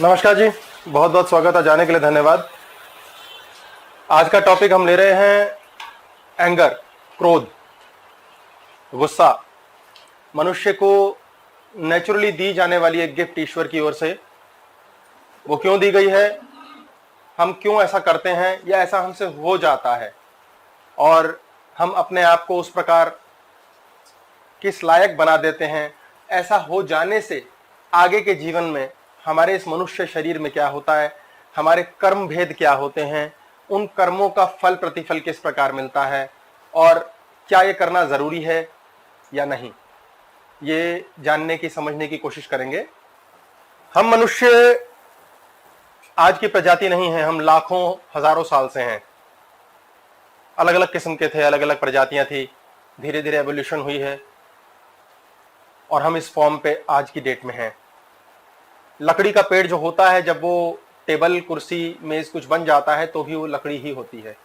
नमस्कार जी, बहुत बहुत स्वागत है। जाने के लिए धन्यवाद। आज का टॉपिक हम ले रहे हैं एंगर, क्रोध, गुस्सा। मनुष्य को नेचुरली दी जाने वाली एक गिफ्ट ईश्वर की ओर से। वो क्यों दी गई है, हम क्यों ऐसा करते हैं या ऐसा हमसे हो जाता है, और हम अपने आप को उस प्रकार किस लायक बना देते हैं। ऐसा हो जाने से आगे के जीवन में हमारे इस मनुष्य शरीर में क्या होता है, हमारे कर्म भेद क्या होते हैं, उन कर्मों का फल प्रतिफल किस प्रकार मिलता है, और क्या ये करना जरूरी है या नहीं, ये जानने की समझने की कोशिश करेंगे। हम मनुष्य आज की प्रजाति नहीं है, हम लाखों हजारों साल से हैं। अलग अलग किस्म के थे, अलग अलग प्रजातियां थी, धीरे धीरे एवोल्यूशन हुई है और हम इस फॉर्म पे आज की डेट में हैं। लकड़ी का पेड़ जो होता है, जब वो टेबल कुर्सी मेज कुछ बन जाता है तो भी वो लकड़ी ही होती है।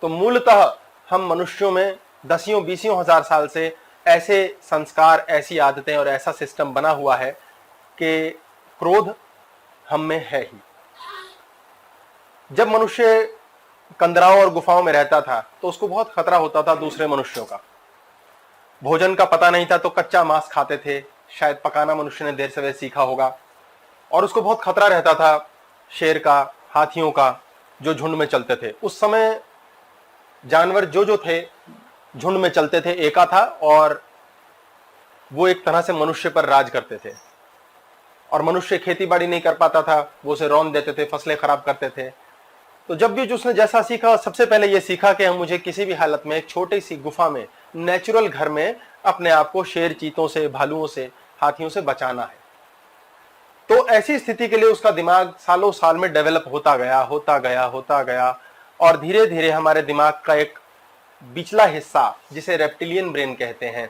तो मूलतः हम मनुष्यों में दसियों बीसियों हजार साल से ऐसे संस्कार, ऐसी आदतें और ऐसा सिस्टम बना हुआ है कि क्रोध हम में है ही। जब मनुष्य कंदराओं और गुफाओं में रहता था तो उसको बहुत खतरा होता था दूसरे मनुष्यों का। भोजन का पता नहीं था तो कच्चा मांस खाते थे, शायद पकाना मनुष्य ने देर सवेर सीखा होगा, और उसको बहुत खतरा रहता था शेर का, हाथियों का, जो झुंड में चलते थे। उस समय जानवर जो थे झुंड में चलते थे, एका था, और वो एक तरह से मनुष्य पर राज करते थे। और मनुष्य खेती बाड़ी नहीं कर पाता था, वो उसे रौंद देते थे, फसलें खराब करते थे। तो जब भी उसने जैसा सीखा, सबसे पहले ये सीखा कि मुझे किसी भी हालत में एक छोटी सी गुफा में, नेचुरल घर में अपने आप को शेर, चीतों से, भालुओं से, हाथियों से बचाना है। तो ऐसी स्थिति के लिए उसका दिमाग सालों साल में डेवलप होता गया, और धीरे धीरे हमारे दिमाग का एक बिचला हिस्सा, जिसे रेप्टिलियन ब्रेन कहते हैं,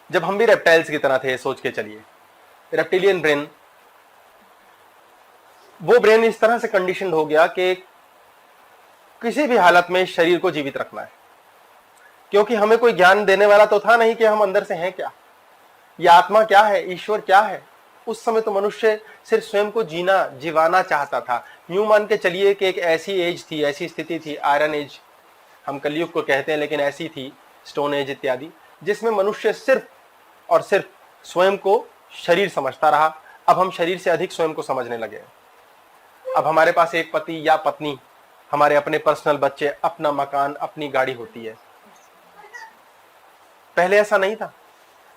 जब हम भी रेप्टाइल्स की तरह थे, सोच के चलिए, रेप्टिलियन ब्रेन, वो ब्रेन इस तरह से कंडीशनड हो गया कि किसी भी हालत में शरीर को जीवित रखना है। क्योंकि हमें कोई ज्ञान देने वाला तो था नहीं कि हम अंदर से हैं क्या, ये आत्मा क्या है, ईश्वर क्या है। उस समय तो मनुष्य सिर्फ स्वयं को जीवाना चाहता था। यूं मान के चलिए कि एक ऐसी एज थी, ऐसी स्थिति थी, आयरन एज हम कलयुग को कहते हैं, लेकिन ऐसी थी, स्टोन एज इत्यादि, जिसमें मनुष्य सिर्फ और सिर्फ स्वयं को शरीर समझता रहा। अब हम शरीर से अधिक स्वयं को समझने लगे। अब हमारे पास एक पति या पत्नी, हमारे अपने पर्सनल बच्चे, अपना मकान, अपनी गाड़ी होती है। पहले ऐसा नहीं था।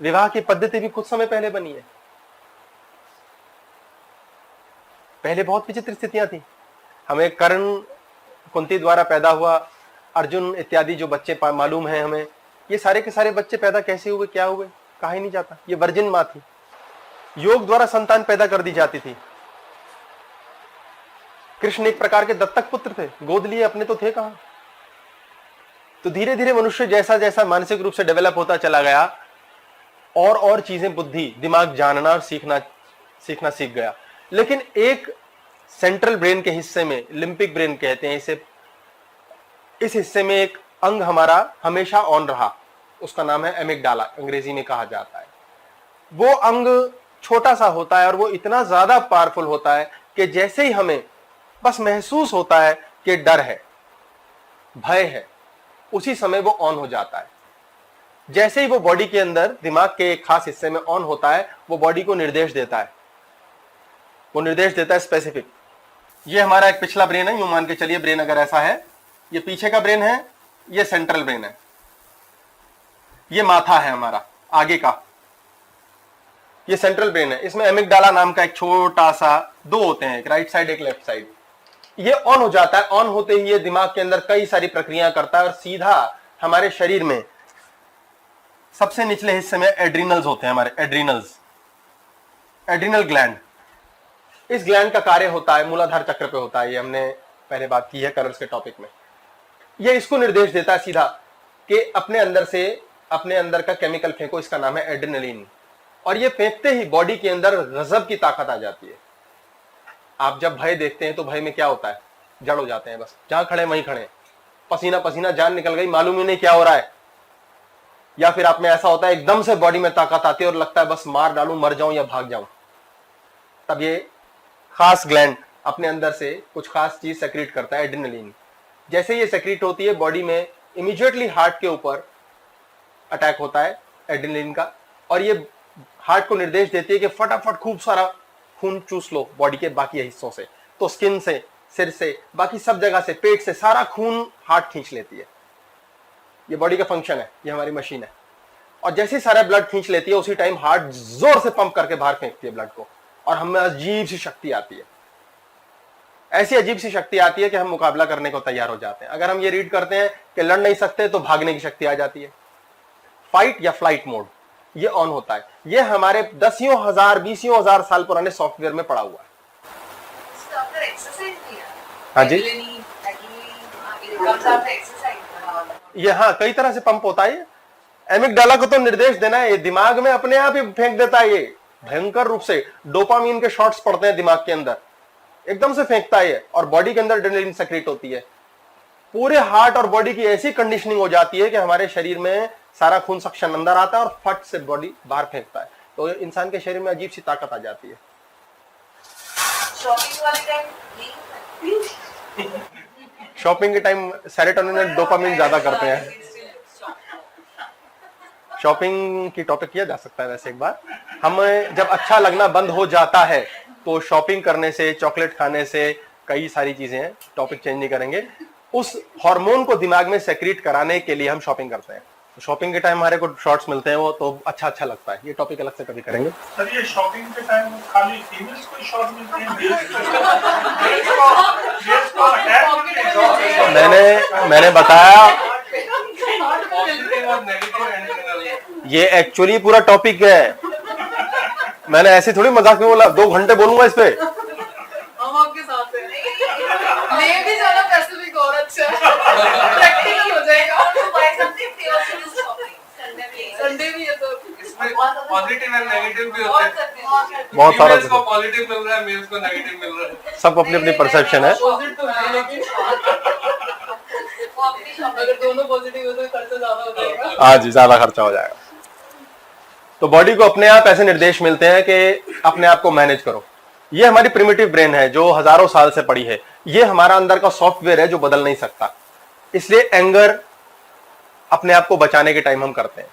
विवाह की पद्धति भी कुछ समय पहले बनी है। पहले बहुत विचित्र स्थितियां थी। हमें कर्ण, कुंती द्वारा पैदा हुआ अर्जुन इत्यादि जो बच्चे मालूम है हमें, ये सारे के सारे बच्चे पैदा कैसे हुए, क्या हुए, कहा ही नहीं जाता। ये वर्जिन मां थी, योग द्वारा संतान पैदा कर दी जाती थी। कृष्ण एक प्रकार के दत्तक पुत्र थे, गोद लिए अपने तो थे कहां। तो धीरे धीरे मनुष्य जैसा जैसा मानसिक रूप से डेवलप होता चला गया, और चीजें, बुद्धि, दिमाग जानना और सीखना सीख गया। लेकिन एक सेंट्रल ब्रेन के हिस्से में, लिम्पिक ब्रेन कहते हैं इसे, इस हिस्से में एक अंग हमारा हमेशा ऑन रहा। उसका नाम है एमिगडाला, अंग्रेजी में कहा जाता है। वो अंग छोटा सा होता है और वो इतना ज्यादा पावरफुल होता है कि जैसे ही हमें बस महसूस होता है कि डर है, भय है, उसी समय वो ऑन हो जाता है। जैसे ही वो बॉडी के अंदर, दिमाग के एक खास हिस्से में ऑन होता है, वो बॉडी को निर्देश देता है। वो निर्देश देता है स्पेसिफिक। ये हमारा एक पिछला ब्रेन है, यूं मान के चलिए ब्रेन अगर ऐसा है, ये पीछे का ब्रेन है, ये सेंट्रल ब्रेन है, ये माथा है हमारा आगे का, ये सेंट्रल ब्रेन है। इसमें एमिगडाला नाम का एक छोटा सा, दो होते हैं, एक राइट साइड एक लेफ्ट साइड। ये ऑन हो जाता है। ऑन होते ही ये दिमाग के अंदर कई सारी प्रक्रिया करता है और सीधा हमारे शरीर में सबसे निचले हिस्से में एड्रिनल्स होते हैं, हमारे एड्रिनल्स, एड्रिनल ग्लैंड। इस ग्लैंड का कार्य होता है, मूलाधार चक्र पे होता है। ये हमने पहले बात की है कलर्स के टॉपिक में। ये इसको निर्देश देता है सीधा कि अपने अंदर से, अपने अंदर का केमिकल फेंको, इसका नाम है एड्रेनलिन। और ये फेंकते ही बॉडी के अंदर गजब की ताकत आ जाती है। आप जब भय देखते हैं तो भय में क्या होता है, जड़ हो जाते हैं, बस जहां खड़े वहीं खड़े, पसीना पसीना, जान निकल गई, मालूम ही नहीं क्या हो रहा है। या फिर आप में ऐसा होता है एकदम से बॉडी में ताकत आती है और लगता है बस मार डालूं, मर जाऊं या भाग जाऊं। तब ये खास ग्लैंड अपने अंदर से कुछ खास चीज सेक्रेट करता है, एड्रेनलिन। जैसे ये सेक्रेट होती है बॉडी में, इमीडिएटली हार्ट के ऊपर अटैक होता है एड्रेनलिन का, और ये हार्ट को निर्देश देती है कि फटाफट खूब सारा खून चूस लो बॉडी के बाकी हिस्सों से। तो स्किन से, सिर से, बाकी सब जगह से, पेट से सारा खून हार्ट खींच लेती है। ये बॉडी का फंक्शन है, ये हमारी मशीन है। और जैसे ही सारा ब्लड खींच लेती है उसी टाइम हार्ट जोर से पंप करके बाहर फेंकती है ब्लड को, और हमें अजीब सी शक्ति आती है। ऐसी अजीब सी शक्ति आती है कि हम मुकाबला करने को तैयार हो जाते हैं। अगर हम ये रीड करते हैं कि लड़ नहीं सकते तो भागने की शक्ति आ जाती है। फाइट या फ्लाइट मोड ये ऑन होता है। ये हमारे 10,000-20,000 साल पुराने सॉफ्टवेयर में पड़ा हुआ है। हाँ जी, ये हाँ कई तरह से पंप होता है। एमिगडाला को तो निर्देश देना है, ये दिमाग में अपने आप ही फेंक देता है। ये भयंकर रूप से डोपामीन के शॉट्स पड़ते हैं दिमाग के अंदर, एकदम से फेंकता है, और बॉडी के अंदर एड्रेनलिन सेक्रेट होती है। पूरे हार्ट और बॉडी की ऐसी कंडीशनिंग हो जाती है कि हमारे शरीर में सारा खून सक्शन अंदर आता है और फट से बॉडी बाहर फेंकता है। तो इंसान के शरीर में अजीब सी ताकत आ जाती है। शॉपिंग के टाइम सेरोटोनिन और डोपामिन ज्यादा करते हैं। शॉपिंग की टॉपिक किया जा सकता है वैसे एक बार। हमें जब अच्छा लगना बंद हो जाता है तो शॉपिंग करने से, चॉकलेट खाने से, कई सारी चीजें हैं, टॉपिक चेंज नहीं करेंगे। उस हार्मोन को दिमाग में सेक्रेट कराने के लिए हम शॉपिंग करते हैं। तो शॉपिंग के टाइम हमारे को शॉर्ट्स मिलते हैं, वो तो अच्छा लगता है। ये टॉपिक अलग से कभी करेंगे। सर ये शॉपिंग के टाइम खाली फीमेल्स को शॉर्ट मिलते हैं, मैंने बताया ये एक्चुअली पूरा टॉपिक है। मैंने ऐसे थोड़ी मजाक में बोला, 2 घंटे बोलूंगा इस पे। हम आपके साथ हैं। ले भी जाना पैसिफिक और अच्छा प्रैक्टिकल हो जाएगा। संडे भी है तो इसमें पॉजिटिव एंड नेगेटिव भी होते हैं। बहुत सारा मेल्स को पॉजिटिव मिल रहा है, मेल्स को नेगेटिव मिल रहा है। सब अपनी अपनी परसेप्शन है। पॉजिटिव तो है, लेकिन अगर दोनों पॉजिटिव हो तो खर्चा ज्यादा हो जाएगा। हाँ जी, ज्यादा खर्चा हो जाएगा। तो बॉडी को अपने आप ऐसे निर्देश मिलते हैं कि अपने आप को मैनेज करो। ये हमारी प्रिमिटिव ब्रेन है जो हजारों साल से पड़ी है। ये हमारा अंदर का सॉफ्टवेयर है जो बदल नहीं सकता। इसलिए एंगर अपने आप को बचाने के टाइम हम करते हैं,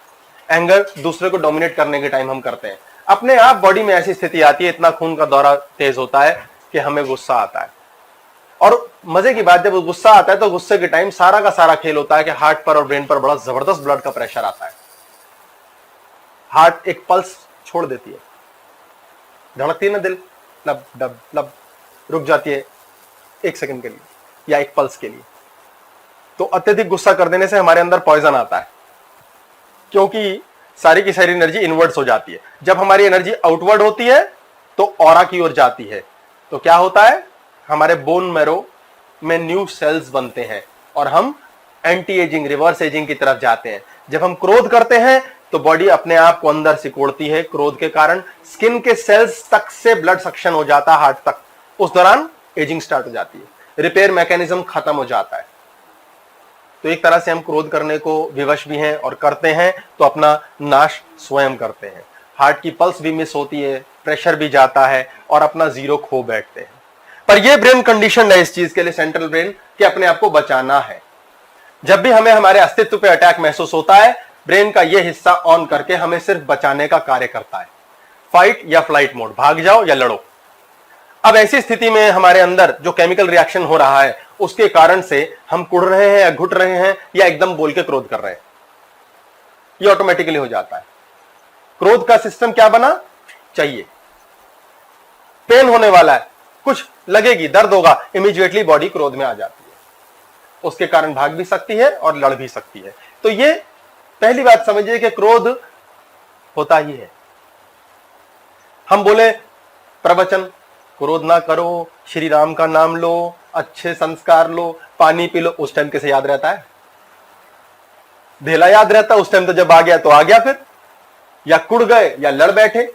एंगर दूसरे को डोमिनेट करने के टाइम हम करते हैं। अपने आप बॉडी में ऐसी स्थिति आती है, इतना खून का दौरा तेज होता है कि हमें गुस्सा आता है। और मजे की बात, जब गुस्सा आता है तो गुस्से के टाइम सारा का सारा खेल होता है कि हार्ट पर और ब्रेन पर बड़ा जबरदस्त ब्लड का प्रेशर आता है। हार्ट एक पल्स छोड़ देती है, धड़कती है ना दिल, लब डब लब, रुक जाती है 1 सेकंड के लिए या 1 पल्स के लिए। तो अत्यधिक गुस्सा कर देने से हमारे अंदर पॉइजन आता है, क्योंकि सारी की सारी एनर्जी इनवर्ड्स हो जाती है। जब हमारी एनर्जी आउटवर्ड होती है तो ऑरा की ओर जाती है, तो क्या होता है, हमारे बोन मैरो में न्यू सेल्स बनते हैं और हम एंटी एजिंग, रिवर्स एजिंग की तरफ जाते हैं। जब हम क्रोध करते हैं तो बॉडी अपने आप को अंदर सिकोड़ती है। क्रोध के कारण स्किन के सेल्स तक से ब्लड सक्शन हो जाता है हार्ट तक। उस दौरान एजिंग स्टार्ट हो जाती है, रिपेयर मैकेनिज्म खत्म हो जाता है। तो एक तरह से हम क्रोध करने को विवश भी हैं और करते हैं तो अपना नाश स्वयं करते हैं। हार्ट की पल्स भी मिस होती है, प्रेशर भी जाता है और अपना जीरो खो बैठते हैं। पर यह ब्रेन कंडीशन है इस चीज के लिए, सेंट्रल ब्रेन, कि अपने आप को बचाना है। जब भी हमें हमारे अस्तित्व पे अटैक महसूस होता है, ब्रेन का यह हिस्सा ऑन करके हमें सिर्फ बचाने का कार्य करता है। फाइट या फ्लाइट मोड, भाग जाओ या लड़ो। अब ऐसी स्थिति में हमारे अंदर जो केमिकल रिएक्शन हो रहा है उसके कारण से हम कुड़ रहे हैं या घुट रहे हैं या एकदम बोल के क्रोध कर रहे हैं, ये ऑटोमेटिकली हो जाता है। क्रोध का सिस्टम क्या बना, चाहिए, पेन होने वाला है, कुछ लगेगी, दर्द होगा, इमीडिएटली बॉडी क्रोध में आ जाती है। उसके कारण भाग भी सकती है और लड़ भी सकती है। तो ये पहली बात समझिए कि क्रोध होता ही है। हम बोले प्रवचन, क्रोध ना करो, श्री राम का नाम लो, अच्छे संस्कार लो, पानी पी लो, उस टाइम कैसे याद रहता है? धेला याद रहता उस टाइम, तो जब आ गया तो आ गया। फिर या कुड़ गए या लड़ बैठे,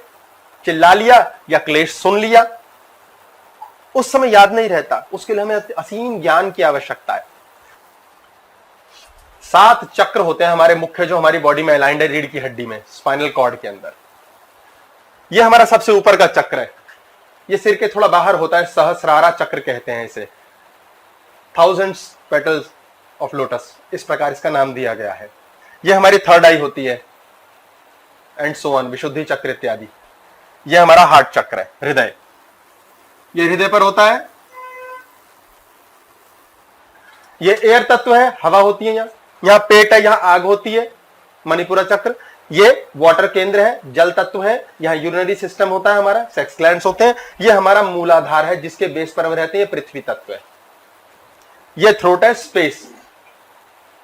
चिल्ला लिया या क्लेश सुन लिया, उस समय याद नहीं रहता। उसके लिए हमें असीम ज्ञान की आवश्यकता है। 7 चक्र होते हैं हमारे मुख्य, जो हमारी बॉडी में अलाइंड है रीढ़ की हड्डी में, स्पाइनल कॉर्ड के अंदर। यह हमारा सबसे ऊपर का चक्र है। ये सिर के थोड़ा बाहर होता है, सहस्रारा चक्र कहते हैं इसे, थाउजेंड्स पेटल्स ऑफ लोटस, इस प्रकार इसका नाम दिया गया है। ये हमारी थर्ड आई होती है, एंड सो ऑन, विशुद्धि चक्र इत्यादि। ये हमारा हार्ट चक्र है, हृदय, ये हृदय पर होता है। ये एयर तत्व है, हवा होती है, यहां पेट है, यहां आग होती है, मणिपुरा चक्र। ये वाटर केंद्र है, जल तत्व है, यहां यूरिनरी सिस्टम होता है हमारा, सेक्स ग्लैंड्स होते हैं। ये हमारा मूलाधार है जिसके बेस पर हम रहते हैं, पृथ्वी तत्व है। ये थ्रोट है, स्पेस,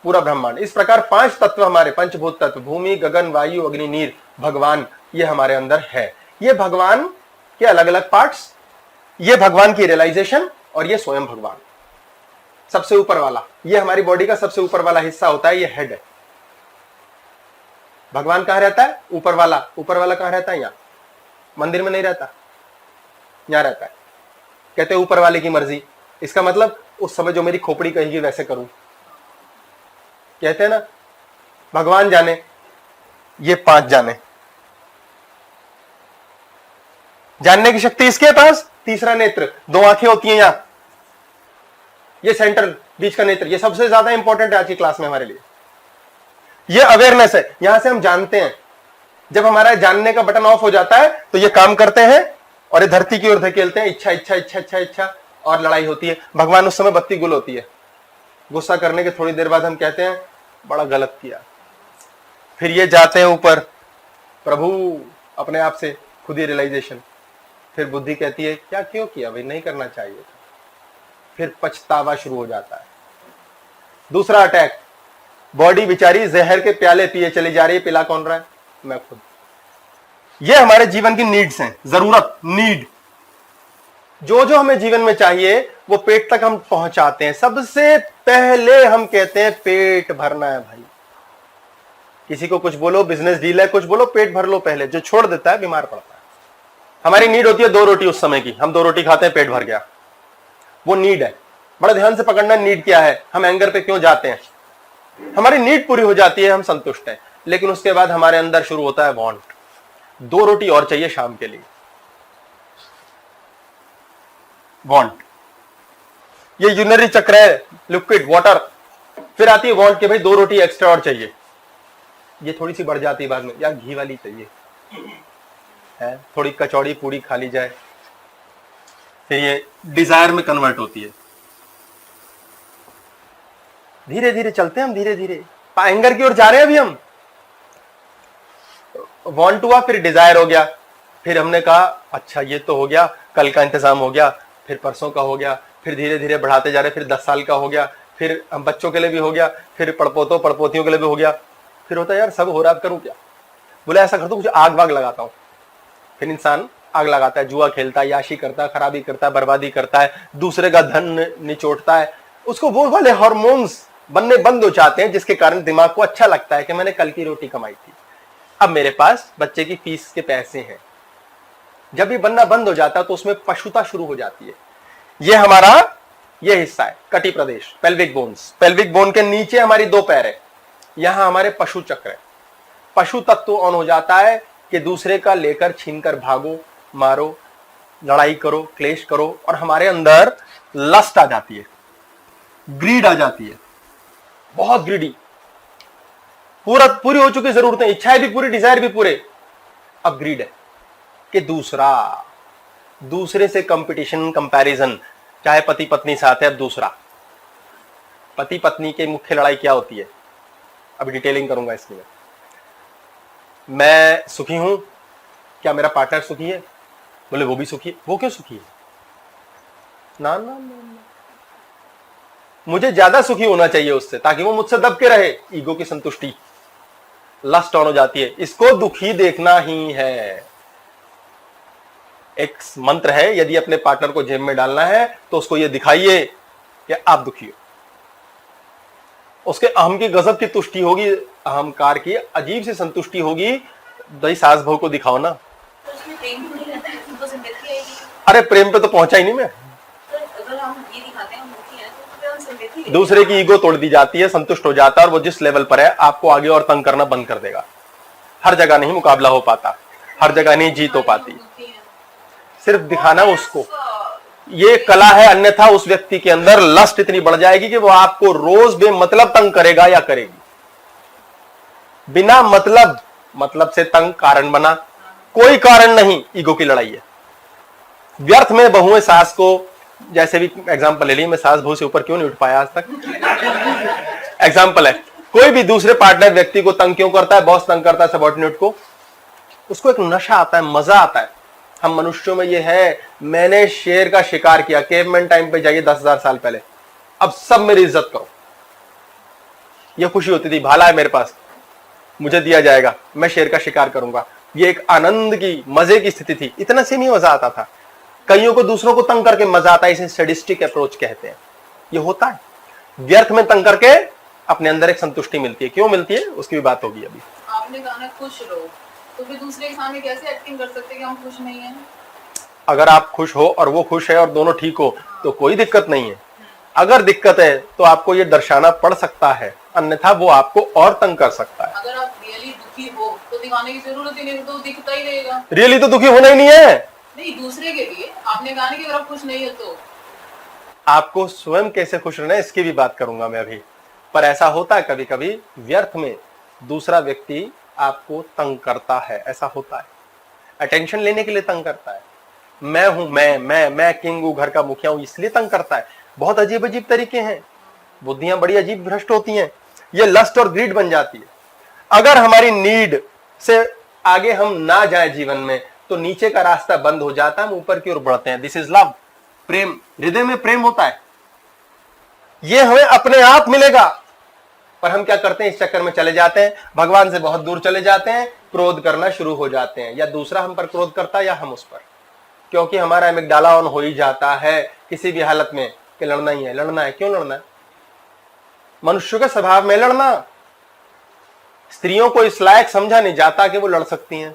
पूरा ब्रह्मांड। इस प्रकार 5 तत्व हमारे, पंचभूत तत्व, भूमि, गगन, वायु, अग्नि, नीर, भगवान, ये हमारे अंदर है। ये भगवान के अलग अलग पार्ट्स, ये भगवान की रियलाइजेशन, और ये स्वयं भगवान सबसे ऊपर वाला, ये हमारी बॉडी का सबसे ऊपर वाला हिस्सा होता है, ये हेड है। भगवान कहां रहता है? ऊपर वाला। ऊपर वाला कहां रहता है? यहां, मंदिर में नहीं रहता, यहां रहता है। कहते हैं ऊपर वाले की मर्जी, इसका मतलब उस समय जो मेरी खोपड़ी कहेगी वैसे करूं। कहते हैं ना, भगवान जाने, ये 5 जाने, जानने की शक्ति इसके पास। तीसरा नेत्र, 2 आंखें होती हैं यहां, ये सेंट्रल बीच का नेत्र, ये सबसे ज्यादा इंपॉर्टेंट है आज की क्लास में हमारे लिए। ये अवेयरनेस है, यहां से हम जानते हैं। जब हमारा जानने का बटन ऑफ हो जाता है तो ये काम करते हैं और ये धरती की ओर धकेलते हैं, इच्छा इच्छा इच्छा इच्छा इच्छा, और लड़ाई होती है। भगवान उस समय बत्ती गुल होती है। गुस्सा करने के थोड़ी देर बाद हम कहते हैं बड़ा गलत किया, फिर ये जाते हैं ऊपर, प्रभु अपने आप से खुद ही रियलाइजेशन। फिर बुद्धि कहती है क्या क्यों किया भाई, नहीं करना चाहिए था। फिर पछतावा शुरू हो जाता है। दूसरा अटैक, बॉडी बेचारी जहर के प्याले पिए चली जा रही है, पिला कौन रहा है? मैं खुद। ये हमारे जीवन की नीड्स हैं, जरूरत, नीड। जो जो हमें जीवन में चाहिए वो पेट तक हम पहुंचाते हैं। सबसे पहले हम कहते हैं पेट भरना है भाई। किसी को कुछ बोलो, बिजनेस डील है, कुछ बोलो, पेट भर लो पहले। जो छोड़ देता है बीमार पड़ता है। हमारी नीड होती है 2 रोटी उस समय की, हम 2 रोटी खाते हैं, पेट भर गया, वो नीड है। बड़ा ध्यान से पकड़ना, नीड क्या है, हम एंगर पे क्यों जाते हैं। हमारी नीड पूरी हो जाती है, हम संतुष्ट हैं, लेकिन उसके बाद हमारे अंदर शुरू होता है वांट, 2 रोटी और चाहिए शाम के लिए, वांट। ये यूरिनरी चक्र है, लिक्विड वाटर। फिर आती है वांट के भाई 2 रोटी एक्स्ट्रा और चाहिए। ये थोड़ी सी बढ़ जाती है बाद में, यार घी वाली चाहिए है, थोड़ी कचौड़ी पूड़ी खा ली जाए। फिर ये डिजायर में कन्वर्ट होती है। धीरे धीरे चलते हैं हम, धीरे धीरे एंगर की ओर जा रहे हैं अभी हम। वांट हुआ, फिर डिजायर हो गया, फिर हमने कहा अच्छा ये तो हो गया, कल का इंतजाम हो गया, फिर परसों का हो गया, फिर धीरे धीरे बढ़ाते जा रहे, फिर 10 साल का हो गया, फिर हम बच्चों के लिए भी हो गया, फिर पड़पोतों पड़पोतियों के लिए भी हो गया। फिर होता है यार सब हो रहा है, करूं क्या? बोले ऐसा करता हूं, कुछ आग वाग लगाता हूं। फिर इंसान आग लगाता है, जुआ खेलता है, याशी करता है, खराबी करता है, बर्बादी करता है, दूसरे का धन निचोड़ता है। उसको वो वाले हार्मोन्स बनने बंद हो जाते हैं जिसके कारण दिमाग को अच्छा लगता है कि मैंने कल की रोटी कमाई थी, अब मेरे पास बच्चे की फीस के पैसे हैं। जब ये बनना बंद हो जाता है तो उसमें पशुता शुरू हो जाती है। ये हमारा ये हिस्सा है कटी प्रदेश, पेल्विक बोन्स। पेल्विक बोन के नीचे हमारी 2 पैर है, यहां हमारे पशु चक्र है। पशु तत्व ऑन हो जाता है कि दूसरे का लेकर छीनकर भागो, मारो, लड़ाई करो, क्लेश करो, और हमारे अंदर लस्ट आ जाती है, ग्रीड आ जाती है, बहुत ग्रीडी। पूरी हो चुकी जरूरतें, इच्छाएं भी पूरी, डिजायर भी पूरे, अब ग्रीड है कि दूसरे से कंपटीशन, कंपैरिजन। चाहे पति पत्नी साथ है, अब दूसरा। पति पत्नी की मुख्य लड़ाई क्या होती है, अभी डिटेलिंग करूंगा इसमें। मैं सुखी हूं, क्या मेरा पार्टनर सुखी है? बोले वो भी सुखी है। वो क्यों सुखी है? ना ना ना, मुझे ज्यादा सुखी होना चाहिए उससे, ताकि वो मुझसे दब के रहे। ईगो की संतुष्टि, लस्ट ऑन हो जाती है। इसको दुखी देखना ही है। एक मंत्र है, यदि अपने पार्टनर को जेब में डालना है तो उसको ये दिखाइए कि आप दुखी हो। उसके अहम की गजब की तुष्टि होगी, अहंकार की अजीब सी संतुष्टि होगी। दही सास बहू को दिखाओ ना। तो उसमें प्रेम भी नहीं रहता है, तो जिंदगी आएगी। अरे प्रेम पे तो पहुंचा ही नहीं मैं। तो अगर हम ये दिखाते हैं हम दुखी हैं, तो फिर हम जिंदगी दूसरे की ईगो तोड़ दी जाती है, संतुष्ट हो जाता है, और वो जिस लेवल पर है आपको आगे और तंग करना बंद कर देगा। हर जगह नहीं मुकाबला हो पाता, हर जगह नहीं जीत हो पाती। सिर्फ दिखाना उसको, ये कला है, अन्यथा उस व्यक्ति के अंदर लस्ट इतनी बढ़ जाएगी कि वो आपको रोज बेमतलब तंग करेगा या करेगी। बिना मतलब से तंग कारण बना, कोई कारण नहीं, ईगो की लड़ाई है। व्यर्थ में बहुएं सास को, जैसे भी एग्जांपल ले ली, मैं सास बहू से ऊपर क्यों नहीं उठ पाया आज तक। एग्जांपल है, कोई भी दूसरे पार्टनर व्यक्ति को तंग क्यों करता है, बॉस तंग करता है सबॉर्डिनेट को, उसको एक नशा आता है, मजा आता है। हम मनुष्यों में ये है, मैंने शेर का शिकार किया, केवमैन टाइम पे जाइए 10,000 साल पहले, अब सब मेरी इज्जत करो, ये खुशी होती थी, भाला है मेरे पास, मुझे दिया जाएगा, मैं शेर का शिकार करूंगा। ये एक आनंद की, मजे की स्थिति थी, इतना से नहीं मजा आता था। कईयों को दूसरों को तंग करके मजा आता है, इसे सैडिस्टिक अप्रोच कहते हैं। ये होता है, व्यर्थ में तंग करके अपने अंदर एक संतुष्टि मिलती है। क्यों मिलती है उसकी भी बात होगी अभी। आपने कहा ना खुश रहो, तो फिर दूसरे के सामने कैसे एक्टिंग कर सकते हैं कि हम खुश नहीं हैं? अगर आप खुश हो और वो खुश है और दोनों ठीक हो तो कोई दिक्कत नहीं है। अगर दिक्कत है तो आपको ये दर्शाना पड़ सकता है, अन्यथा वो आपको और तंग कर सकता है। अगर आप रियली दुखी हो तो दिखाने की जरूरत ही नहीं, तो दिखता ही रहेगा। रियली तो दुखी होना ही नहीं है। नहीं, दूसरे के लिए आपने कहा ना कि अगर आप खुश नहीं हो तो आपको स्वयं कैसे खुश रहना है इसकी भी बात करूंगा मैं अभी। पर ऐसा होता है कभी कभी, व्यर्थ में दूसरा व्यक्ति आपको तंग करता है, ऐसा होता है, अटेंशन लेने के लिए तंग करता है। मैं हूं, मैं किंग हूं, घर का मुखिया हूं, इसलिए तंग करता है। बहुत अजीब अजीब तरीके हैं, बुद्धियां बड़ी अजीब भ्रष्ट होती हैं, ये लस्ट और ग्रीड बन जाती है। अगर हमारी नीड से आगे हम ना जाए जीवन में तो नीचे का रास्ता बंद हो जाता है, हम ऊपर की ओर बढ़ते हैं। दिस इज लव, प्रेम, हृदय में प्रेम होता है, ये हमें अपने आप मिलेगा। पर हम क्या करते हैं, इस चक्कर में चले जाते हैं, भगवान से बहुत दूर चले जाते हैं, क्रोध करना शुरू हो जाते हैं, या दूसरा हम पर क्रोध करता है या हम उस पर, क्योंकि हमारा एमिगडाला ऑन हो ही जाता है किसी भी हालत में कि लड़ना ही है। लड़ना है, क्यों लड़ना है? मनुष्य के स्वभाव में लड़ना। स्त्रियों को इस लायक समझा नहीं जाता कि वो लड़ सकती हैं,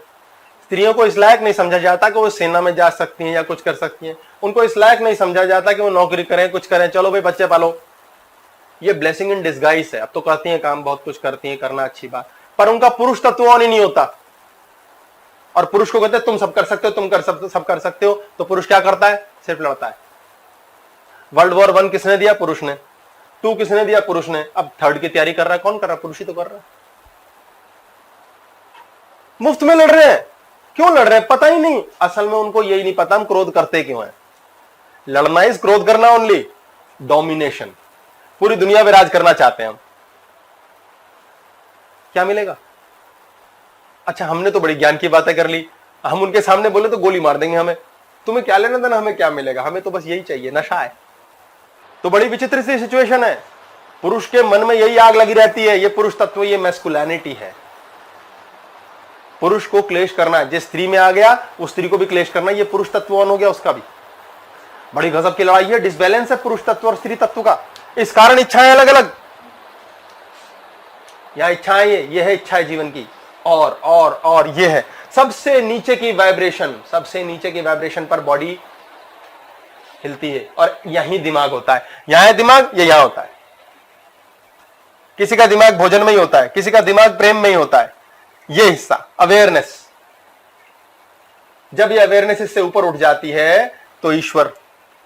स्त्रियों को इस लायक नहीं समझा जाता कि वो सेना में जा सकती हैं या कुछ कर सकती हैं, उनको इस लायक नहीं समझा जाता कि वो नौकरी करें, कुछ करें, चलो भाई बच्चे पालो। ये ब्लेसिंग इन डिस्गाइज है। अब तो करती हैं काम, बहुत कुछ करती हैं, करना अच्छी बात, पर उनका पुरुष तत्व ऑन ही नहीं होता। और पुरुष को कहते हैं तुम सब कर सकते हो, तुम सब कर सकते हो, तो पुरुष क्या करता है? सिर्फ लड़ता है। वर्ल्ड वॉर 1 किसने दिया? पुरुष ने। 2 किसने दिया? पुरुष ने। अब 3rd की तैयारी कर रहा है, कौन कर रहा है? पुरुष ही तो कर रहा है। मुफ्त में लड़ रहे हैं। क्यों लड़ रहे हैं? पता ही नहीं। असल में उनको यही नहीं पता हम क्रोध करते क्यों हैं। लड़ना इज क्रोध करना ओनली, डोमिनेशन। पूरी दुनिया में राज करना चाहते हैं हम। क्या मिलेगा? अच्छा, हमने तो बड़ी ज्ञान की बातें कर ली, हम उनके सामने बोले तो गोली मार देंगे हमें। तुम्हें क्या लेना देना, हमें क्या मिलेगा, हमें तो बस यही चाहिए, नशा है। तो बड़ी विचित्र सी सिचुएशन है। पुरुष के मन में यही आग लगी रहती है, ये पुरुष तत्व, ये मैस्कुलिनिटी है। पुरुष को क्लेश करना, जिस स्त्री में आ गया उस स्त्री को भी क्लेश करना, ये पुरुष तत्व ऑन हो गया, उसका भी। बड़ी गजब की लड़ाई है, डिसबैलेंस है पुरुष तत्व और स्त्री तत्व का। इस कारण इच्छाएं अलग अलग। यहां इच्छाएं ये है इच्छा है जीवन की, और ये है सबसे नीचे की वाइब्रेशन। सबसे नीचे की वाइब्रेशन पर बॉडी हिलती है और यही दिमाग होता है। यहां है दिमाग, ये यहां होता है। किसी का दिमाग भोजन में ही होता है, किसी का दिमाग प्रेम में ही होता है। ये हिस्सा अवेयरनेस, जब ये अवेयरनेस इससे ऊपर उठ जाती है तो ईश्वर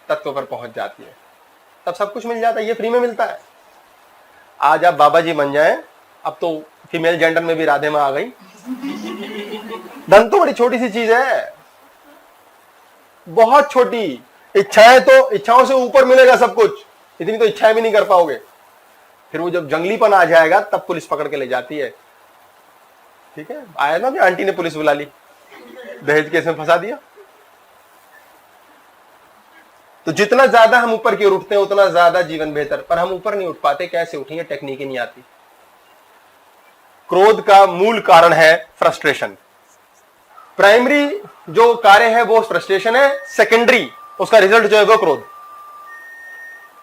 तत्व पर पहुंच जाती है, तब सब कुछ मिल जाता है। ये फ्री में मिलता है। आज आप बाबा जी बन जाएं, अब तो फीमेल जेंडर में भी राधे मां आ गई। धन तो बड़ी छोटी सी चीज है, बहुत छोटी। इच्छाएं तो, इच्छाओं से ऊपर मिलेगा सब कुछ, इतनी तो इच्छाएं भी नहीं कर पाओगे। फिर वो जब जंगलीपन आ जाएगा तब पुलिस पकड़ के ले जाती है। ठीक है, आया ना, आंटी ने पुलिस बुला ली, दहेज केस में फंसा दिया। तो जितना ज्यादा हम ऊपर की ओर उठते हैं उतना ज्यादा जीवन बेहतर। पर हम ऊपर नहीं उठ पाते। कैसे उठेंगे? टेक्निक ही नहीं आती। क्रोध का मूल कारण है फ्रस्ट्रेशन। प्राइमरी जो कार्य है वो फ्रस्ट्रेशन है, सेकेंडरी उसका रिजल्ट जो है वो क्रोध।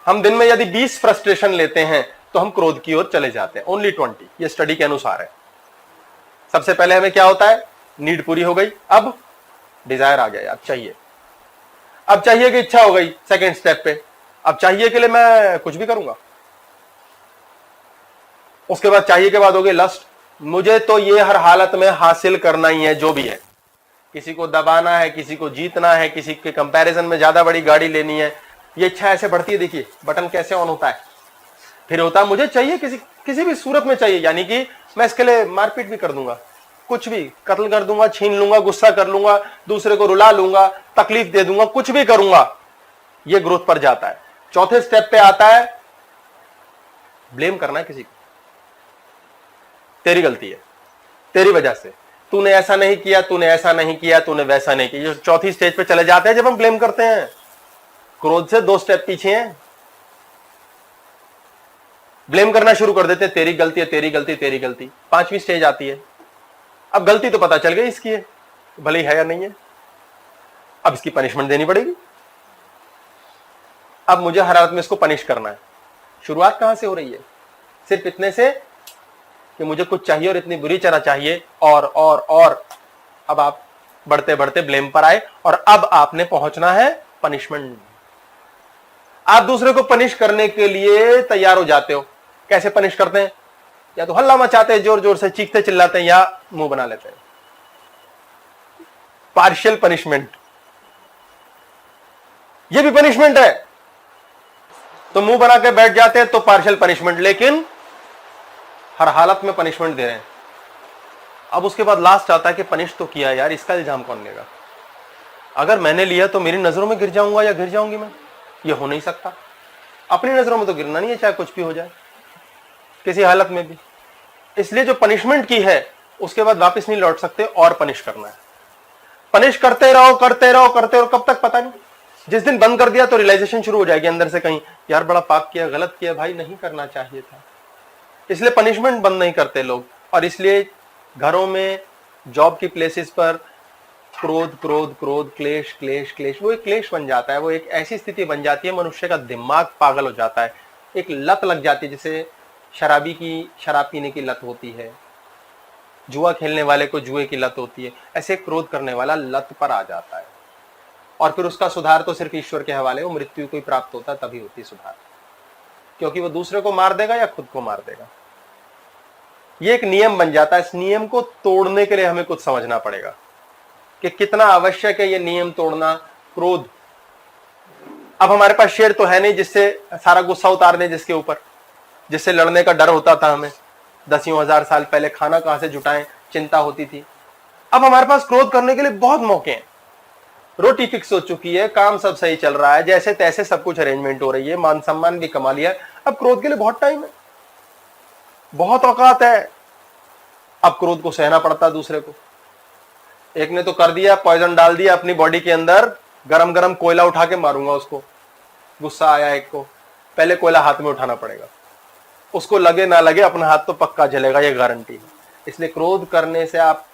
हम दिन में यदि 20 फ्रस्ट्रेशन लेते हैं तो हम क्रोध की ओर चले जाते हैं, ओनली 20। ये स्टडी के अनुसार है। सबसे पहले हमें क्या होता है? नीड पूरी हो गई, अब डिजायर आ गया, अब चाहिए। अब चाहिए की इच्छा हो गई, सेकेंड स्टेप पे। अब चाहिए के लिए मैं कुछ भी करूंगा। उसके बाद चाहिए के बाद हो गई लस्ट, मुझे तो ये हर हालत में हासिल करना ही है, जो भी है। किसी को दबाना है, किसी को जीतना है, किसी के कंपैरिजन में ज्यादा बड़ी गाड़ी लेनी है। ये इच्छा ऐसे बढ़ती है, देखिए बटन कैसे ऑन होता है, फिर होता है मुझे चाहिए, किसी भी सूरत में चाहिए, यानी कि मैं इसके लिए मारपीट भी कर दूंगा, कुछ भी कत्ल कर दूंगा, छीन लूंगा, गुस्सा कर लूंगा, दूसरे को रुला लूंगा, तकलीफ दे दूंगा, कुछ भी करूंगा। ये ग्रोथ पर जाता है। चौथे स्टेप पे आता है ब्लेम करना है किसी को, तेरी गलती है, तेरी वजह से, तूने ऐसा नहीं किया, तूने ऐसा नहीं किया, तूने वैसा नहीं किया। चौथी स्टेज पे चले जाते हैं जब हम ब्लेम करते हैं। क्रोध से 2 स्टेप पीछे हैं। ब्लेम करना शुरू कर देते हैं, तेरी गलती है, तेरी गलती, तेरी गलती। 5वीं स्टेज आती है, अब गलती तो पता चल गई इसकी है, भले ही है या नहीं है, अब इसकी पनिशमेंट देनी पड़ेगी। अब मुझे हर हालत में इसको पनिश करना है। शुरुआत कहां से हो रही है? सिर्फ इतने से कि मुझे कुछ चाहिए और इतनी बुरी तरह चाहिए, और अब आप बढ़ते बढ़ते ब्लेम पर आए और अब आपने पहुंचना है पनिशमेंट। आप दूसरे को पनिश करने के लिए तैयार हो जाते हो। कैसे पनिश करते हैं? या तो हल्ला मचाते हैं, जोर जोर से चीखते चिल्लाते हैं, या मुंह बना लेते हैं। पार्शियल पनिशमेंट, ये भी पनिशमेंट है। तो मुंह बना के बैठ जाते हैं तो पार्शियल पनिशमेंट, लेकिन हर हालत में पनिशमेंट दे रहे हैं। अब उसके बाद लास्ट आता है कि पनिश तो किया यार, इसका इल्जाम कौन लेगा? अगर मैंने लिया तो मेरी नजरों में गिर जाऊंगा या गिर जाऊंगी मैं? ये हो नहीं सकता। अपनी नजरों में तो गिरना नहीं है, चाहे कुछ भी हो जाए, किसी हालत में भी। इसलिए जो पनिशमेंट की है उसके बाद वापस नहीं लौट सकते, और पनिश करना है। पनिश करते रहो, करते रहो, करते रहो, कब तक पता नहीं। जिस दिन बंद कर दिया तो रियलाइजेशन शुरू हो जाएगी अंदर से कहीं, यार बड़ा पाप किया, गलत किया भाई, नहीं करना चाहिए था। इसलिए पनिशमेंट बंद नहीं करते लोग, और इसलिए घरों में, जॉब की प्लेसेस पर क्रोध क्रोध क्रोध, क्लेश क्लेश क्लेश, वो एक क्लेश बन जाता है। वो एक ऐसी स्थिति बन जाती है, मनुष्य का दिमाग पागल हो जाता है, एक लत लग जाती है। जैसे शराबी की शराब पीने की लत होती है, जुआ खेलने वाले को जुए की लत होती है, ऐसे क्रोध करने वाला लत पर आ जाता है। और फिर उसका सुधार तो सिर्फ ईश्वर के हवाले, वो मृत्यु को ही प्राप्त होता है, तभी होती है सुधार, क्योंकि वो दूसरे को मार देगा या खुद को मार देगा। ये एक नियम बन जाता है। इस नियम को तोड़ने के लिए हमें कुछ समझना पड़ेगा कि कितना आवश्यक है ये नियम तोड़ना। क्रोध, अब हमारे पास शेर तो है नहीं जिससे सारा गुस्सा उतार दें, जिसके ऊपर, जिससे लड़ने का डर होता था हमें 10,000 साल पहले, खाना कहां से जुटाएं, चिंता होती थी। अब हमारे पास क्रोध करने के लिए बहुत मौके हैं। रोटी फिक्स हो चुकी है, काम सब सही चल रहा है, जैसे तैसे सब कुछ अरेंजमेंट हो रही है, मान सम्मान भी कमा लिया। अब क्रोध के लिए बहुत टाइम है, बहुत औकात है। अब क्रोध को सहना पड़ता है दूसरे को। एक ने तो कर दिया, पॉइजन डाल दिया अपनी बॉडी के अंदर, गरम गरम कोयला उठा के मारूंगा उसको। गुस्सा आया एक को, पहले कोयला हाथ में उठाना पड़ेगा, उसको लगे ना लगे अपना हाथ तो पक्का जलेगा, ये गारंटी है। इसलिए क्रोध करने से आप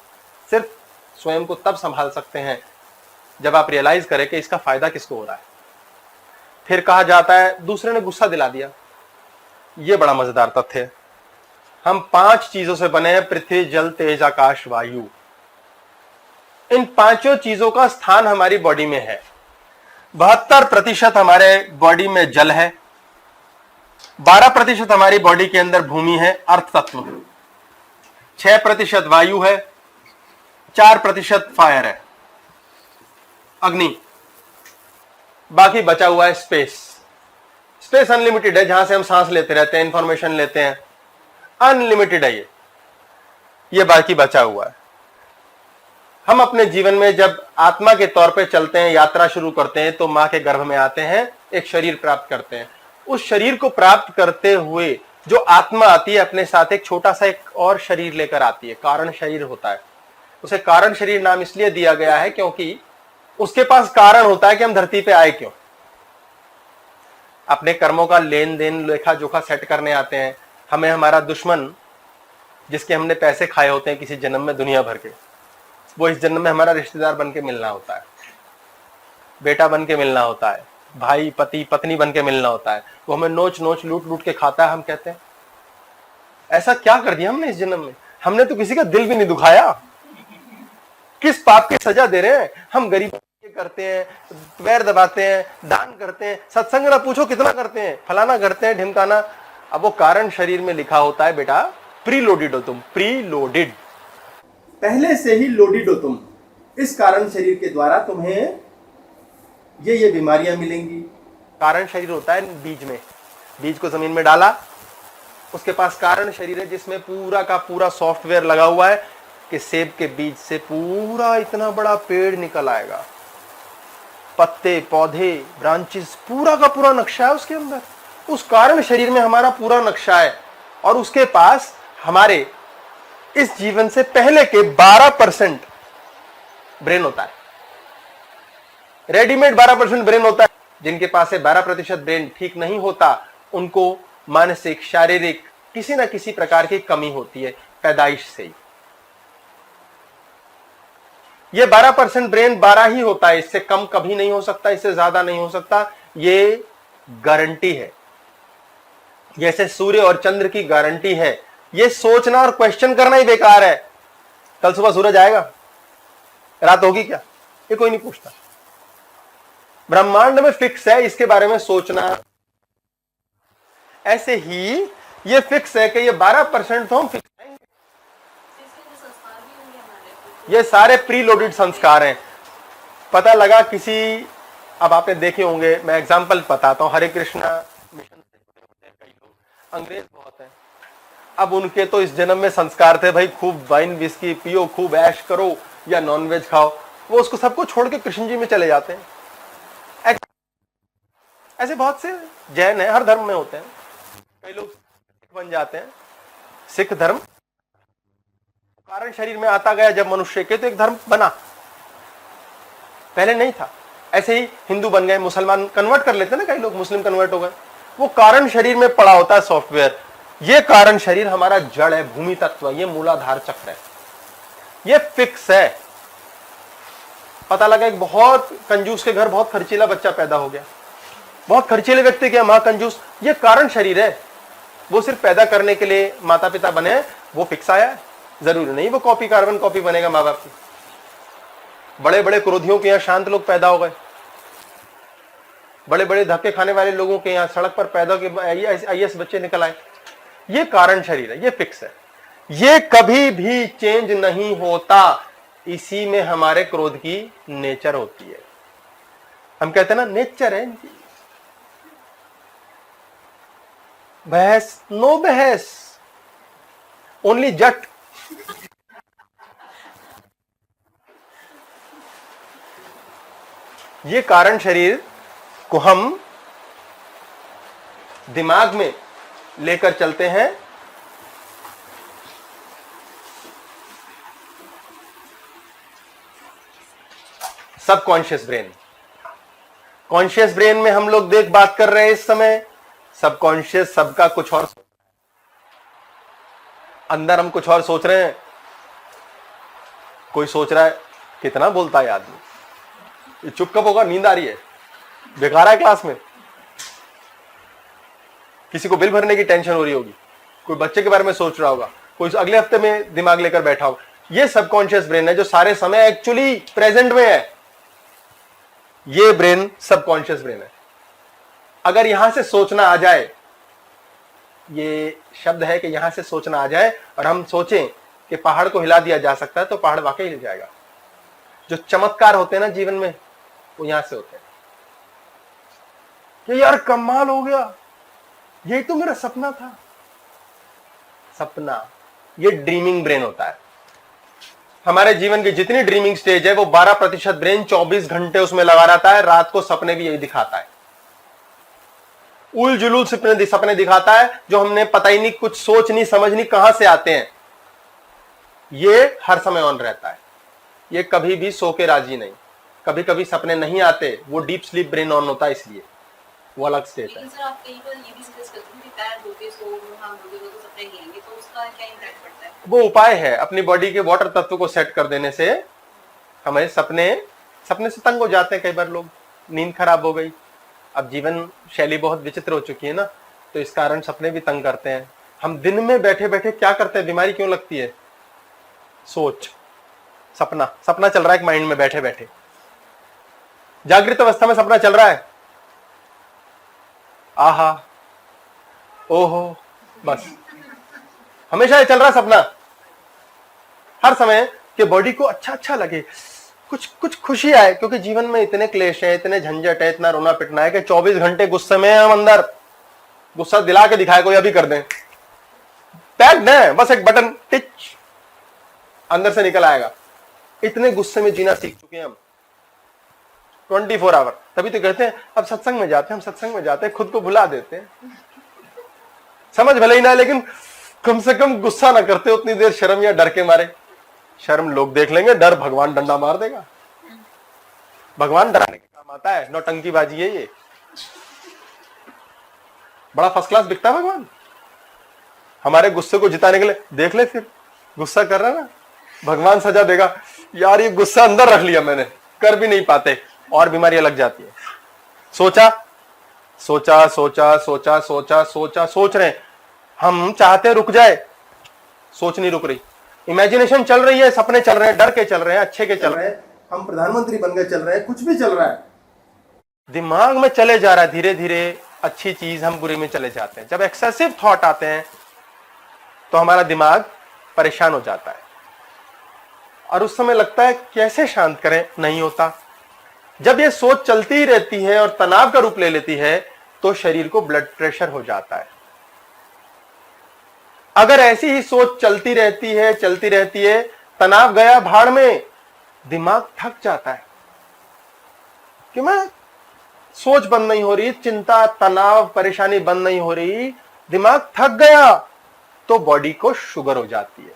सिर्फ स्वयं को तब संभाल सकते हैं जब आप रियलाइज करें कि इसका फायदा किसको हो रहा है। फिर कहा जाता है दूसरे ने गुस्सा दिला दिया। यह बड़ा मजेदार तथ्य है। हम 5 चीजों से बने हैं, पृथ्वी, जल, तेज, आकाश, वायु। इन 5 चीजों का स्थान हमारी बॉडी में है। 72% हमारे बॉडी में जल है, 12% हमारी बॉडी के अंदर भूमि है, अर्थ तत्व, 6% वायु है, 4% फायर है, अग्नि, बाकी बचा हुआ है स्पेस। स्पेस अनलिमिटेड है, जहां से हम सांस लेते रहते हैं, इंफॉर्मेशन लेते हैं, अनलिमिटेड है ये बाकी बचा हुआ है। हम अपने जीवन में जब आत्मा के तौर पे चलते हैं, यात्रा शुरू करते हैं, तो मां के गर्भ में आते हैं, एक शरीर प्राप्त करते हैं। उस शरीर को प्राप्त करते हुए जो आत्मा आती है, अपने साथ एक छोटा सा एक और शरीर लेकर आती है, कारण शरीर होता है। उसे कारण शरीर नाम इसलिए दिया गया है क्योंकि उसके पास कारण होता है कि हम धरती पे आए क्यों। अपने कर्मों का लेन देन, लेखा जोखा सेट करने आते हैं। हमें हमारा दुश्मन, जिसके हमने पैसे खाए होते हैं किसी जन्म में दुनिया भर के, वो इस जन्म में हमारा रिश्तेदार बन के मिलना होता है, बेटा बन के मिलना होता है, भाई, पति, पत्नी बन के मिलना होता है। वो हमें नोच नोच, लूट लूट के खाता है। हम कहते हैं ऐसा क्या कर दिया हमने इस जन्म में? हमने तो किसी का दिल भी नहीं दुखाया, किस पाप की सजा दे रहे हैं? हम गरीब करते हैं, पैर दबाते हैं, दान करते हैं, सत्संग ना पूछो कितना करते हैं, फलाना करते हैं, ढिमकाना। अब वो कारण शरीर में लिखा होता है, बेटा प्री लोडेड हो तुम, प्री लोडेड, पहले से ही लोडेड हो तुम, इस कारण शरीर के द्वारा तुम्हें ये बीमारियां मिलेंगी। कारण शरीर होता है बीज में, बीज को जमीन में डाला, उसके पास कारण शरीर है जिसमें पूरा का पूरा सॉफ्टवेयर लगा हुआ है कि सेब के बीज से पूरा इतना बड़ा पेड़ निकल आएगा, पत्ते, पौधे, ब्रांचेस, पूरा का पूरा नक्शा है उसके अंदर। उस कारण शरीर में हमारा पूरा नक्शा है और उसके पास हमारे इस जीवन से पहले के 12% ब्रेन होता है, रेडीमेड 12% ब्रेन होता है। जिनके पास है 12% ब्रेन ठीक नहीं होता, उनको मानसिक, शारीरिक किसी ना किसी प्रकार की कमी होती है पैदाइश से ही। ये 12% ब्रेन 12 ही होता है, इससे कम कभी नहीं हो सकता, इससे ज्यादा नहीं हो सकता, ये गारंटी है। जैसे सूर्य और चंद्र की गारंटी है। ये सोचना और क्वेश्चन करना ही बेकार है। कल सुबह सूरज आएगा, रात होगी क्या, ये कोई नहीं पूछता। ब्रह्मांड में फिक्स है, इसके बारे में सोचना। ऐसे ही ये फिक्स है कि ये 12% तो हम फिक्स हैं। ये सारे प्री लोडेड संस्कार हैं। पता लगा किसी, अब आपने देखे होंगे, मैं एग्जांपल बताता हूं, हरे कृष्णा मिशन से कई लोग अंग्रेज बहुत हैं। अब उनके तो इस जन्म में संस्कार थे, भाई खूब वाइन विस्की पियो, खूब ऐश करो या नॉनवेज खाओ। वो उसको सबको छोड़ के कृष्ण जी में चले जाते हैं। ऐसे बहुत से जैन है, हर धर्म में होते हैं। कई लोग सिख बन जाते हैं। सिख धर्म कारण शरीर में आता गया जब मनुष्य के, तो एक धर्म बना, पहले नहीं था। ऐसे ही हिंदू बन गए, मुसलमान कन्वर्ट कर लेते हैं ना, कई लोग मुस्लिम कन्वर्ट हो गए। वो कारण शरीर में पड़ा होता है सॉफ्टवेयर। ये कारण शरीर हमारा जड़ है, भूमि तत्व, ये मूलाधार चक्र है, ये फिक्स है। पता लगा एक बहुत कंजूस के घर बहुत खर्चीला बच्चा पैदा हो गया, बहुत खर्चीले व्यक्ति के मां कंजूस, ये कारण शरीर है। वो सिर्फ पैदा करने के लिए माता पिता बने, वो फिक्स आया है, जरूरी नहीं वो कॉपी कार्बन कॉपी बनेगा माँ बाप की। बड़े बड़े क्रोधियों के यहाँ शांत लोग पैदा हो गए, बड़े बड़े धक्के खाने वाले लोगों के यहाँ सड़क पर पैदा के आईएएस बच्चे निकल आए। ये कारण शरीर है, ये फिक्स है, ये कभी भी चेंज नहीं होता। इसी में हमारे क्रोध की नेचर होती है। हम कहते हैं ना नेचर है इनकी। बहस, नो बहस, ओनली जट। ये कारण शरीर को हम दिमाग में लेकर चलते हैं। सबकॉन्शियस ब्रेन, कॉन्शियस ब्रेन में हम लोग बात कर रहे हैं इस समय। सबकॉन्शियस सबका कुछ और, अंदर हम कुछ और सोच रहे हैं। कोई सोच रहा है कितना बोलता है आदमी, ये चुप कब होगा, नींद आ रही है, बेकार है क्लास में। किसी को बिल भरने की टेंशन हो रही होगी, कोई बच्चे के बारे में सोच रहा होगा, कोई अगले हफ्ते में दिमाग लेकर बैठा होगा। ये सबकॉन्शियस ब्रेन है जो सारे समय एक्चुअली प्रेजेंट में है। ये ब्रेन सबकॉन्शियस ब्रेन है। अगर यहां से सोचना आ जाए, ये शब्द है कि यहां से सोचना आ जाए और हम सोचें कि पहाड़ को हिला दिया जा सकता है, तो पहाड़ वाकई हिल जाएगा। जो चमत्कार होते हैं ना जीवन में, वो यहां से होते हैं कि यार कमाल हो गया, यही तो मेरा सपना था। सपना, ये ड्रीमिंग ब्रेन होता है। हमारे जीवन की जितनी ड्रीमिंग स्टेज है, वो 12% ब्रेन 24 घंटे उसमें लगा रहता है। रात को सपने भी यही दिखाता है, उल जुलूल सपने दिखाता है, जो हमने पता ही नहीं, कुछ सोच नहीं समझ नहीं कहां से आते हैं। ये हर समय ऑन रहता है, ये कभी भी सो के राजी नहीं। कभी कभी सपने नहीं आते, वो डीप स्लीप ब्रेन ऑन होता है, इसलिए वो अलग स्टेट है। सर आप कहीं पर ये भी सजेस्ट करते हैं कि पैर धो के सो, हाथ धो के तो सपने नहीं आएंगे, तो उसका क्या इंपैक्ट पड़ता है? वो उपाय है, अपनी बॉडी के वाटर तत्व को सेट कर देने से हमारे सपने से तंग हो जाते हैं। कई बार लोग, नींद खराब हो गई, अब जीवन शैली बहुत विचित्र हो चुकी है ना, तो इस कारण सपने भी तंग करते हैं। हम दिन में बैठे बैठे क्या करते हैं, बीमारी क्यों लगती है? सोच, सपना चल रहा है माइंड में बैठे बैठे। जागृत अवस्था में सपना चल रहा है, आहा ओहो, बस हमेशा ये चल रहा सपना, हर समय कि बॉडी को अच्छा अच्छा लगे, कुछ कुछ खुशी आए, क्योंकि जीवन में इतने क्लेश है, इतने झंझट है, इतना रोना पिटना है कि 24 घंटे गुस्से में हम अंदर। गुस्सा दिला के दिखाए कोई अभी कर दें, पैक्ड है, बस एक बटन टिच अंदर से निकल आएगा। इतने गुस्से में जीना सीख चुके हैं हम 24 आवर। तभी तो कहते हैं अब सत्संग में जाते हैं, हम सत्संग में जाते हैं, खुद को भुला देते हैं। समझ भले ही ना, लेकिन कम से कम गुस्सा ना करते उतनी देर, शर्म या डर के मारे। शर्म लोग देख लेंगे, डर भगवान डंडा मार देगा। भगवान डराने के काम आता है, नौटंकी बाजी है ये। बड़ा फर्स्ट क्लास बिकता है भगवान। हमारे गुस्से को जिताने के लिए देख ले, फिर गुस्सा कर रहा ना, भगवान सजा देगा। यार ये गुस्सा अंदर रख लिया मैंने, कर भी नहीं पाते, और बीमारियां लग जाती है। सोचा सोचा सोचा सोचा सोचा सोचा सोच रहे हैं, हम चाहते रुक जाए, सोच नहीं रुक रही। इमेजिनेशन चल रही है, सपने चल रहे हैं, डर के चल रहे हैं, अच्छे के चल रहे हैं, हम प्रधानमंत्री बन गए चल रहे हैं, कुछ भी चल रहा है, दिमाग में चले जा रहा है। धीरे धीरे अच्छी चीज हम बुरी में चले जाते हैं। जब एक्सेसिव थॉट आते हैं तो हमारा दिमाग परेशान हो जाता है, और उस समय लगता है कैसे शांत करें, नहीं होता। जब ये सोच चलती ही रहती है और तनाव का रूप ले लेती है तो शरीर को ब्लड प्रेशर हो जाता है। अगर ऐसी ही सोच चलती रहती है, तनाव गया भाड़ में, दिमाग थक जाता है कि मैं सोच बंद नहीं हो रही, चिंता तनाव परेशानी बंद नहीं हो रही, दिमाग थक गया, तो बॉडी को शुगर हो जाती है।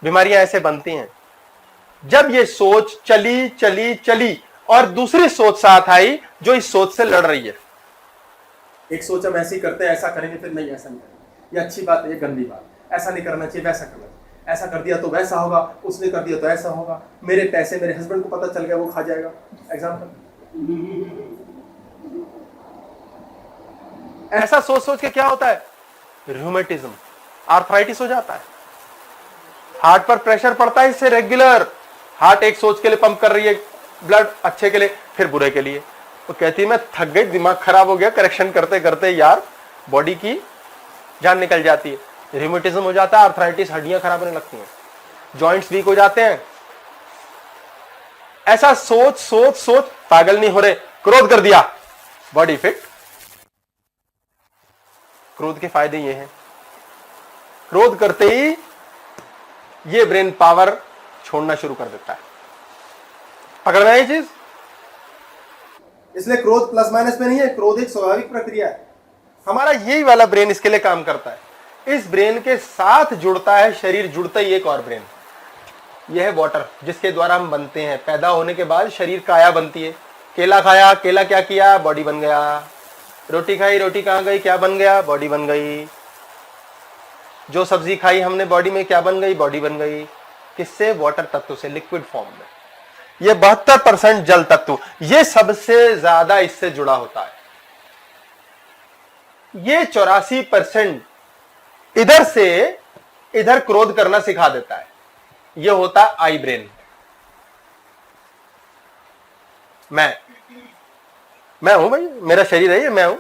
बीमारियां ऐसे बनती हैं। जब ये सोच चली चली चली और दूसरी सोच साथ आई जो इस सोच से लड़ रही है। एक सोच हम ऐसी करते हैं, ऐसा करेंगे, फिर नहीं ऐसा नहीं करेंगे, ये अच्छी बात है, ये गंदी बात, ऐसा नहीं करना चाहिए, वैसा करना चाहिए, ऐसा कर दिया तो वैसा होगा, उसने कर दिया तो ऐसा होगा, मेरे पैसे मेरे हस्बैंड को पता चल गया वो खा जाएगा। एग्जाम्पल, ऐसा सोच सोच के क्या होता है, रूमेटिज्म, आर्थराइटिस हो जाता है। हार्ट पर प्रेशर पड़ता है इससे रेगुलर। हार्ट एक सोच के लिए पंप कर रही है ब्लड, अच्छे के लिए, फिर बुरे के लिए। वो कहती है मैं थक गई, दिमाग खराब हो गया, करेक्शन करते करते यार बॉडी की जान निकल जाती है। रूमेटिज्म हो जाता है, आर्थराइटिस, हड्डियां खराब होने लगती हैं, जॉइंट्स वीक हो जाते हैं। ऐसा सोच सोच सोच पागल नहीं हो रहे, क्रोध कर दिया, बॉडी फिट। क्रोध के फायदे ये हैं, क्रोध करते ही ये ब्रेन पावर छोड़ना शुरू कर देता है। पकड़ में आई चीज? इसलिए क्रोध प्लस माइनस पे नहीं है, क्रोध एक स्वाभाविक प्रक्रिया है। हमारा यही वाला ब्रेन इसके लिए काम करता है। इस ब्रेन के साथ जुड़ता है शरीर, जुड़ता ही एक और ब्रेन, यह है वाटर, जिसके द्वारा हम बनते हैं। पैदा होने के बाद शरीर काया बनती है। केला खाया, केला क्या किया, बॉडी बन गया। रोटी खाई, रोटी कहां गई, क्या बन गया, बॉडी बन गई। जो सब्जी खाई हमने, बॉडी में क्या बन गई, बॉडी बन गई। किससे, वाटर तत्व से, लिक्विड फॉर्म में। ये 72% जल तत्व, ये सबसे ज्यादा इससे जुड़ा होता है। ये 84% इधर से इधर क्रोध करना सिखा देता है। ये होता है आई ब्रेन। मैं हूं भाई, मेरा शरीर है, ये मैं हूं,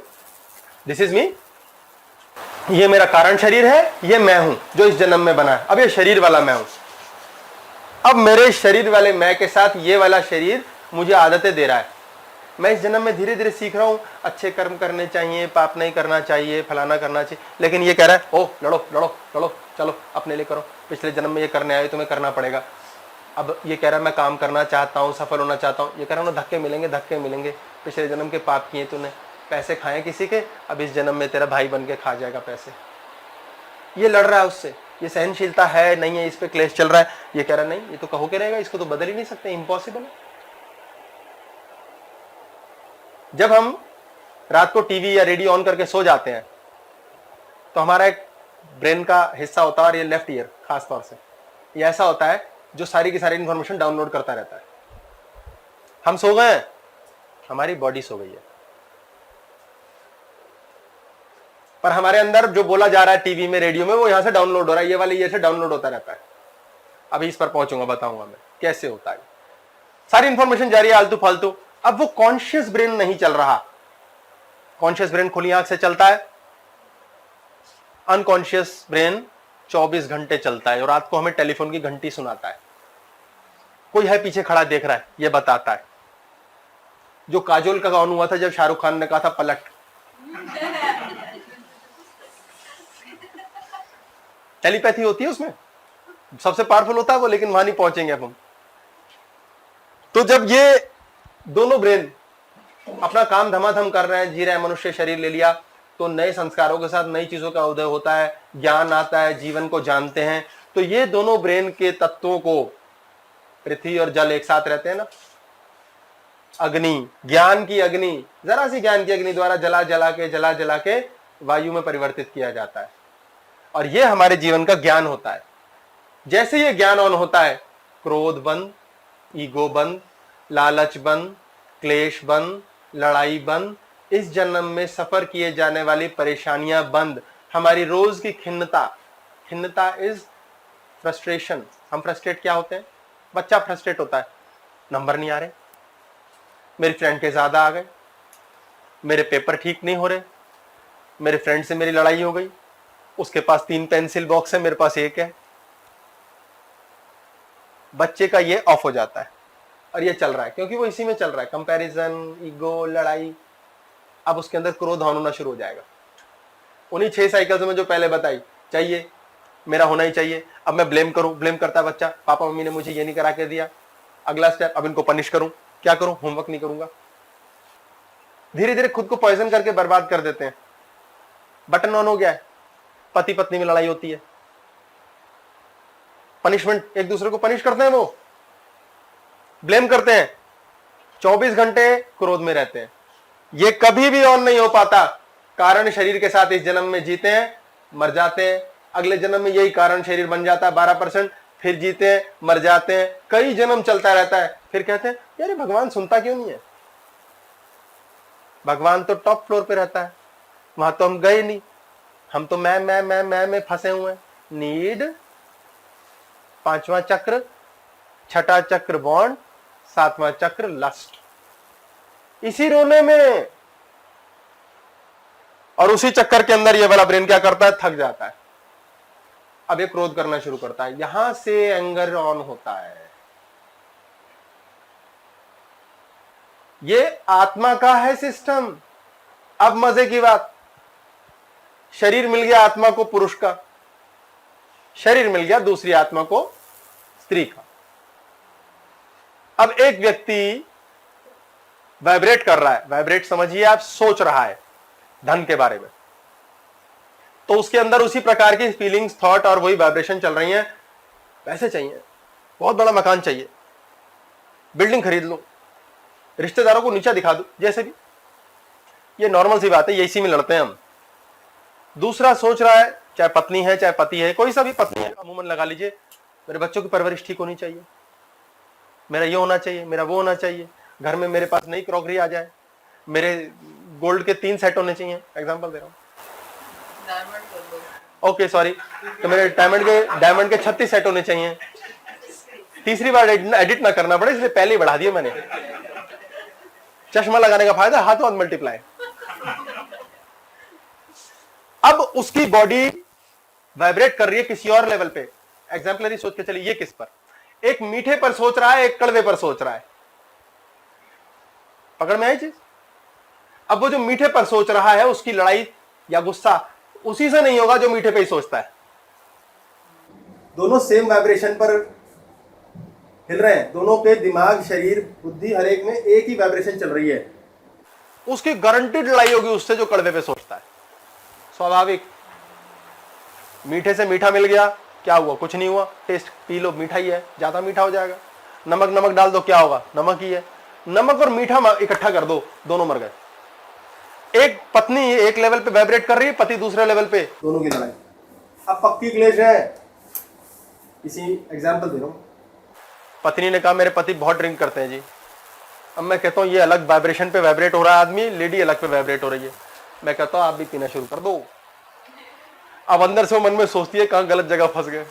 दिस इज मी। ये मेरा कारण शरीर है, ये मैं हूं जो इस जन्म में बना है। अब ये शरीर वाला मैं हूं। अब मेरे शरीर वाले मैं के साथ ये वाला शरीर मुझे आदतें दे रहा है। मैं इस जन्म में धीरे धीरे सीख रहा हूं, अच्छे कर्म करने चाहिए, पाप नहीं करना चाहिए, फलाना करना चाहिए। लेकिन ये कह रहा है, ओ लड़ो लड़ो लड़ो, चलो अपने लिए करो, पिछले जन्म में ये करने आए, तुम्हें करना पड़ेगा। अब ये कह रहा है मैं काम करना चाहता हूँ, सफल होना चाहता हूँ। ये कह रहा हूँ धक्के मिलेंगे, धक्के मिलेंगे, पिछले जन्म के पाप किए तूने, पैसे खाए किसी के, अब इस जन्म में तेरा भाई बन के खा जाएगा पैसे। ये लड़ रहा है उससे। ये सहनशीलता है नहीं है, इस पे क्लेश चल रहा है। ये कह रहा नहीं, ये तो कहो के रहेगा, इसको तो बदल ही नहीं सकते, इम्पॉसिबल है। जब हम रात को टीवी या रेडियो ऑन करके सो जाते हैं तो हमारा एक ब्रेन का हिस्सा होता है, और ये लेफ्ट ईयर खास तौर से, ये ऐसा होता है जो सारी की सारी इंफॉर्मेशन डाउनलोड करता रहता है। हम सो गए, हमारी बॉडी सो गई है, पर हमारे अंदर जो बोला जा रहा है टीवी में रेडियो में वो यहां से डाउनलोड हो रहा है, ये वाले ईयर से डाउनलोड होता रहता है। अभी इस पर पहुंचूंगा, बताऊंगा मैं कैसे होता है। सारी इंफॉर्मेशन जा रही है आलतू फालतू। अब वो कॉन्शियस ब्रेन नहीं चल रहा। कॉन्शियस ब्रेन खुली आंख से चलता है, अनकॉन्शियस ब्रेन 24 घंटे चलता है, और रात को हमें टेलीफोन की घंटी सुनाता है। कोई है पीछे खड़ा देख रहा है, ये बताता है। जो काजोल का ऑन हुआ था जब शाहरुख खान ने कहा था पलट, टेलीपैथी होती है उसमें, सबसे पावरफुल होता है वो, लेकिन वहां नहीं पहुंचेंगे अब हम। तो जब ये दोनों ब्रेन अपना काम धमाधम कर रहे हैं, जी रहे हैं, मनुष्य शरीर ले लिया, तो नए संस्कारों के साथ नई चीजों का उदय होता है, ज्ञान आता है, जीवन को जानते हैं। तो ये दोनों ब्रेन के तत्वों को, पृथ्वी और जल एक साथ रहते हैं ना, अग्नि, ज्ञान की अग्नि, जरा सी ज्ञान की अग्नि द्वारा जला जला के वायु में परिवर्तित किया जाता है, और ये हमारे जीवन का ज्ञान होता है। जैसे ये ज्ञान ऑन होता है, क्रोध बंद, ईगो बंद, लालच बंद, क्लेश बंद, लड़ाई बंद, इस जन्म में सफर किए जाने वाली परेशानियां बंद, हमारी रोज की खिन्नता इज फ्रस्ट्रेशन। हम फ्रस्ट्रेट क्या होते हैं? बच्चा फ्रस्ट्रेट होता है, नंबर नहीं आ रहे, मेरी फ्रेंड के ज्यादा आ गए, मेरे पेपर ठीक नहीं हो रहे, मेरे फ्रेंड से मेरी लड़ाई हो गई, उसके पास 3 पेंसिल बॉक्स है, मेरे पास 1 है। बच्चे का ये ऑफ हो जाता है, और ये चल रहा है क्योंकि वो इसी में चल रहा है, कंपैरिजन, ईगो, लड़ाई। अब उसके अंदर क्रोध होना शुरू हो जाएगा। उन्हीं 6 साइकिल्स में जो पहले बताई, चाहिए, मेरा होना ही चाहिए, अब मैं ब्लेम करता है बच्चा, पापा मम्मी ने मुझे ये नहीं करा के दिया, अगला स्टेप, अब इनको पनिश करूं, क्या करूं, होमवर्क नहीं करूंगा। धीरे धीरे खुद को पॉइजन करके बर्बाद कर देते हैं। बटन ऑन हो गया है, पति पत्नी में लड़ाई होती है, पनिशमेंट, एक दूसरे को पनिश करते हैं, वो ब्लेम करते हैं, 24 घंटे क्रोध में रहते हैं। ये कभी भी ऑन नहीं हो पाता, कारण शरीर के साथ इस जन्म में जीते हैं, मर जाते हैं, अगले जन्म में यही कारण शरीर बन जाता है 12%, फिर जीते हैं, मर जाते हैं, कई जन्म चलता रहता है। फिर कहते हैं यार भगवान सुनता क्यों नहीं है? भगवान तो टॉप फ्लोर पे रहता है, वहां तो हम गए नहीं, हम तो मैं में फंसे हुए हैं। नीड, 5वां चक्र, 6ठा चक्र बॉन्ड, 7वां चक्र लस्ट, इसी रोने में। और उसी चक्कर के अंदर ये वाला ब्रेन क्या करता है? थक जाता है, अब ये क्रोध करना शुरू करता है, यहां से एंगर ऑन होता है। ये आत्मा का है सिस्टम। अब मजे की बात, शरीर मिल गया आत्मा को पुरुष का, शरीर मिल गया दूसरी आत्मा को स्त्री का। अब एक व्यक्ति वाइब्रेट कर रहा है, वाइब्रेट समझिए आप, सोच रहा है धन के बारे में, तो उसके अंदर उसी प्रकार की फीलिंग्स, थॉट और वही वाइब्रेशन चल रही हैं। पैसे चाहिए, बहुत बड़ा मकान चाहिए, बिल्डिंग खरीद लो, रिश्तेदारों को नीचा दिखा दो, जैसे भी, ये नॉर्मल सी बात है, ये इसी में लड़ते हैं हम। दूसरा सोच रहा है, चाहे पत्नी है चाहे पति है, कोई सा भी पत्नी है, अमूमन लगा लीजिए, मेरे बच्चों की परवरिश ठीक होनी चाहिए, मेरा ये होना चाहिए, मेरा वो होना चाहिए, घर में मेरे पास नई क्रॉकरी आ जाए, मेरे गोल्ड के 3 सेट होने चाहिए, एग्जांपल दे रहा हूं, डायमंड कर दो। ओके सॉरी, तो मेरे डायमंड के 36 सेट होने चाहिए। तीसरी बार एडिट ना करना पड़े, इसलिए पहले ही बढ़ा दिया मैंने। चश्मा लगाने का फायदा, हाथों हाथ मल्टीप्लाई। अब उसकी बॉडी वाइब्रेट कर रही है किसी और लेवल पे। एग्जाम्पलरी सोच के चलिए, ये किस पर? एक मीठे पर सोच रहा है, एक कड़वे पर सोच रहा है। पकड़ में आई चीज? अब वो जो मीठे पर सोच रहा है, उसकी लड़ाई या गुस्सा उसी से नहीं होगा जो मीठे पे ही सोचता है। दोनों सेम वाइब्रेशन पर हिल रहे हैं, दोनों के दिमाग, शरीर, बुद्धि, हर एक में एक ही वाइब्रेशन चल रही है। उसकी गारंटीड लड़ाई होगी उससे जो कड़वे पे सोचता है। स्वाभाविक, मीठे से मीठा मिल गया, क्या हुआ? कुछ नहीं हुआ, टेस्ट पी लो, मीठा ही है, ज्यादा मीठा हो जाएगा। नमक डाल दो, क्या होगा? नमक ही है। नमक और मीठा इकट्ठा कर दो, दोनों मर गए। एक पत्नी एक लेवल पे वाइब्रेट कर रही है, पति दूसरे लेवल पे, दोनों की लड़ाई। अब पक्की क्लेश है। इसी एग्जांपल दे रहा हूं। पत्नी ने कहा मेरे पति बहुत ड्रिंक करते हैं जी। अब मैं कहता हूं ये अलग वाइब्रेशन पे वाइब्रेट हो रहा है आदमी, लेडी अलग पे वाइब्रेट हो रही है। मैं कहता हूं आप भी पीना शुरू कर दो। अब अंदर से वो मन में सोचती है कहां गलत जगह फंस गए।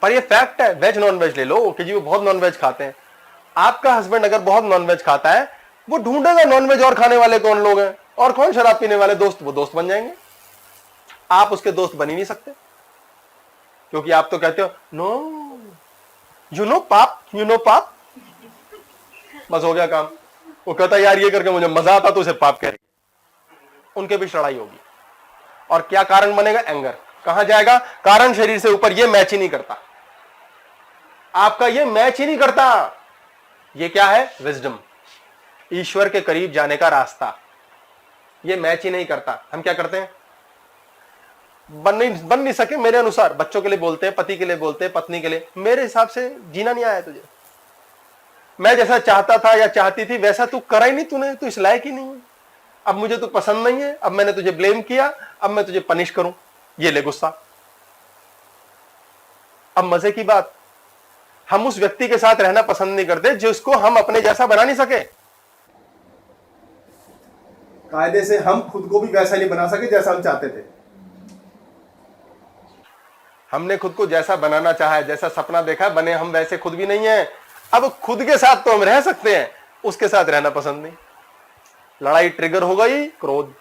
पर ये फैक्ट है। वेज नॉन वेज ले लो कि जी वो बहुत नॉन वेज खाते हैं। आपका हस्बैंड अगर बहुत नॉन वेज खाता है, वो ढूंढेगा नॉन वेज और खाने वाले कौन लोग हैं, और कौन शराब पीने वाले दोस्त, वो दोस्त बन जाएंगे। आप उसके दोस्त बन ही नहीं सकते, क्योंकि आप तो कहते हो नो यू नो पाप, यू नो पाप, बस हो गया काम। वो कहता यार ये करके मुझे मजा आता, तो उसे पाप कह रही। उनके बीच लड़ाई होगी और क्या कारण बनेगा? एंगर। कहां जाएगा? कारण शरीर से ऊपर। ये मैच ही नहीं करता आपका, ये मैच ही नहीं करता। ये क्या है? विजडम, ईश्वर के करीब जाने का रास्ता। ये मैच ही नहीं करता। हम क्या करते हैं? बन नहीं सके मेरे अनुसार, बच्चों के लिए बोलते हैं, पति के लिए बोलते हैं, पत्नी के लिए, मेरे हिसाब से जीना नहीं आया तुझे, मैं जैसा चाहता था या चाहती थी वैसा तू करा ही नहीं, तूने, तू इस लायक ही नहीं है, अब मुझे तू पसंद नहीं है, अब मैंने तुझे ब्लेम किया, अब मैं तुझे पनिश करूं। ये ले गुस्सा। अब मजे की बात, हम उस व्यक्ति के साथ रहना पसंद नहीं करते जिसको हम अपने जैसा बना नहीं सके। कायदे से हम खुद को भी वैसा नहीं बना सके जैसा हम चाहते थे। हमने खुद को जैसा बनाना चाहा है, जैसा सपना देखा, बने हम वैसे खुद भी नहीं है। अब खुद के साथ तो हम रह सकते हैं, उसके साथ रहना पसंद नहीं। लड़ाई ट्रिगर हो गई, क्रोध,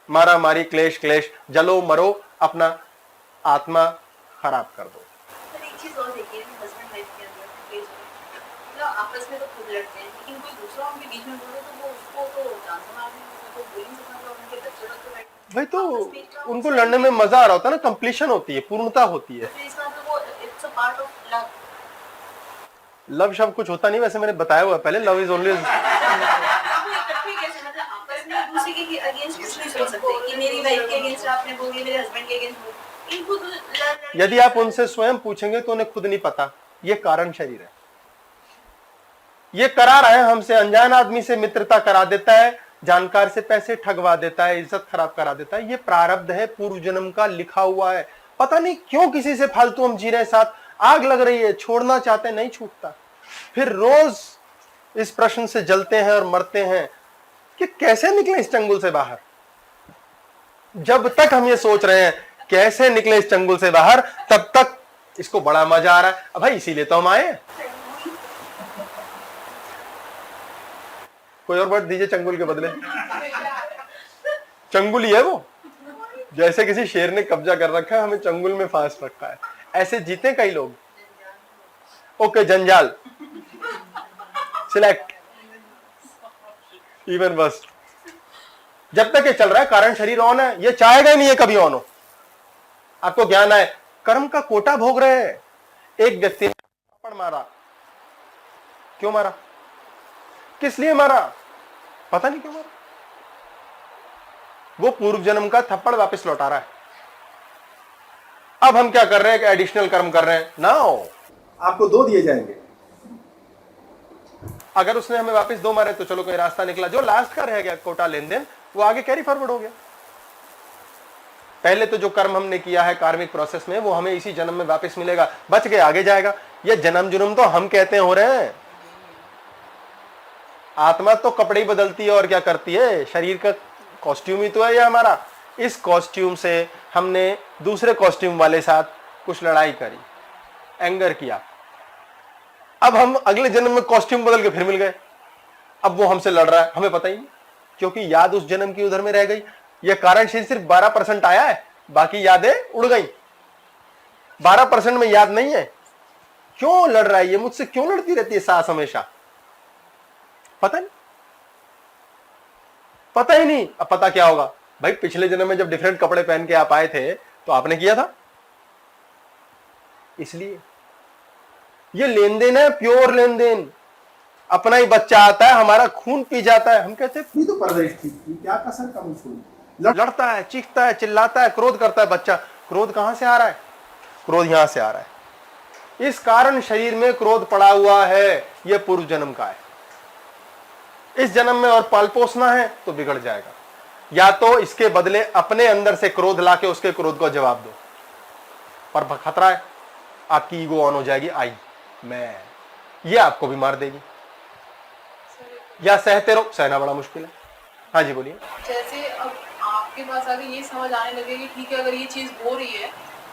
मारा मारी, क्लेश क्लेश, जलो मरो, अपना आत्मा खराब कर दो। पर एक चीज और देखिए, हस्बैंड वाइफ के अंदर केस में मतलब आपस में तो खुद लड़ते हैं, लेकिन कोई दूसरा उनके बीच में बोले तो वो उसको तो जान से मारने को बोल नहीं सकता, तो उनके बच्चे लोग तो बैठ भाई तो उनको लड़ने में मजा आ रहा होता है ना, कंप्लीशन होती है, पूर्णता होती है। तो इसका तो वो it's a part of love. Love शब्द कुछ होता नहीं, वैसे मैंने बताया हुआ पहले, लव इज ओनली। कैसे मतलब आपस में एक दूसरे के अगेंस्ट कुछ नहीं सोच सकते कि मेरी वाइफ के अगेंस्ट आपने बोली, मेरे हस्बैंड के अगेंस्ट बोली, इनको तो यदि आप उनसे स्वयं पूछेंगे तो उन्हें खुद नहीं पता। ये कारण शरीर है, ये करा रहा है हमसे। अनजान आदमी से मित्रता करा देता है, जानकार से पैसे ठगवा देता है, इज्जत खराब करा देता है। ये प्रारब्ध है, पूर्व जन्म का लिखा हुआ है। पता नहीं क्यों किसी से फालतू हम जी रहे हैं, साथ आग लग रही है, छोड़ना चाहते हैं, नहीं छूटता। फिर रोज इस प्रश्न से जलते हैं और मरते हैं कि कैसे निकले इस चंगुल से बाहर। जब तक हम ये सोच रहे हैं कैसे निकले इस चंगुल से बाहर, तब तक इसको बड़ा मजा आ रहा है। अब भाई इसीलिए तो हम आए हैं। कोई और वर्ड दीजिए चंगुल के बदले। चंगुल ही है वो, जैसे किसी शेर ने कब्जा कर रखा है, हमें चंगुल में फांस रखा है। ऐसे जीते कई लोग। ओके, जंजाल, सिलेक्ट, इवन बस। जब तक ये चल रहा है कारण शरीर ऑन है, ये चाहेगा ही नहीं है कभी ऑन हो। आपको ज्ञान आए, कर्म का कोटा भोग रहे हैं। एक व्यक्ति ने थप्पड़ मारा, क्यों मारा, किस लिए मारा, पता नहीं क्यों मारा। वो पूर्व जन्म का थप्पड़ वापस लौटा रहा है। अब हम क्या कर रहे हैं? एडिशनल कर्म कर रहे हैं। नाउ आपको 2 दिए जाएंगे। अगर उसने हमें वापस 2 मारे तो चलो कोई रास्ता निकला। जो लास्ट का रह गया कोटा लेन देन, वो आगे कैरी फॉरवर्ड हो गया। पहले तो जो कर्म हमने किया है कार्मिक प्रोसेस में, वो हमें इसी जन्म में वापस मिलेगा, बच के आगे जाएगा। ये जन्म जुर्म तो हम कहते हैं हो रहे हैं। आत्मा तो कपड़े ही बदलती है और क्या करती है, शरीर का कॉस्ट्यूम ही तो है ये हमारा। इस कॉस्ट्यूम से हमने दूसरे कॉस्ट्यूम वाले साथ कुछ लड़ाई करी, एंगर किया। अब हम अगले जन्म में कॉस्ट्यूम बदल के फिर मिल गए। अब वो हमसे लड़ रहा है, हमें पता ही नहीं, क्योंकि याद उस जन्म की उधर में रह गई। ये कारण शरीर सिर्फ 12% आया है, बाकी यादें उड़ गई। 12% में याद नहीं है। क्यों लड़ रहा है ये मुझसे, क्यों लड़ती रहती है सास हमेशा, पता नहीं, पता ही नहीं। अब पता क्या होगा भाई, पिछले जन्म में जब डिफरेंट कपड़े पहन के आप आए थे तो आपने किया था, इसलिए ये लेन देन है, प्योर लेन देन। अपना ही बच्चा आता है, हमारा खून पी जाता है, हम कहते हैं तो परवरिश ठीक थी, क्या कसर कम छूई। लड़ता है, चीखता है, चिल्लाता है, क्रोध करता है बच्चा। क्रोध कहां से आ रहा है? क्रोध यहां से आ रहा है। इस कारण शरीर में क्रोध पड़ा हुआ है, यह पूर्व जन्म का है। इस जन्म में और पाल पोसना है तो बिगड़ जाएगा। या तो इसके बदले अपने अंदर से क्रोध लाके उसके क्रोध को जवाब दो, पर खतरा है आपकी ईगो ऑन हो जाएगी, आई मैं, ये आपको भी मार देगी। या सहते रहो, सहना बड़ा मुश्किल है। हाँ जी बोलिए। जैसे अब आपके पास आगे ये समझ आने लगे कि ठीक है, अगर ये चीज हो रही है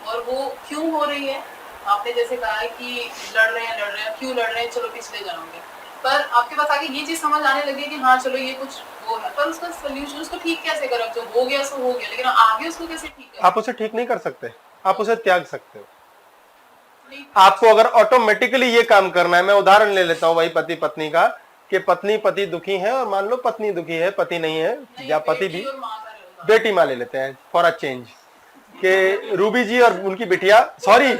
और वो क्यों हो रही है, आपने जैसे कहा है कि लड़ रहे हैं, क्यों लड़ रहे हैं, चलो पिछले जन्म में। पर आपके पास आगे ये चीज समझ आने लगी कि हाँ चलो ये कुछ वो है, पर उसका सोल्यूशन, उसको ठीक कैसे करें? जो हो गया सो हो गया, लेकिन आगे उसको कैसे ठीक करें? आप उसे ठीक नहीं कर सकते, आप उसे त्याग सकते हो। पत्नी आपको अगर ऑटोमेटिकली ये काम करना है, मैं उदाहरण ले लेता हूं भाई पति पत्नी का, कि पति दुखी है और मान लो पत्नी दुखी है, पति नहीं है, नहीं, या पति बेटी भी, और माँ का रहता बेटी मान ले लेते हैं फॉर अ चेंज, कि रूबी जी और उनकी बिटिया, सॉरी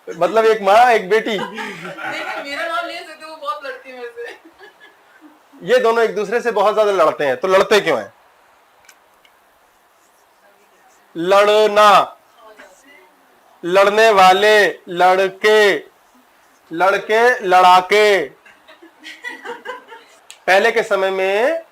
मतलब एक माँ एक बेटी, नहीं मेरा नाम ले सकते, वो बहुत लड़ती है मेरे से। ये दोनों एक दूसरे से बहुत ज्यादा लड़ते हैं। तो लड़ते क्यों हैं? लड़ना, लड़ने वाले, लड़के, लड़के लड़ाके। पहले के समय में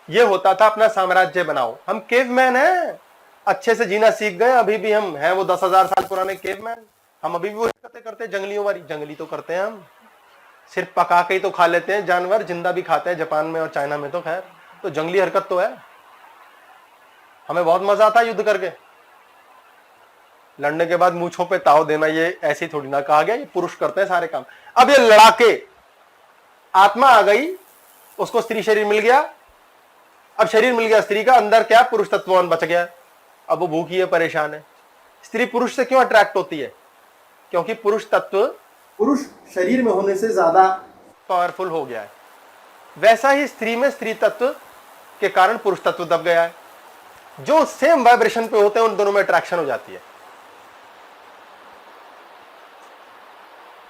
ये होता था अपना साम्राज्य बनाओ। हम केवमैन हैं, अच्छे से जीना सीख गए, अभी भी हम हैं वो 10,000 साल पुराने केवमैन। हम अभी भी वो हरकतें करते हैं जंगलियों वाली। जंगली तो करते हैं हम, सिर्फ पका के ही तो खा लेते हैं जानवर, जिंदा भी खाते हैं जापान में और चाइना में। तो खैर, तो जंगली हरकत तो है। हमें बहुत मजा आता है युद्ध करके। लड़ने के बाद मूंछों पे ताव देना, ये ऐसी थोड़ी ना कहा गया, ये पुरुष करते हैं सारे काम। अब ये लड़ाके, आत्मा आ गई, उसको स्त्री शरीर मिल गया। अब शरीर मिल गया स्त्री का, अंदर क्या पुरुष तत्ववान बच गया। अब वो भूखी है, परेशान है। स्त्री पुरुष से क्यों अट्रैक्ट होती है? क्योंकि पुरुष तत्व पुरुष शरीर में होने से ज्यादा पावरफुल हो गया है। वैसा ही स्त्री में स्त्री तत्व के कारण पुरुष तत्व दब गया है। जो सेम वाइब्रेशन पे होते हैं उन दोनों में अट्रैक्शन हो जाती है।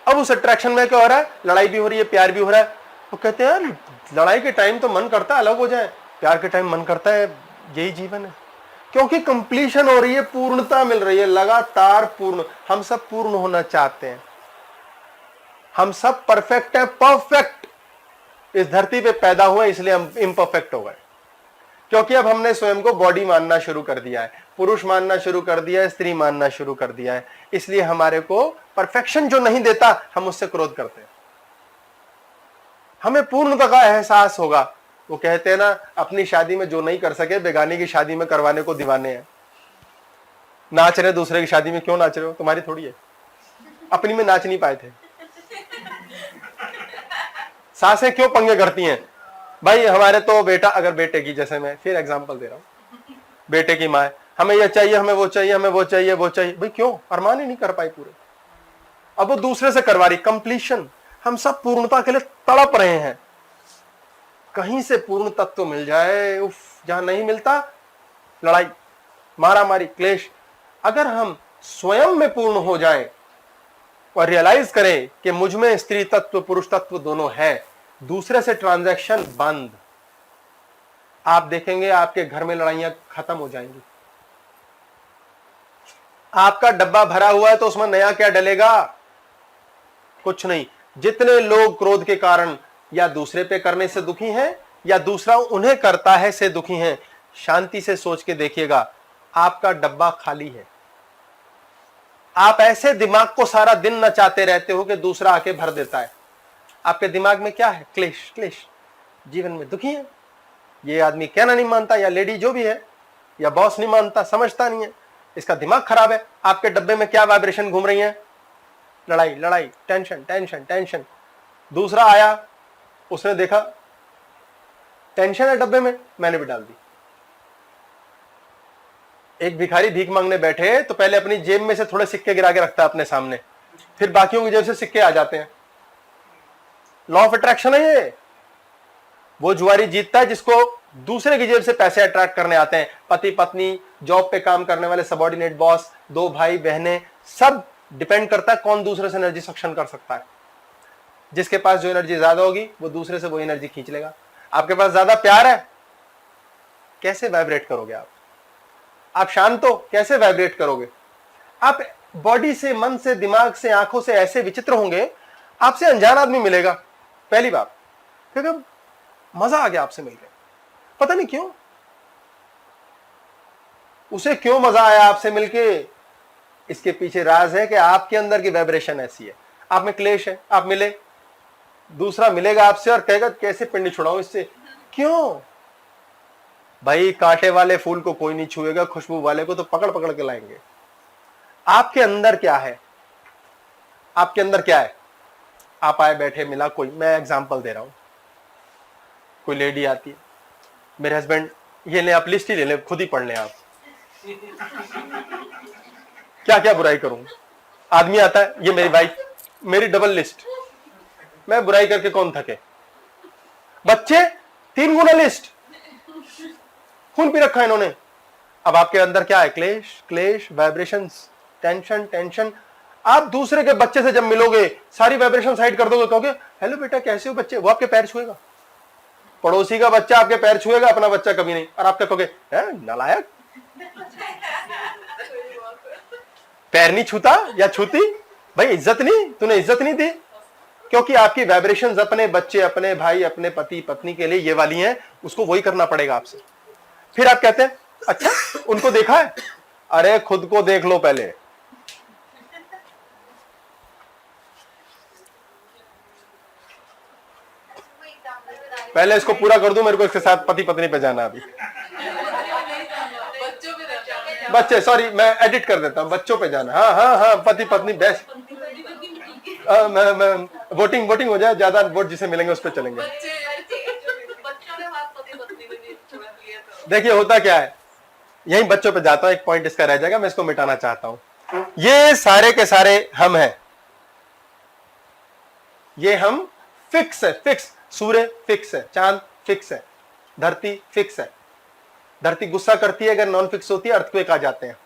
अब उस अट्रैक्शन में क्या हो रहा है? लड़ाई भी हो रही है, प्यार भी हो रहा है। वो कहते हैं यार लड़ाई के टाइम तो मन करता है अलग हो जाए, प्यार के टाइम मन करता है यही जीवन है। क्योंकि कंप्लीशन हो रही है, पूर्णता मिल रही है, लगातार पूर्ण। हम सब पूर्ण होना चाहते हैं, हम सब परफेक्ट है, परफेक्ट। इस धरती पे पैदा हुए इसलिए हम इम्परफेक्ट हो गए, क्योंकि अब हमने स्वयं को बॉडी मानना शुरू कर दिया है, पुरुष मानना शुरू कर दिया है, स्त्री मानना शुरू कर दिया है। इसलिए हमारे को परफेक्शन जो नहीं देता हम उससे क्रोध करते हैं। हमें पूर्णता का एहसास होगा। वो कहते हैं ना, अपनी शादी में जो नहीं कर सके बेगानी की शादी में करवाने को दीवाने हैं। नाच रहे दूसरे की शादी में, क्यों नाच रहे हो? तुम्हारी थोड़ी है, अपनी में नाच नहीं पाए थे। सासें क्यों पंगे करती हैं? भाई हमारे तो बेटा, अगर बेटे की, जैसे मैं फिर एग्जांपल दे रहा हूं, बेटे की माँ है, हमें ये चाहिए, हमें वो चाहिए, हमें वो चाहिए, वो चाहिए। भाई क्यों? अरमान ही नहीं कर पाई पूरे, अब वो दूसरे से करवा रही। कंप्लीशन। हम सब पूर्णता के लिए तड़प रहे हैं, कहीं से पूर्ण तत्व मिल जाए। उफ, जहां नहीं मिलता लड़ाई, मारा मारी, क्लेश। अगर हम स्वयं में पूर्ण हो जाएं और रियलाइज करें कि मुझ में स्त्री तत्व पुरुष तत्व दोनों है, दूसरे से ट्रांजैक्शन बंद, आप देखेंगे आपके घर में लड़ाइयां खत्म हो जाएंगी। आपका डब्बा भरा हुआ है तो उसमें नया क्या डलेगा? कुछ नहीं। जितने लोग क्रोध के कारण या दूसरे पे करने से दुखी हैं या दूसरा उन्हें करता है से दुखी हैं, शांति से सोच के देखिएगा, आपका डब्बा खाली है। आप ऐसे दिमाग को सारा दिन नचाते रहते हो कि दूसरा आके भर देता है। आपके दिमाग में क्या है? क्लेश, क्लेश। जीवन में दुखी है, ये आदमी कहना नहीं मानता, या लेडी जो भी है, या बॉस नहीं मानता, समझता नहीं है, इसका दिमाग खराब है। आपके डब्बे में क्या वाइब्रेशन घूम रही है? लड़ाई, लड़ाई, टेंशन, टेंशन, टेंशन। दूसरा आया, उसने देखा टेंशन है डब्बे में, मैंने भी डाल दी। एक भिखारी भीख मांगने बैठे तो पहले अपनी जेब में से थोड़े सिक्के गिरा के रखता है अपने सामने, फिर बाकियों की जेब से सिक्के आ जाते हैं। लॉ ऑफ अट्रैक्शन है ये। वो जुआरी जीतता है जिसको दूसरे की जेब से पैसे अट्रैक्ट करने आते हैं। पति पत्नी, जॉब पे काम करने वाले सबॉर्डिनेट बॉस, दो भाई बहनें, सब डिपेंड करता है कौन दूसरे से एनर्जी सक्शन कर सकता है। जिसके पास जो एनर्जी ज्यादा होगी वो दूसरे से वो एनर्जी खींच लेगा। आपके पास ज्यादा प्यार है, कैसे वाइब्रेट करोगे आप शांत हो, कैसे वाइब्रेट करोगे? आप बॉडी से, मन से, दिमाग से, आंखों से ऐसे विचित्र होंगे, आपसे अनजान आदमी मिलेगा पहली बार, क्योंकि मजा आ गया आपसे मिलकर, पता नहीं क्यों, उसे क्यों मजा आया आपसे मिलके। इसके पीछे राज है कि आपके अंदर की वाइब्रेशन ऐसी है, आप में क्लेश है। आप मिले, दूसरा मिलेगा आपसे और कहेगा कैसे पिंडी छुड़ाऊं इससे। क्यों भाई? कांटे वाले फूल को कोई नहीं छुएगा, खुशबू वाले को तो पकड़ पकड़ के लाएंगे। आपके अंदर क्या है? आपके अंदर क्या है? आप आए बैठे, मिला कोई, मैं एग्जांपल दे रहा हूं, कोई लेडी आती है, मेरे हस्बैंड, ये ले आप लिस्ट ही ले ले, खुद ही पढ़ लें आप, क्या क्या बुराई करूं। आदमी आता है, ये मेरी वाइफ, मेरी डबल लिस्ट, मैं बुराई करके कौन थके। बच्चे 3 गुना लिस्ट, खून पी रखा है इन्होंने। अब आपके अंदर क्या है? क्लेश, क्लेश, वाइब्रेशंस, टेंशन, टेंशन। आप दूसरे के बच्चे से जब मिलोगे सारी वाइब्रेशन साइड कर दोगे, कहोगे हेलो बेटा कैसे हो बच्चे, वो आपके पैर छुएगा। पड़ोसी का बच्चा आपके पैर छुएगा, अपना बच्चा कभी नहीं। और आप क्या कहोगे? नालायक, पैर नहीं छूता या छूती, भाई इज्जत नहीं, तूने इज्जत नहीं दी। क्योंकि आपकी वाइब्रेशंस अपने बच्चे, अपने भाई, अपने पति पत्नी के लिए ये वाली हैं, उसको वही करना पड़ेगा आपसे। फिर आप कहते हैं अच्छा उनको देखा है, अरे खुद को देख लो पहले। पहले इसको पूरा कर दूं, मेरे को इसके साथ पति पत्नी पे जाना अभी। बच्चों पे रहता बच्चे, सॉरी मैं एडिट कर देता हूं, बच्चों पे जाना। हाँ हाँ हाँ, पति पत्नी बेस्ट। मैं वोटिंग हो जाए, ज्यादा वोट जिसे मिलेंगे उस पर चलेंगे। बच्चों ने बात पति पत्नी में भी छोड़ दिया तो देखिए होता क्या है, यही बच्चों पे जाता हूं, एक पॉइंट इसका रह जाएगा, मैं इसको मिटाना चाहता हूं। ये सारे के सारे हम हैं, ये हम फिक्स है, फिक्स। सूर्य फिक्स है, चांद फिक्स है, धरती फिक्स है। धरती गुस्सा करती है, अगर नॉन फिक्स होती है अर्थक्वेक आ जाते हैं,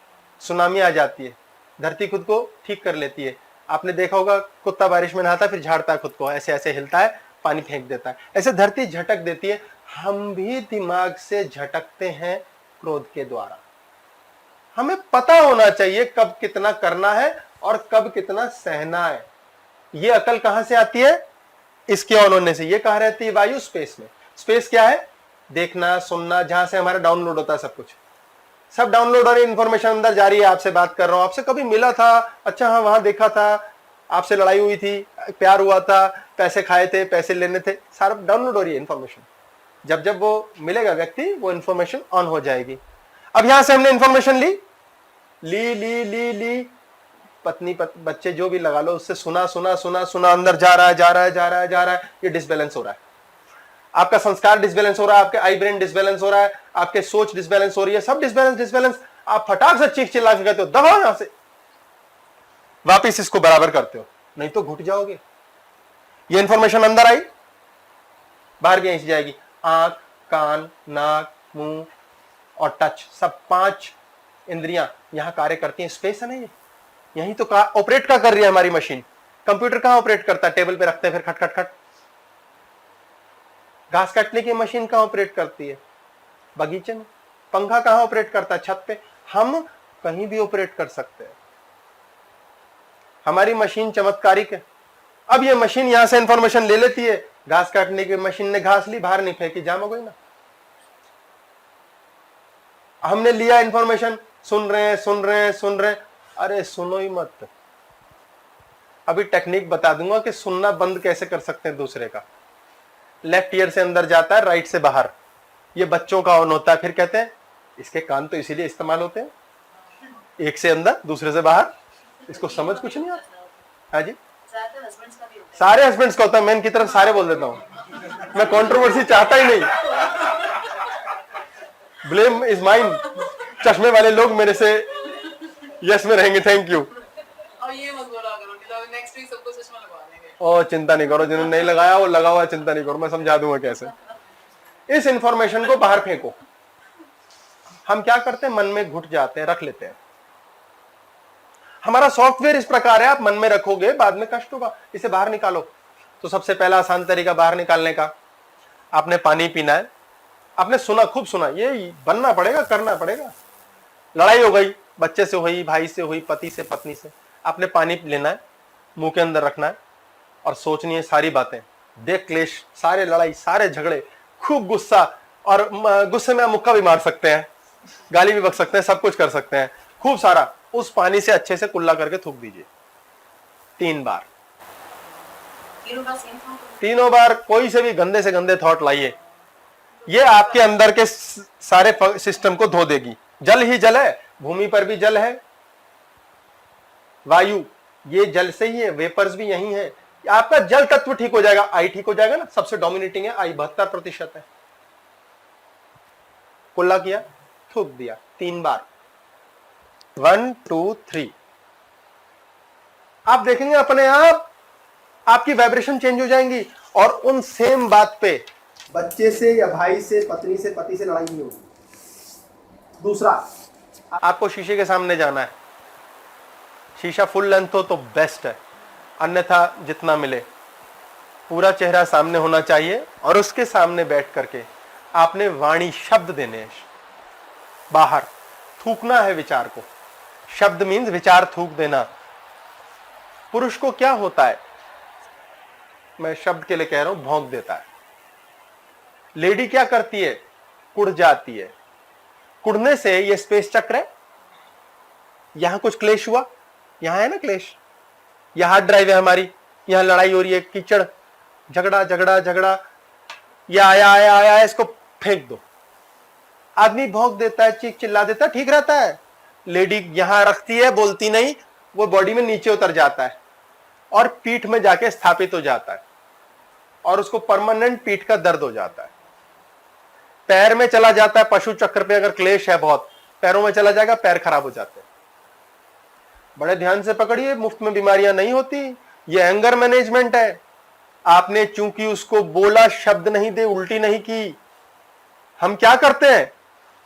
सुनामी आ जाती है, धरती खुद को ठीक कर लेती है। आपने देखा होगा कुत्ता बारिश में नहाता है फिर झाड़ता है खुद को, ऐसे ऐसे हिलता है, पानी फेंक देता है, ऐसे धरती झटक देती है। हम भी दिमाग से झटकते हैं क्रोध के द्वारा। हमें पता होना चाहिए कब कितना करना है और कब कितना सहना है। ये अकल कहां से आती है? इसके ऑन होने से। ये कहां रहती है? वायु स्पेस में। स्पेस क्या है? देखना, सुनना, जहां से हमारा डाउनलोड होता है सब कुछ, सब डाउनलोड हो रही इंफॉर्मेशन अंदर जा रही है। आपसे बात कर रहा हूं, आपसे कभी मिला था, अच्छा हाँ वहां देखा था, आपसे लड़ाई हुई थी, प्यार हुआ था, पैसे खाए थे, पैसे लेने थे, सारा डाउनलोड हो रही है इंफॉर्मेशन। जब जब वो मिलेगा व्यक्ति, वो इंफॉर्मेशन ऑन हो जाएगी। अब यहां से हमने इंफॉर्मेशन ली ली ली ली ली पत्नी बच्चे जो भी लगा लो, उससे सुना सुना सुना सुना, अंदर जा रहा है जा रहा है जा रहा है जा रहा है, ये डिसबैलेंस हो रहा है। आपका संस्कार डिसबैलेंस हो रहा है, आपके आई ब्रेन डिसबैलेंस हो रहा है, आपके सोच डिसबैलेंस हो रही है, सब डिसबैलेंस। आप फटाक से चीख चिल्ला के कहते हो दबाओ यहां से, वापिस इसको बराबर करते हो, नहीं तो घुट जाओगे। ये इंफॉर्मेशन अंदर आई, बाहर भी ऐसी जाएगी। आंख, कान, नाक, मुंह और टच, सब 5 इंद्रियां यहां कार्य करती हैं। स्पेस है ना, ये यही तो ऑपरेट का कर रही है हमारी मशीन। कंप्यूटर कहां ऑपरेट करता है? टेबल पे रखते हैं फिर खट खट खट। घास काटने की मशीन कहां ऑपरेट करती है? बगीचे में। पंखा कहां ऑपरेट करता है? छत पे। हम कहीं भी ऑपरेट कर सकते हैं, हमारी मशीन चमत्कारिक है। अब ये मशीन यहां से इंफॉर्मेशन ले लेती है, घास काटने की मशीन ने घास ली, बाहर नहीं फेंकी, जाम हो गई ना। हमने लिया इंफॉर्मेशन, सुन रहे हैं सुन रहे हैं सुन रहे हैं, अरे सुनो ही मत। अभी टेक्निक बता दूंगा कि सुनना बंद कैसे कर सकते हैं दूसरे का। लेफ्ट ईयर से अंदर जाता है, राइट से बाहर। ये बच्चों का ऑन होता है, फिर कहते हैं इसके कान तो इसीलिए इस्तेमाल होते हैं, एक से अंदर दूसरे से बाहर। इसको समझ कुछ नहीं आता। हाँ जी, ज्यादातर हस्बैंड्स का भी होता सारे हस्बैंड्स का होता है। मैं इनकी तरफ सारे बोल देता हूं, मैं कंट्रोवर्सी चाहता ही नहीं। Blame is mine. चश्मे वाले लोग मेरे से यस में रहेंगे, थैंक यू। और ये मत बोला करो कि नेक्स्ट वीक सबको चश्मा लगवा देंगे। ओ चिंता नहीं करो, जिन्होंने नहीं लगाया वो लगा हुआ, चिंता नहीं करो, मैं समझा दूंगा कैसे। इस इंफॉर्मेशन को बाहर फेंको। हम क्या करते हैं? मन में घुट जाते हैं, रख लेते हैं। हमारा सॉफ्टवेयर इस प्रकार है, आप मन में रखोगे बाद में कष्ट होगा। इसे बाहर निकालो। तो सबसे पहला आसान तरीका बाहर निकालने का, आपने पानी पीना है। आपने सुना, खूब सुना, ये बनना पड़ेगा, करना पड़ेगा। लड़ाई हो गई, बच्चे से हुई, भाई से हुई, पति से, पत्नी से। आपने पानी लेना है, मुंह के अंदर रखना है और सोचनी है सारी बातें। देख क्लेश, सारे लड़ाई, सारे झगड़े, खूब गुस्सा, और गुस्से में आप मुक्का भी मार सकते हैं, गाली भी बक सकते हैं, सब कुछ कर सकते हैं। खूब सारा उस पानी से अच्छे से कुल्ला करके थूक दीजिए 3 बार। तीनों बार कोई से भी गंदे से गंदे थॉट लाइए, ये आपके अंदर के सारे सिस्टम को धो देगी। जल ही जल है, भूमि पर भी जल है, वायु ये जल से ही है, वेपर्स भी यही है। आपका जल तत्व ठीक हो जाएगा, आई ठीक हो जाएगा ना। सबसे डोमिनेटिंग है आई, 72% है। कुल्ला किया, थूक दिया 3 बार, 1 2 3। आप देखेंगे अपने आप आपकी वाइब्रेशन चेंज हो जाएंगी। और उन सेम बात पे बच्चे से या भाई से, पत्नी से, पति से लड़ाई नहीं होगी। दूसरा, आपको शीशे के सामने जाना है, शीशा फुल लेंथ हो तो बेस्ट है, अन्यथा जितना मिले पूरा चेहरा सामने होना चाहिए। और उसके सामने बैठ करके आपने वाणी शब्द देने हैं, बाहर थूकना है विचार को। शब्द मीन्स विचार थूक देना। पुरुष को क्या होता है, मैं शब्द के लिए कह रहा हूं, भौंक देता है। लेडी क्या करती है, कुड़ जाती है। कुड़ने से ये स्पेस चक्र है, यहां कुछ क्लेश हुआ, यहां है ना क्लेश, यहां हार्ड ड्राइव है हमारी, यहां लड़ाई हो रही है, कीचड़, झगड़ा झगड़ा झगड़ा, ये आया आया आया, इसको फेंक दो। आदमी भौंक देता है, चीख चिल्ला देता है, ठीक रहता है। लेडी यहां रखती है, बोलती नहीं, वो बॉडी में नीचे उतर जाता है और पीठ में जाके स्थापित हो जाता है और उसको परमानेंट पीठ का दर्द हो जाता है। पैर में चला जाता है, पशु चक्र पे अगर क्लेश है बहुत, पैरों में चला जाएगा, पैर खराब हो जाते हैं। बड़े ध्यान से पकड़िए, मुफ्त में बीमारियां नहीं होती, ये एंगर मैनेजमेंट है। आपने चूंकि उसको बोला, शब्द नहीं दे, उल्टी नहीं की। हम क्या करते हैं,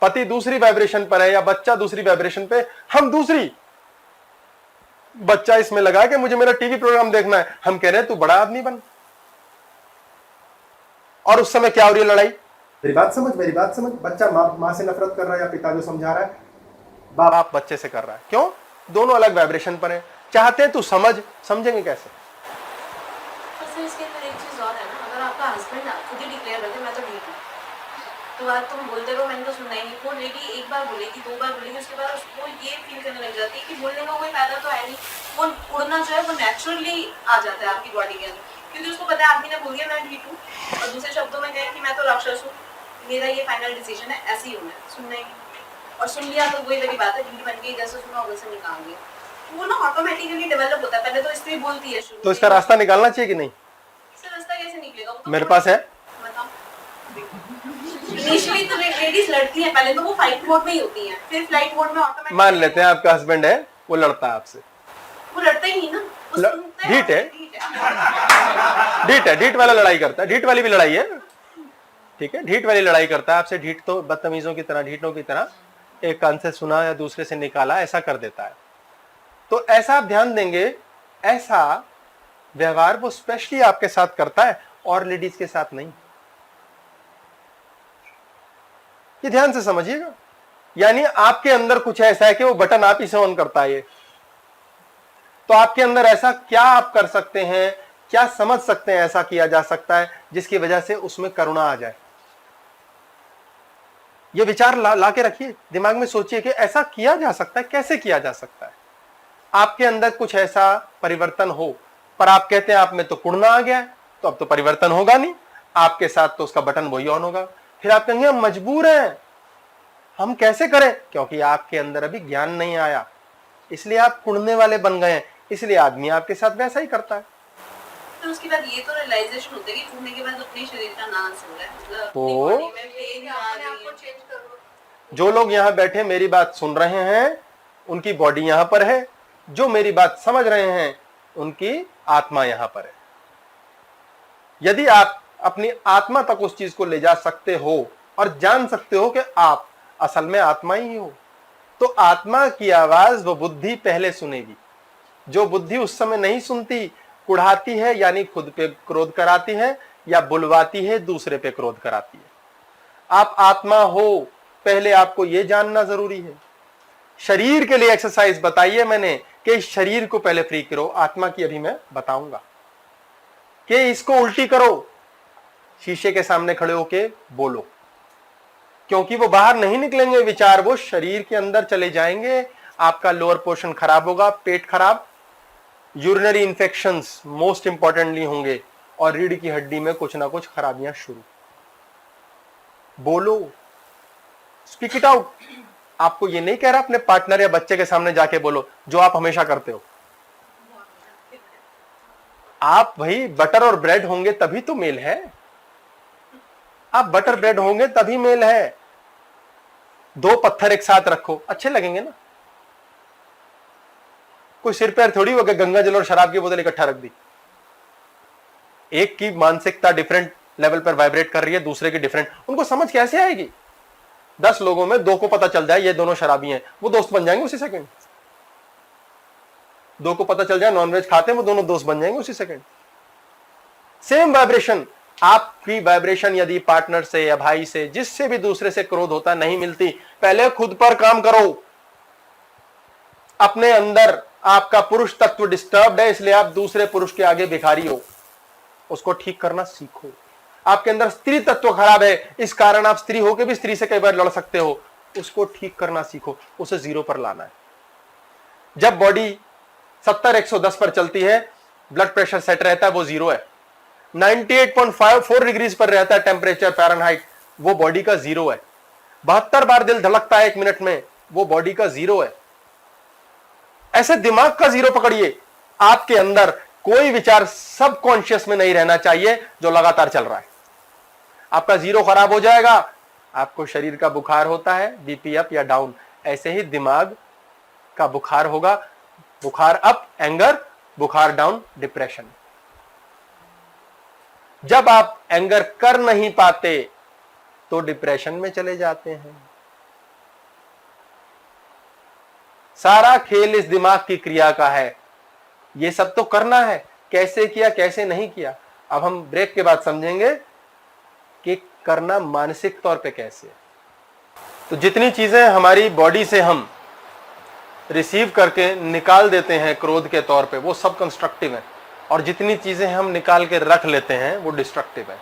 पति दूसरी वाइब्रेशन पर है या बच्चा दूसरी वाइब्रेशन पे, हम दूसरी। बच्चा इसमें लगा कि मुझे मेरा टीवी प्रोग्राम देखना है, हम कह रहे हैं तू बड़ा आदमी बन। और उस समय क्या हो रही है, लड़ाई। मेरी बात समझ। बच्चा माँ से नफरत कर रहा है या पिता जो समझा रहा है, बाप बच्चे से कर रहा है। क्यों, दोनों अलग वाइब्रेशन पर है। चाहते हैं तू समझेंगे कैसे। इसके अंदर एक चीज और है ना, अगर आपका हस्बैंड खुद ही डिक्लेयर करते मैं तो ठीक हूँ, तो बात तुम बोलते रहो, मैंने तो सुनना ही नहीं। वो लेडी एक बार बोलेगी, दो बार बोलेगी, उसके बाद उसको ये फील करने लग जाती है कि बोलने का कोई फायदा तो है नहीं। वो उड़ना जो है वो नेचुरली आ जाता है आपकी बॉडी के अंदर, क्योंकि उसको पता है आदमी ने बोल दिया मैं ठीक हूँ, और दूसरे शब्दों में कहे कि मैं तो राक्षस हूँ, मेरा ये फाइनल डिसीजन है, ऐसे ही होना है, सुनना ही नहीं। और सुन लिया तो वही वाली बात है, भीड़ बन गई, जैसे सुना वैसे निकाल दिया। वो ना ऑटोमेटिकली डेवलप होता है। पहले तो स्त्री बोलती है शुरू, तो इसका रास्ता निकालना चाहिए कि नहीं। रास्ता कैसे निकलेगा, वो तो मेरे पास है। इनिशियली तो लेडीज लड़ती हैं, पहले तो वो फाइट मोड में ही होती हैं, फिर फ्लाइट मोड में ऑटोमेटिक मान लेते हैं आपका हस्बैंड है, वो लड़ता है आपसे, वो लड़ता ही नहीं ना, वो सुनता ढीठ है, ढीठ वाला लड़ाई करता है, ढीठ वाली भी लड़ाई है, ठीक है, ढीठ वाली लड़ाई करता है आपसे। ढीठ तो बदतमीजों की तरह, ढीठों की तरह एक कान से सुना या दूसरे से निकाला, ऐसा कर देता है। तो ऐसा आप ध्यान देंगे, ऐसा व्यवहार वो स्पेशली आपके साथ करता है और लेडीज के साथ नहीं। ये ध्यान से समझिएगा। यानी आपके अंदर कुछ ऐसा है कि वो बटन आप ही से ऑन करता है। ये तो आपके अंदर ऐसा क्या आप कर सकते हैं, क्या समझ सकते हैं, ऐसा किया जा सकता है जिसकी वजह से उसमें करुणा आ जाए। ये विचार ला के रखिए, दिमाग में सोचिए कि ऐसा किया जा सकता है, कैसे किया जा सकता है। आपके अंदर कुछ ऐसा परिवर्तन हो, पर आप कहते हैं आप में तो कुड़ना आ गया है, तो अब तो परिवर्तन होगा नहीं, आपके साथ तो उसका बटन वही ऑन होगा। फिर आप कहेंगे हम मजबूर हैं, हम कैसे करें, क्योंकि आपके अंदर अभी ज्ञान नहीं आया, इसलिए आप कुड़ने वाले बन गए हैं, इसलिए आदमी आपके साथ वैसा ही करता है। तो उसके बाद ये तो रियलाइजेशन होता है कि कुड़ने के बाद अपने शरीर का नाश हो रहा है, मतलब तो अपनी बॉडी में पेन आ रही है। चेंज करो। जो लोग यहां बैठे मेरी बात सुन रहे हैं, उनकी बॉडी यहां पर है, जो मेरी बात समझ रहे हैं उनकी आत्मा यहां पर है। यदि आप अपनी आत्मा तक उस चीज को ले जा सकते हो और जान सकते हो कि आप असल में आत्मा ही हो, तो आत्मा की आवाज वो बुद्धि पहले सुनेगी। जो बुद्धि उस समय नहीं सुनती, कुढ़ाती है, यानी खुद पे क्रोध कराती है या बुलवाती है, दूसरे पे क्रोध कराती है। आप आत्मा हो, पहले आपको यह जानना जरूरी है। शरीर के लिए एक्सरसाइज बताइए मैंने कि शरीर को पहले फ्री करो, आत्मा की अभी मैं बताऊंगा कि इसको उल्टी करो, शीशे के सामने खड़े होके बोलो, क्योंकि वो बाहर नहीं निकलेंगे विचार, वो शरीर के अंदर चले जाएंगे। आपका लोअर पोर्शन खराब होगा, पेट खराब, यूरिनरी इंफेक्शंस मोस्ट इंपॉर्टेंटली होंगे और रीढ़ की हड्डी में कुछ ना कुछ खराबियां शुरू। बोलो, स्पीक इट आउट। आपको ये नहीं कह रहा अपने पार्टनर या बच्चे के सामने जाके बोलो, जो आप हमेशा करते हो। आप भाई बटर और ब्रेड होंगे तभी तो मेल है, आप बटर ब्रेड होंगे तभी मेल है। दो पत्थर एक साथ रखो, अच्छे लगेंगे ना। कोई सिर पैर थोड़ी हो गया, गंगा जल और शराब की बोतल इकट्ठा रख दी। एक की मानसिकता डिफरेंट लेवल पर वाइब्रेट कर रही है, दूसरे की डिफरेंट। उनको समझ कैसे आएगी? 10 लोगों में 2 को पता चल जाए ये दोनों शराबी हैं, वो दोस्त बन जाएंगे उसी सेकंड। 2 को पता चल जाए नॉनवेज खाते हैं, वो दोनों दोस्त बन जाएंगे उसी सेकंड। Same vibration. आपकी वाइब्रेशन यदि पार्टनर से या भाई से, जिससे भी दूसरे से क्रोध होता नहीं मिलती, पहले खुद पर काम करो। अपने अंदर आपका पुरुष तत्व डिस्टर्ब्ड है, इसलिए आप दूसरे पुरुष के आगे भिखारी हो। उसको ठीक करना सीखो। आपके अंदर स्त्री तत्व खराब है, इस कारण आप स्त्री होकर भी स्त्री से कई बार लड़ सकते हो। उसको ठीक करना सीखो, उसे 0 पर लाना है। जब बॉडी 70-110 पर चलती है, ब्लड प्रेशर सेट रहता है, वो 0 है। 98.54 डिग्री पर रहता है टेम्परेचर फ़ारेनहाइट, वो बॉडी का 0 है। 72 बार दिल धड़कता है 1 मिनट में, वो बॉडी का 0 है। ऐसे दिमाग का 0 पकड़िए। आपके अंदर कोई विचार सबकॉन्शियस में नहीं रहना चाहिए जो लगातार चल रहा है। आपका 0 खराब हो जाएगा, आपको शरीर का बुखार होता है, बीपी अप या डाउन। ऐसे ही दिमाग का बुखार होगा, बुखार अप एंगर, बुखार डाउन डिप्रेशन। जब आप एंगर कर नहीं पाते तो डिप्रेशन में चले जाते हैं। सारा खेल इस दिमाग की क्रिया का है। ये सब तो करना है, कैसे किया कैसे नहीं किया, अब हम ब्रेक के बाद समझेंगे कि करना मानसिक तौर पे कैसे। तो जितनी चीजें हमारी बॉडी से हम रिसीव करके निकाल देते हैं क्रोध के तौर पे, वो सब कंस्ट्रक्टिव है, और जितनी चीजें हम निकाल के रख लेते हैं वो डिस्ट्रक्टिव है।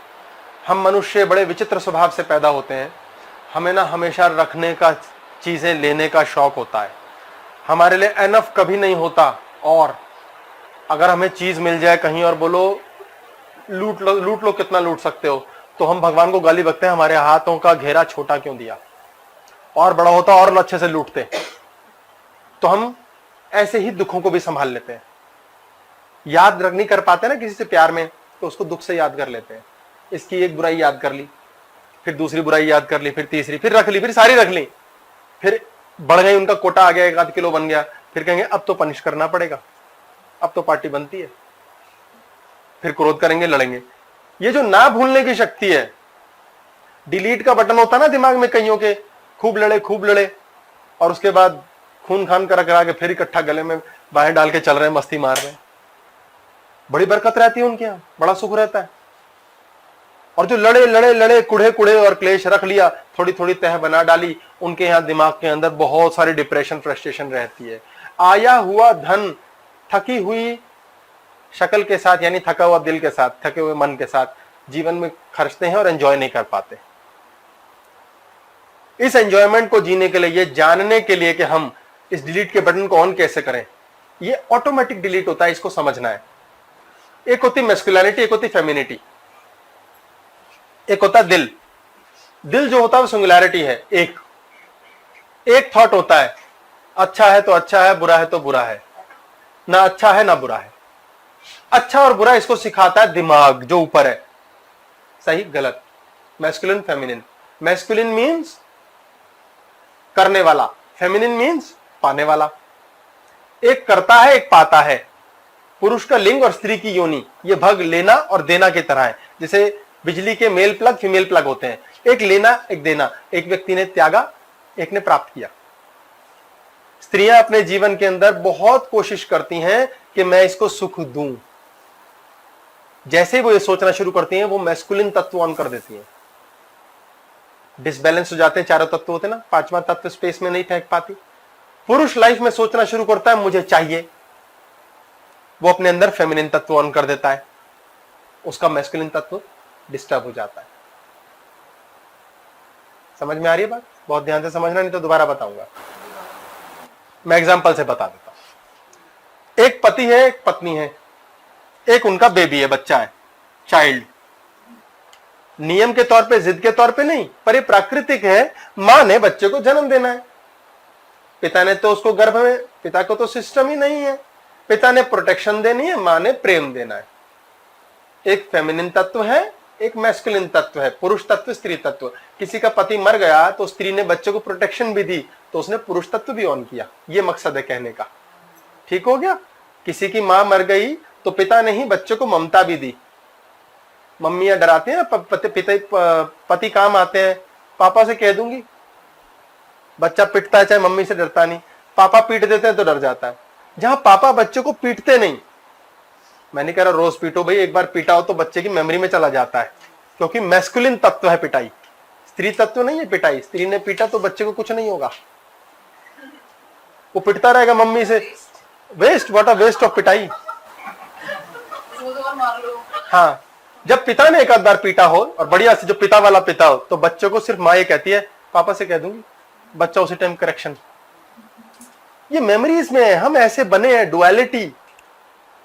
हम मनुष्य बड़े विचित्र स्वभाव से पैदा होते हैं। हमें ना हमेशा रखने का, चीजें लेने का शौक होता है। हमारे लिए एनफ कभी नहीं होता, और अगर हमें चीज मिल जाए कहीं और बोलो लूट लो कितना लूट सकते हो, तो हम भगवान को गाली बकते हैं, हमारे हाथों का घेरा छोटा क्यों दिया, और बड़ा होता और अच्छे से लूटते। तो हम ऐसे ही दुखों को भी संभाल लेते हैं। याद रख नहीं कर पाते ना किसी से प्यार में, तो उसको दुख से याद कर लेते हैं। इसकी एक बुराई याद कर ली, फिर दूसरी बुराई याद कर ली, फिर तीसरी, फिर रख ली, फिर सारी रख ली, फिर बढ़ गई, उनका कोटा आ गया, 1 आध किलो बन गया, फिर कहेंगे अब तो पनिश करना पड़ेगा, अब तो पार्टी बनती है, फिर क्रोध करेंगे, लड़ेंगे। ये जो ना भूलने की शक्ति है, डिलीट का बटन होता ना दिमाग में कईयों के, खूब लड़े और उसके बाद खून खान करा के फिर इकट्ठा गले में बाहें डाल के चल रहे हैं, मस्ती मार रहे हैं। बड़ी बरकत रहती है उनके यहां, बड़ा सुख रहता है। और जो लड़े कुड़े और क्लेश रख लिया, थोड़ी थोड़ी तह बना डाली, उनके यहां दिमाग के अंदर बहुत सारी डिप्रेशन, फ्रस्ट्रेशन रहती है। आया हुआ धन थकी हुई शक्ल के साथ, यानी थका हुआ दिल के साथ, थके हुए मन के साथ जीवन में खर्चते हैं और एंजॉय नहीं कर पाते। इस एंजॉयमेंट को जीने के लिए, ये जानने के लिए कि हम इस डिलीट के बटन को ऑन कैसे करें, ये ऑटोमेटिक डिलीट होता है, इसको समझना है। एक होती मैस्कुलिनिटी, एक होती फेमिनिटी, एक होता दिल। दिल जो होता है वो सिंगुलैरिटी है। एक थॉट होता है, अच्छा है तो अच्छा है, बुरा है तो बुरा है, ना अच्छा है ना बुरा है। अच्छा और बुरा इसको सिखाता है दिमाग जो ऊपर है, सही गलत, मैस्कुलिन फेमिनिन। मैस्कुलिन मीन्स करने वाला, फेमिनिन मीन्स पाने वाला। एक करता है, एक पाता है। पुरुष का लिंग और स्त्री की योनि, ये भग लेना और देना की तरह है। जैसे बिजली के मेल प्लग फीमेल प्लग होते हैं, एक लेना एक देना। एक व्यक्ति ने त्यागा, एक ने प्राप्त किया। स्त्रियां अपने जीवन के अंदर बहुत कोशिश करती हैं कि मैं इसको सुख दूं। जैसे वो ये सोचना शुरू करती हैं, वो मैस्कुलिन तत्व ऑन कर देती हैं। डिसबैलेंस हो जाते हैं, चारों तत्व होते हैं ना, 5वां तत्व स्पेस में नहीं फेंक पाती। पुरुष लाइफ में सोचना शुरू करता है मुझे चाहिए, वो अपने अंदर फेमिनिन तत्व ऑन कर देता है, उसका मैस्कुलिन तत्व डिस्टर्ब हो जाता है। समझ में आ रही है बात? बहुत ध्यान से समझना, नहीं तो दोबारा बताऊंगा। मैं एग्जांपल से बता देता हूं। एक पति है, एक पत्नी है, एक उनका बेबी है, बच्चा है, चाइल्ड। नियम के तौर पे, जिद के तौर पे नहीं, पर ये प्राकृतिक है। मां ने बच्चे को जन्म देना है, पिता ने तो उसको गर्भ में, पिता को तो सिस्टम ही नहीं है। पिता ने प्रोटेक्शन देनी है, मां ने प्रेम देना है। एक फेमिनिन तत्व है, एक मैस्कुलिन तत्व है, पुरुष तत्व, स्त्री तत्व। किसी का पति मर गया तो स्त्री ने बच्चे को प्रोटेक्शन भी दी, तो उसने पुरुष तत्व भी ऑन किया। ये मकसद है कहने का। ठीक हो गया। किसी की मां मर गई तो पिता ने ही बच्चे को ममता भी दी। मम्मियां डराती हैं ना, पति काम आते हैं, पापा से कह दूंगी। बच्चा पिटता है चाहे मम्मी से डरता नहीं, पापा पीट देते हैं तो डर जाता है। जहां पापा बच्चे को पीटते नहीं, मैं नहीं कह रहा रोज पीटो भाई, एक बार पीटा हो तो बच्चे की मेमोरी में चला जाता है, क्योंकि मैस्कुलिन तत्व है पिटाई, स्त्री तत्व नहीं है पिटाई। स्त्री ने पीटा तो बच्चे को कुछ नहीं होगा, वो पिटता रहेगा मम्मी से। Waste, what a waste of पिटाई। वो तो और मार लो। हाँ, जब पिता ने एक आध बार पीटा हो और बढ़िया से, जो पिता वाला पिता हो, तो बच्चों को सिर्फ माँ ये कहती है पापा से कह दूंगी, बच्चा उसी टाइम करेक्शन। ये मेमोरीज में है, हम ऐसे बने हैं।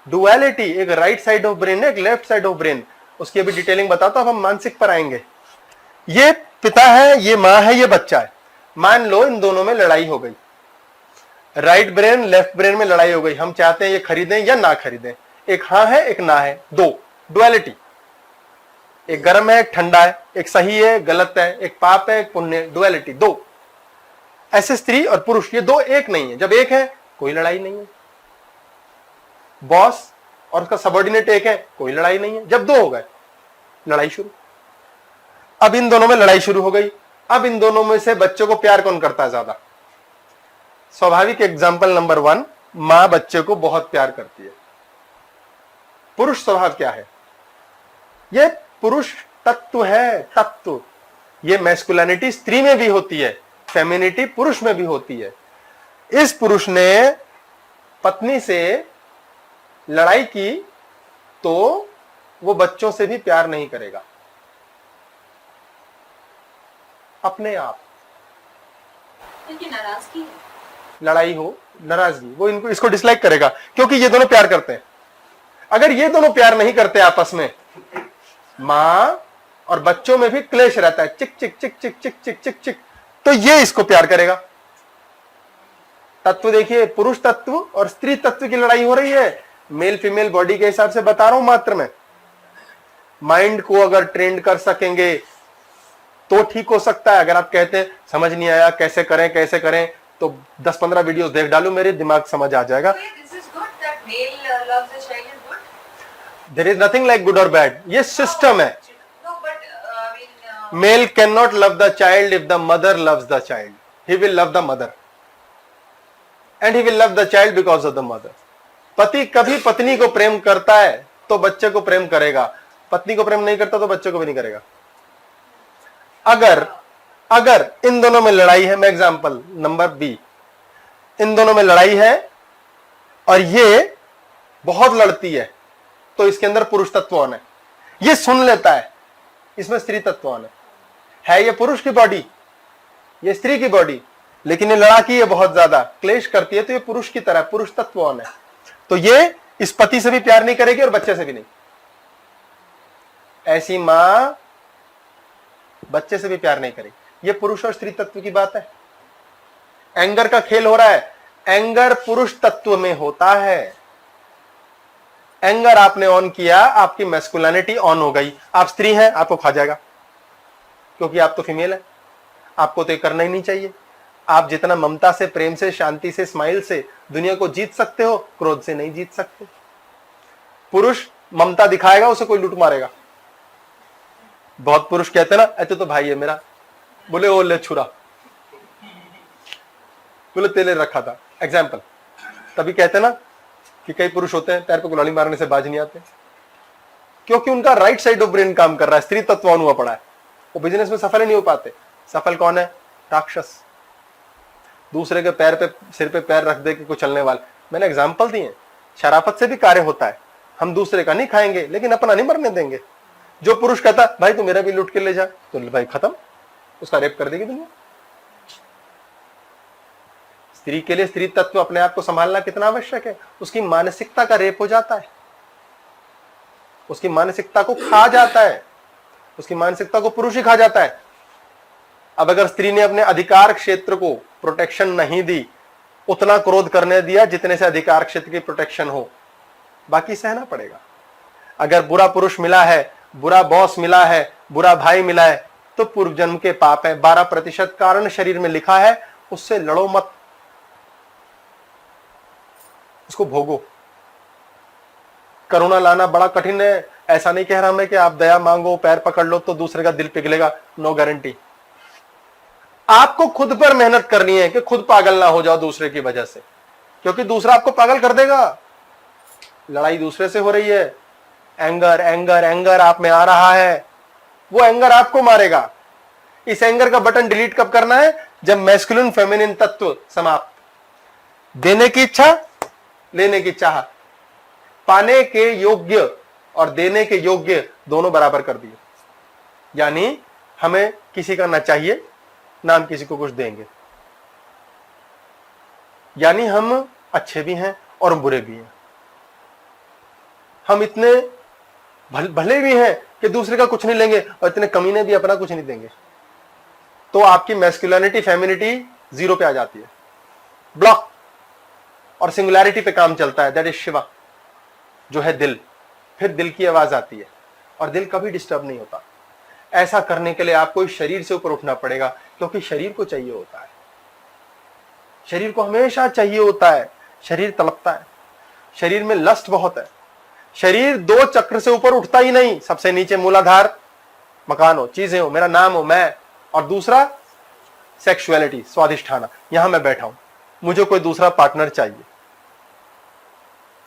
डुअलिटी, एक राइट साइड ऑफ ब्रेन है, एक लेफ्ट साइड ऑफ ब्रेन। उसकी अभी डिटेलिंग बताता हूं, हम मानसिक पर आएंगे। ये पिता है, ये माँ है, ये बच्चा है। मान लो इन दोनों में लड़ाई हो गई, राइट ब्रेन लेफ्ट ब्रेन में लड़ाई हो गई। हम चाहते हैं ये खरीदें या ना खरीदें, एक हाँ है एक ना है, दो डुअलिटी। एक गर्म है एक ठंडा है, एक सही है गलत है, एक पाप है एक पुण्य है, डुअलिटी दो। ऐसे स्त्री और पुरुष ये दो एक नहीं है। जब एक है कोई लड़ाई नहीं है। बॉस और उसका सबऑर्डिनेट एक है, कोई लड़ाई नहीं है। जब दो हो गए लड़ाई शुरू। अब इन दोनों में लड़ाई शुरू हो गई। अब इन दोनों में से बच्चों को प्यार कौन करता है ज्यादा? स्वाभाविक एग्जाम्पल नंबर 1, मां बच्चे को बहुत प्यार करती है। पुरुष स्वभाव क्या है? ये पुरुष तत्व है, तत्व। ये मैस्कुलिनिटी स्त्री में भी होती है, फेमिनिटी पुरुष में भी होती है। इस पुरुष ने पत्नी से लड़ाई की तो वो बच्चों से भी प्यार नहीं करेगा, अपने आप। क्योंकि नाराजगी है, लड़ाई हो, नाराजगी, वो इनको इसको डिसलाइक करेगा, क्योंकि ये दोनों प्यार करते हैं। अगर ये दोनों प्यार नहीं करते आपस में, मां और बच्चों में भी क्लेश रहता है, चिक चिक चिक चिक चिक चिक चिक चिक, तो ये इसको प्यार करेगा। तत्व देखिए, पुरुष तत्व और स्त्री तत्व की लड़ाई हो रही है। मेल फीमेल बॉडी के हिसाब से बता रहा हूं मात्र में। माइंड को अगर ट्रेंड कर सकेंगे तो ठीक हो सकता है। अगर आप कहते हैं समझ नहीं आया कैसे करें, तो 10-15 वीडियोस देख डालू, मेरे दिमाग समझ आ जाएगा। this is good that male loves the child is good. There is nothing like good or bad, ये सिस्टम है। No, but I mean, Male cannot love the child if the mother loves the child. He will love the mother. And he will love the child because of the mother. पति कभी पत्नी को प्रेम करता है तो बच्चे को प्रेम करेगा, पत्नी को प्रेम नहीं करता तो बच्चे को भी नहीं करेगा। अगर इन दोनों में लड़ाई है, मैं एग्जांपल नंबर बी, इन दोनों में लड़ाई है और ये बहुत लड़ती है, तो इसके अंदर पुरुष तत्व ऑन है। ये सुन लेता है, इसमें स्त्री तत्व ऑन है। ये पुरुष की बॉडी, ये स्त्री की बॉडी, लेकिन ये लड़ाकी है बहुत ज्यादा, क्लेश करती है, तो ये पुरुष की तरह पुरुष तत्व ऑन है। तो ये इस पति से भी प्यार नहीं करेगी और बच्चे से भी नहीं। ऐसी मां बच्चे से भी प्यार नहीं करेगी। ये पुरुष और स्त्री तत्व की बात है। एंगर का खेल हो रहा है। एंगर पुरुष तत्व में होता है। एंगर आपने ऑन किया, आपकी मैस्कुलिनिटी ऑन हो गई। आप स्त्री हैं, आपको खा जाएगा, क्योंकि आप तो फीमेल है। आपको तो ये करना ही नहीं चाहिए। आप जितना ममता से, प्रेम से, शांति से, स्माइल से दुनिया को जीत सकते हो, क्रोध से नहीं जीत सकते। पुरुष ममता दिखाएगा, उसे कोई लूट मारेगा। बहुत पुरुष कहते हैं ना, ऐसे तो भाई है मेरा, बोले ओ ले छुरा, बोले तेले रखा था, एग्जाम्पल। तभी कहते हैं ना कि कई पुरुष होते हैं पैर पे कुल्हाड़ी मारने से बाज नहीं आते, क्योंकि उनका राइट साइड ऑफ ब्रेन काम कर रहा है, स्त्री तत्व ऑन हुआ पड़ा है। वो बिजनेस में सफल ही नहीं हो पाते। सफल कौन है? राक्षस। दूसरे के पैर पे, सिर पे पैर रख दे के कुछ चलने वाले। मैंने एग्जाम्पल दिए। शराफत से भी कार्य होता है। हम दूसरे का नहीं खाएंगे, लेकिन अपना नहीं मरने देंगे। जो पुरुष कहता भाई तू मेरा भी लूट के ले जा, तो भाई खत्म, उसका रेप कर देगी दुनिया। स्त्री के लिए स्त्री तत्व अपने आप को संभालना कितना आवश्यक है। उसकी मानसिकता का रेप हो जाता है, उसकी मानसिकता को खा जाता है, उसकी मानसिकता को पुरुष ही खा जाता है। अब अगर स्त्री ने अपने अधिकार क्षेत्र को प्रोटेक्शन नहीं दी, उतना क्रोध करने दिया जितने से अधिकार क्षेत्र की प्रोटेक्शन हो, बाकी सहना पड़ेगा। अगर बुरा पुरुष मिला है, बुरा बॉस मिला है, बुरा भाई मिला है, तो पूर्व जन्म के पाप है। 12% कारण शरीर में लिखा है, उससे लड़ो मत। उसको भोगो। करुणा लाना बड़ा कठिन है, ऐसा नहीं कह रहा मैं कि आप दया मांगो, पैर पकड़ लो तो दूसरे का दिल पिघलेगा, नो गारंटी। आपको खुद पर मेहनत करनी है कि खुद पागल ना हो जाओ दूसरे की वजह से, क्योंकि दूसरा आपको पागल कर देगा। लड़ाई दूसरे से हो रही है, एंगर एंगर एंगर आप में आ रहा है, वो एंगर आपको मारेगा। इस एंगर का बटन डिलीट कब करना है? जब मैस्कुलिन फेमिनिन तत्व समाप्त, देने की इच्छा, लेने की चाह, पाने के योग्य और देने के योग्य दोनों बराबर कर दिए। यानी हमें किसी का ना चाहिए ना हम किसी को कुछ देंगे। यानी हम अच्छे भी हैं और बुरे भी हैं। हम इतने भले भी हैं कि दूसरे का कुछ नहीं लेंगे और इतने कमीने भी अपना कुछ नहीं देंगे। तो आपकी मैस्कुलिनिटी फेमिनिटी जीरो पे आ जाती है, ब्लॉक, और सिंगुलैरिटी पे काम चलता है, दैट इज शिवा, जो है दिल। फिर दिल की आवाज आती है और दिल कभी डिस्टर्ब नहीं होता। ऐसा करने के लिए आपको इस शरीर से ऊपर उठना पड़ेगा, क्योंकि शरीर को चाहिए होता है, शरीर को हमेशा चाहिए होता है। शरीर तड़पता है, शरीर में लस्ट बहुत है। शरीर दो चक्र से ऊपर उठता ही नहीं। सबसे नीचे मूलाधार, मकान हो, चीजें हो, मेरा नाम हो, मैं, और दूसरा सेक्सुअलिटी, स्वादिष्ठाना, यहां मैं बैठा हूं, मुझे कोई दूसरा पार्टनर चाहिए।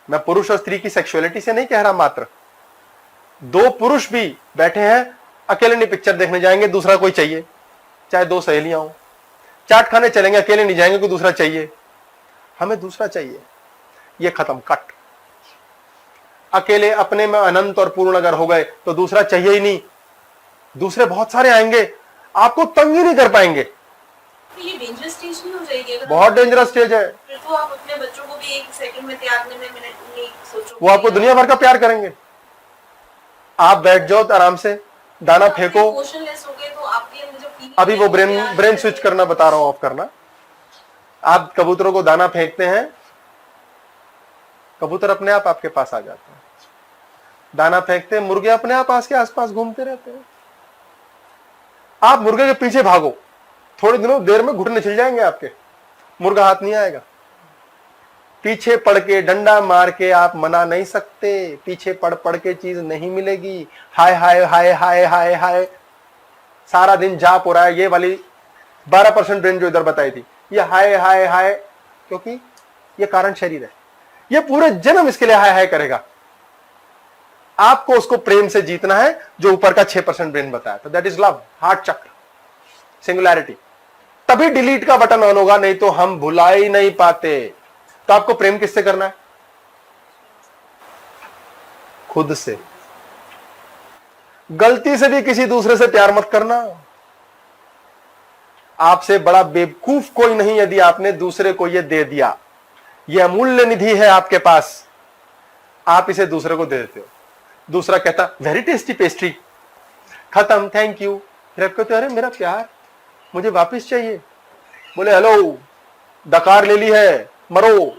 मैं पुरुष और स्त्री की सेक्सुअलिटी से नहीं कह रहा, मात्र दो पुरुष भी बैठे हैं, अकेले नहीं पिक्चर देखने जाएंगे, दूसरा कोई चाहिए। चाहे दो सहेलियां हो, चाट खाने चलेंगे, अकेले नहीं जाएंगे, कोई दूसरा चाहिए, हमें दूसरा चाहिए। ये खत्म, कट। अकेले अपने में अनंत और पूर्ण अगर हो गए तो दूसरा चाहिए ही नहीं। दूसरे बहुत सारे आएंगे, आपको तंग ही नहीं कर पाएंगे। ये डेंजरस स्टेज नहीं हो जाएगी? बहुत डेंजरस स्टेज है। फिर तो आप अपने बच्चों को भी एक सेकंड में त्यागने में मिनट नहीं सोचो। वो आपको दुनिया भर का प्यार करेंगे। आप बैठ जाओ तो आराम से, दाना फेंको। इमोशनलेस हो गए तो आपके अंदर जो फीलिंग, अभी वो ब्रेन स्विच करना बता रहा हूं, ऑफ करना। आप कबूतरों को दाना फेंकते हैं, कबूतर अपने आप आपके पास आ जाते हैं। दाना फेंकते हैं, मुर्गे अपने आप आपके आसपास घूमते रहते हैं। आप मुर्गे के पीछे भागो, थोड़ी दिनों देर में घुटने छिल जाएंगे आपके, मुर्गा हाथ नहीं आएगा। पीछे पड़ के डंडा मार के आप मना नहीं सकते, पीछे पड़ पड़ के चीज नहीं मिलेगी। हाय हाय हाय हाय हाय हाय, सारा दिन जाप हो रहा है। ये वाली 12% ब्रेन जो इधर बताई थी, ये हाय हाय हाय, क्योंकि ये कारण शरीर है। ये पूरे जन्म इसके लिए हाय हाय करेगा। आपको उसको प्रेम से जीतना है, जो ऊपर का 6% ब्रेन बताया था, दैट इज लव, हार्ट चक्र, सिंगुलैरिटी। तभी डिलीट का बटन ऑन होगा, नहीं तो हम भुला ही नहीं पाते। तो आपको प्रेम किससे करना है? खुद से। गलती से भी किसी दूसरे से प्यार मत करना। आपसे बड़ा बेवकूफ कोई नहीं यदि आपने दूसरे को यह दे दिया। यह अमूल्य निधि है आपके पास, आप इसे दूसरे को दे देते हो। दूसरा कहता वेरी टेस्टी पेस्ट्री, खत्म, थैंक यू। फिर आप कहते अरे मेरा प्यार मुझे वापस चाहिए। बोले हेलो, डकार ले ली है, मरो।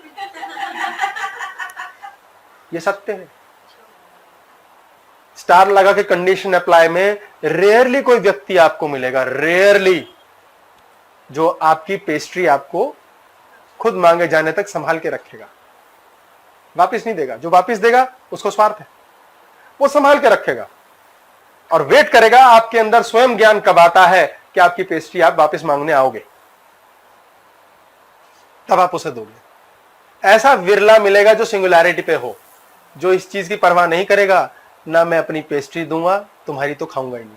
ये सत्य है। स्टार लगा के कंडीशन अप्लाई में रेयरली कोई व्यक्ति आपको मिलेगा, रेयरली, जो आपकी पेस्ट्री आपको खुद मांगे जाने तक संभाल के रखेगा, वापस नहीं देगा। जो वापस देगा उसको स्वार्थ है, वो संभाल के रखेगा और वेट करेगा आपके अंदर स्वयं ज्ञान कब आता है कि आपकी पेस्ट्री आप वापस मांगने आओगे, तब आप उसे दोगे। ऐसा विरला मिलेगा जो सिंगुलैरिटी पे हो, जो इस चीज की परवाह नहीं करेगा, ना मैं अपनी पेस्ट्री दूंगा, तुम्हारी तो खाऊंगा ही नहीं।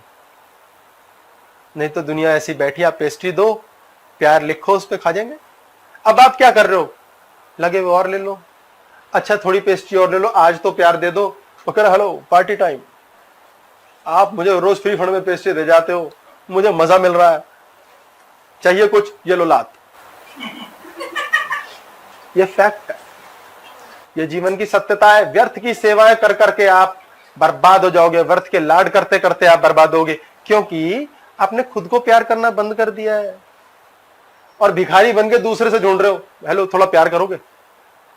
नहीं तो दुनिया ऐसी बैठी, आप पेस्ट्री दो, प्यार लिखो, उस पर खा जाएंगे। अब आप क्या कर रहे हो? लगे हुए और ले लो, अच्छा थोड़ी पेस्ट्री और ले लो, आज तो प्यार दे दो। वो कह रहे हेलो पार्टी टाइम, आप मुझे रोज फ्री फंड में पेस्ट्री दे जाते हो, मुझे मजा मिल रहा है, चाहिए कुछ, ये लो लात। ये फैक्ट है, ये जीवन की सत्यता है। व्यर्थ की सेवाएं कर करके आप बर्बाद हो जाओगे, व्यर्थ के लाड करते करते आप बर्बाद होगे, क्योंकि आपने खुद को प्यार करना बंद कर दिया है और भिखारी बन के दूसरे से ढूंढ रहे हो, हेलो थोड़ा प्यार करोगे?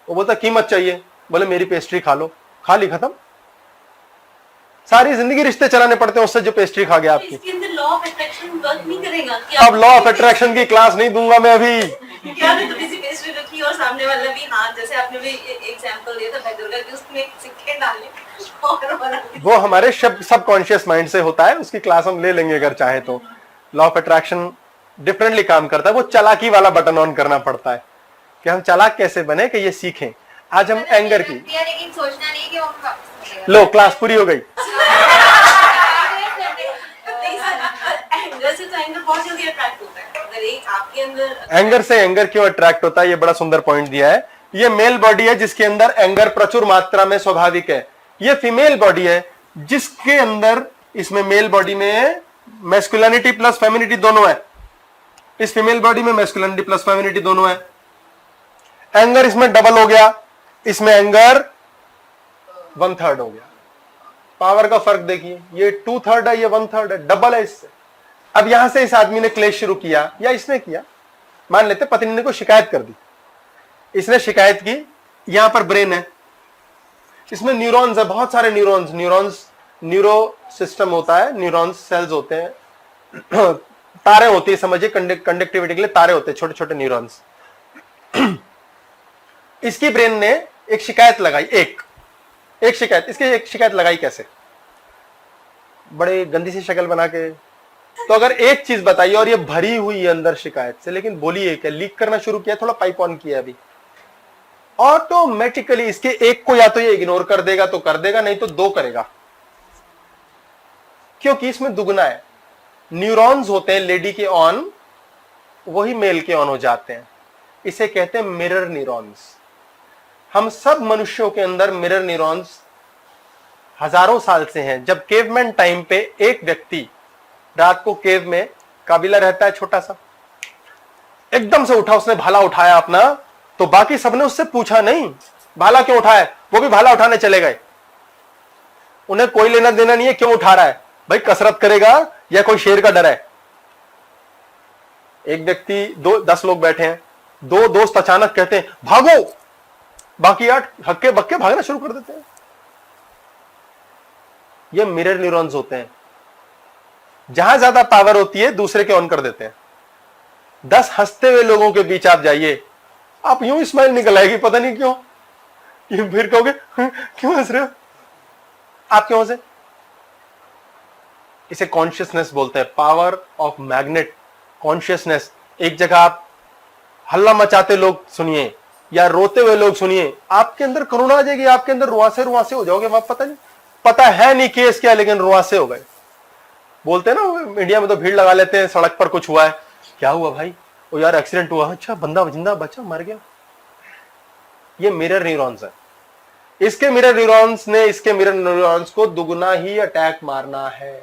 वो बोलता कीमत चाहिए, बोले मेरी पेस्ट्री खा लो, खा ली, खत्म। सारी जिंदगी रिश्ते चलाने पड़ते हैं उससे जो पेस्ट्री खा गया आपकी। इसके अंदर लॉ ऑफ अट्रैक्शन वर्क नहीं करेगा? अब लॉ ऑफ अट्रैक्शन की क्लास नहीं दूंगा मैं अभी। क्या मैं तो किसी केमिस्ट्री रखी और सामने वाला भी, हाँ जैसे आपने भी एग्जांपल दिया था बेगर का कि उसमें सिक्के डाले और बना दिया। वो हमारे सबकॉन्शियस माइंड से होता है, उसकी क्लास हम ले लेंगे अगर चाहे तो। लॉ ऑफ अट्रैक्शन डिफरेंटली काम करता है, वो चालाकी वाला बटन ऑन करना पड़ता है कि हम चालाक कैसे बने कि ये सीखें। आज हम एंगर की, लेकिन सोचना नहीं कि वो वापस मिलेगा। लो क्लास पूरी हो गई। एंगर से तो एंगर बहुत जल्दी अट्रैक्ट होता है। अगर एक आपके अंदर एंगर से एंगर क्यों अट्रैक्ट होता है, ये बड़ा सुंदर पॉइंट दिया है। ये मेल बॉडी है जिसके अंदर एंगर प्रचुर मात्रा में स्वाभाविक है। ये फीमेल बॉडी है जिसके अंदर, इसमें मेल बॉडी में मैस्कुलिनिटी प्लस फेमिनिटी दोनों है। इस फीमेल बॉडी में मैस्कुलिनिटी प्लस फेमिनिटी दोनों है। एंगर इसमें डबल हो गया, इसमें एंगर 1/3 हो गया। पावर का फर्क देखिए, ये 2/3 है, ये 1/3 है, डबल है इससे। अब यहां से इस आदमी ने क्लेश शुरू किया या इसने किया, मान लेते पत्नी ने को शिकायत कर दी, इसने शिकायत की। यहां पर ब्रेन है, इसमें न्यूरॉन्स है, बहुत सारे न्यूरॉन्स न्यूरो सिस्टम होता है, न्यूरॉन्स सेल्स होते हैं, तारे होती है, समझिए कंडक्टिविटी के लिए तारे होते हैं, छोटे छोटे न्यूरॉन्स। इसकी ब्रेन ने एक शिकायत लगाई, एक शिकायत, इसकी एक शिकायत लगाई कैसे, बड़े गंदी सी शक्ल बना के। तो अगर एक चीज बताइए, और ये भरी हुई है अंदर शिकायत से, लेकिन बोली एक है, लीक करना शुरू किया, थोड़ा पाइप ऑन किया, अभी ऑटोमेटिकली इसके एक को या तो ये इग्नोर कर देगा तो कर देगा, नहीं तो 2 करेगा, क्योंकि इसमें दुगना है। न्यूरॉन्स होते हैं लेडी के ऑन, वही मेल के ऑन हो जाते हैं। इसे कहते हैं मिरर न्यूरॉन्स। हम सब मनुष्यों के अंदर मिरर न्यूरॉन्स हजारों साल से हैं। जब केवमैन टाइम पे एक व्यक्ति रात को केव में, काबिला रहता है छोटा सा, एकदम से उठा, उसने भाला उठाया अपना, तो बाकी सबने उससे पूछा नहीं भाला क्यों उठाया, वो भी भाला उठाने चले गए। उन्हें कोई लेना देना नहीं है क्यों उठा रहा है, भाई कसरत करेगा या कोई शेर का डर है। एक व्यक्ति, 10 लोग बैठे हैं, 2 दोस्त अचानक कहते हैं भागो, बाकी 8 हक्के बक्के भागना शुरू कर देते हैं। ये मिरर न्यूरॉन्स होते हैं, जहां ज्यादा पावर होती है दूसरे के ऑन कर देते हैं। 10 हंसते हुए लोगों के बीच आप जाइए, आप यूं स्माइल निकल आएगी, पता नहीं क्यों। ये फिर कहोगे क्यों हंस रहे हो, आप क्यों हंसे। इसे कॉन्शियसनेस बोलते हैं, पावर ऑफ मैग्नेट कॉन्शियसनेस। एक जगह आप हल्ला मचाते लोग सुनिए या रोते हुए लोग सुनिए, आपके अंदर करुणा आ जाएगी, आपके अंदर रुआसे हो जाओगे। वहां पता है नहीं केस क्या, लेकिन रुआसे हो गए। बोलते हैं ना इंडिया में तो भीड़ लगा लेते हैं, सड़क पर कुछ हुआ है, क्या हुआ भाई, ओ यार एक्सीडेंट हुआ, अच्छा बंदा जिंदा बचा, मर गया। ये मिरर न्यूरॉन्स है। इसके मिरर न्यूरॉन्स को दुगना ही अटैक मारना है।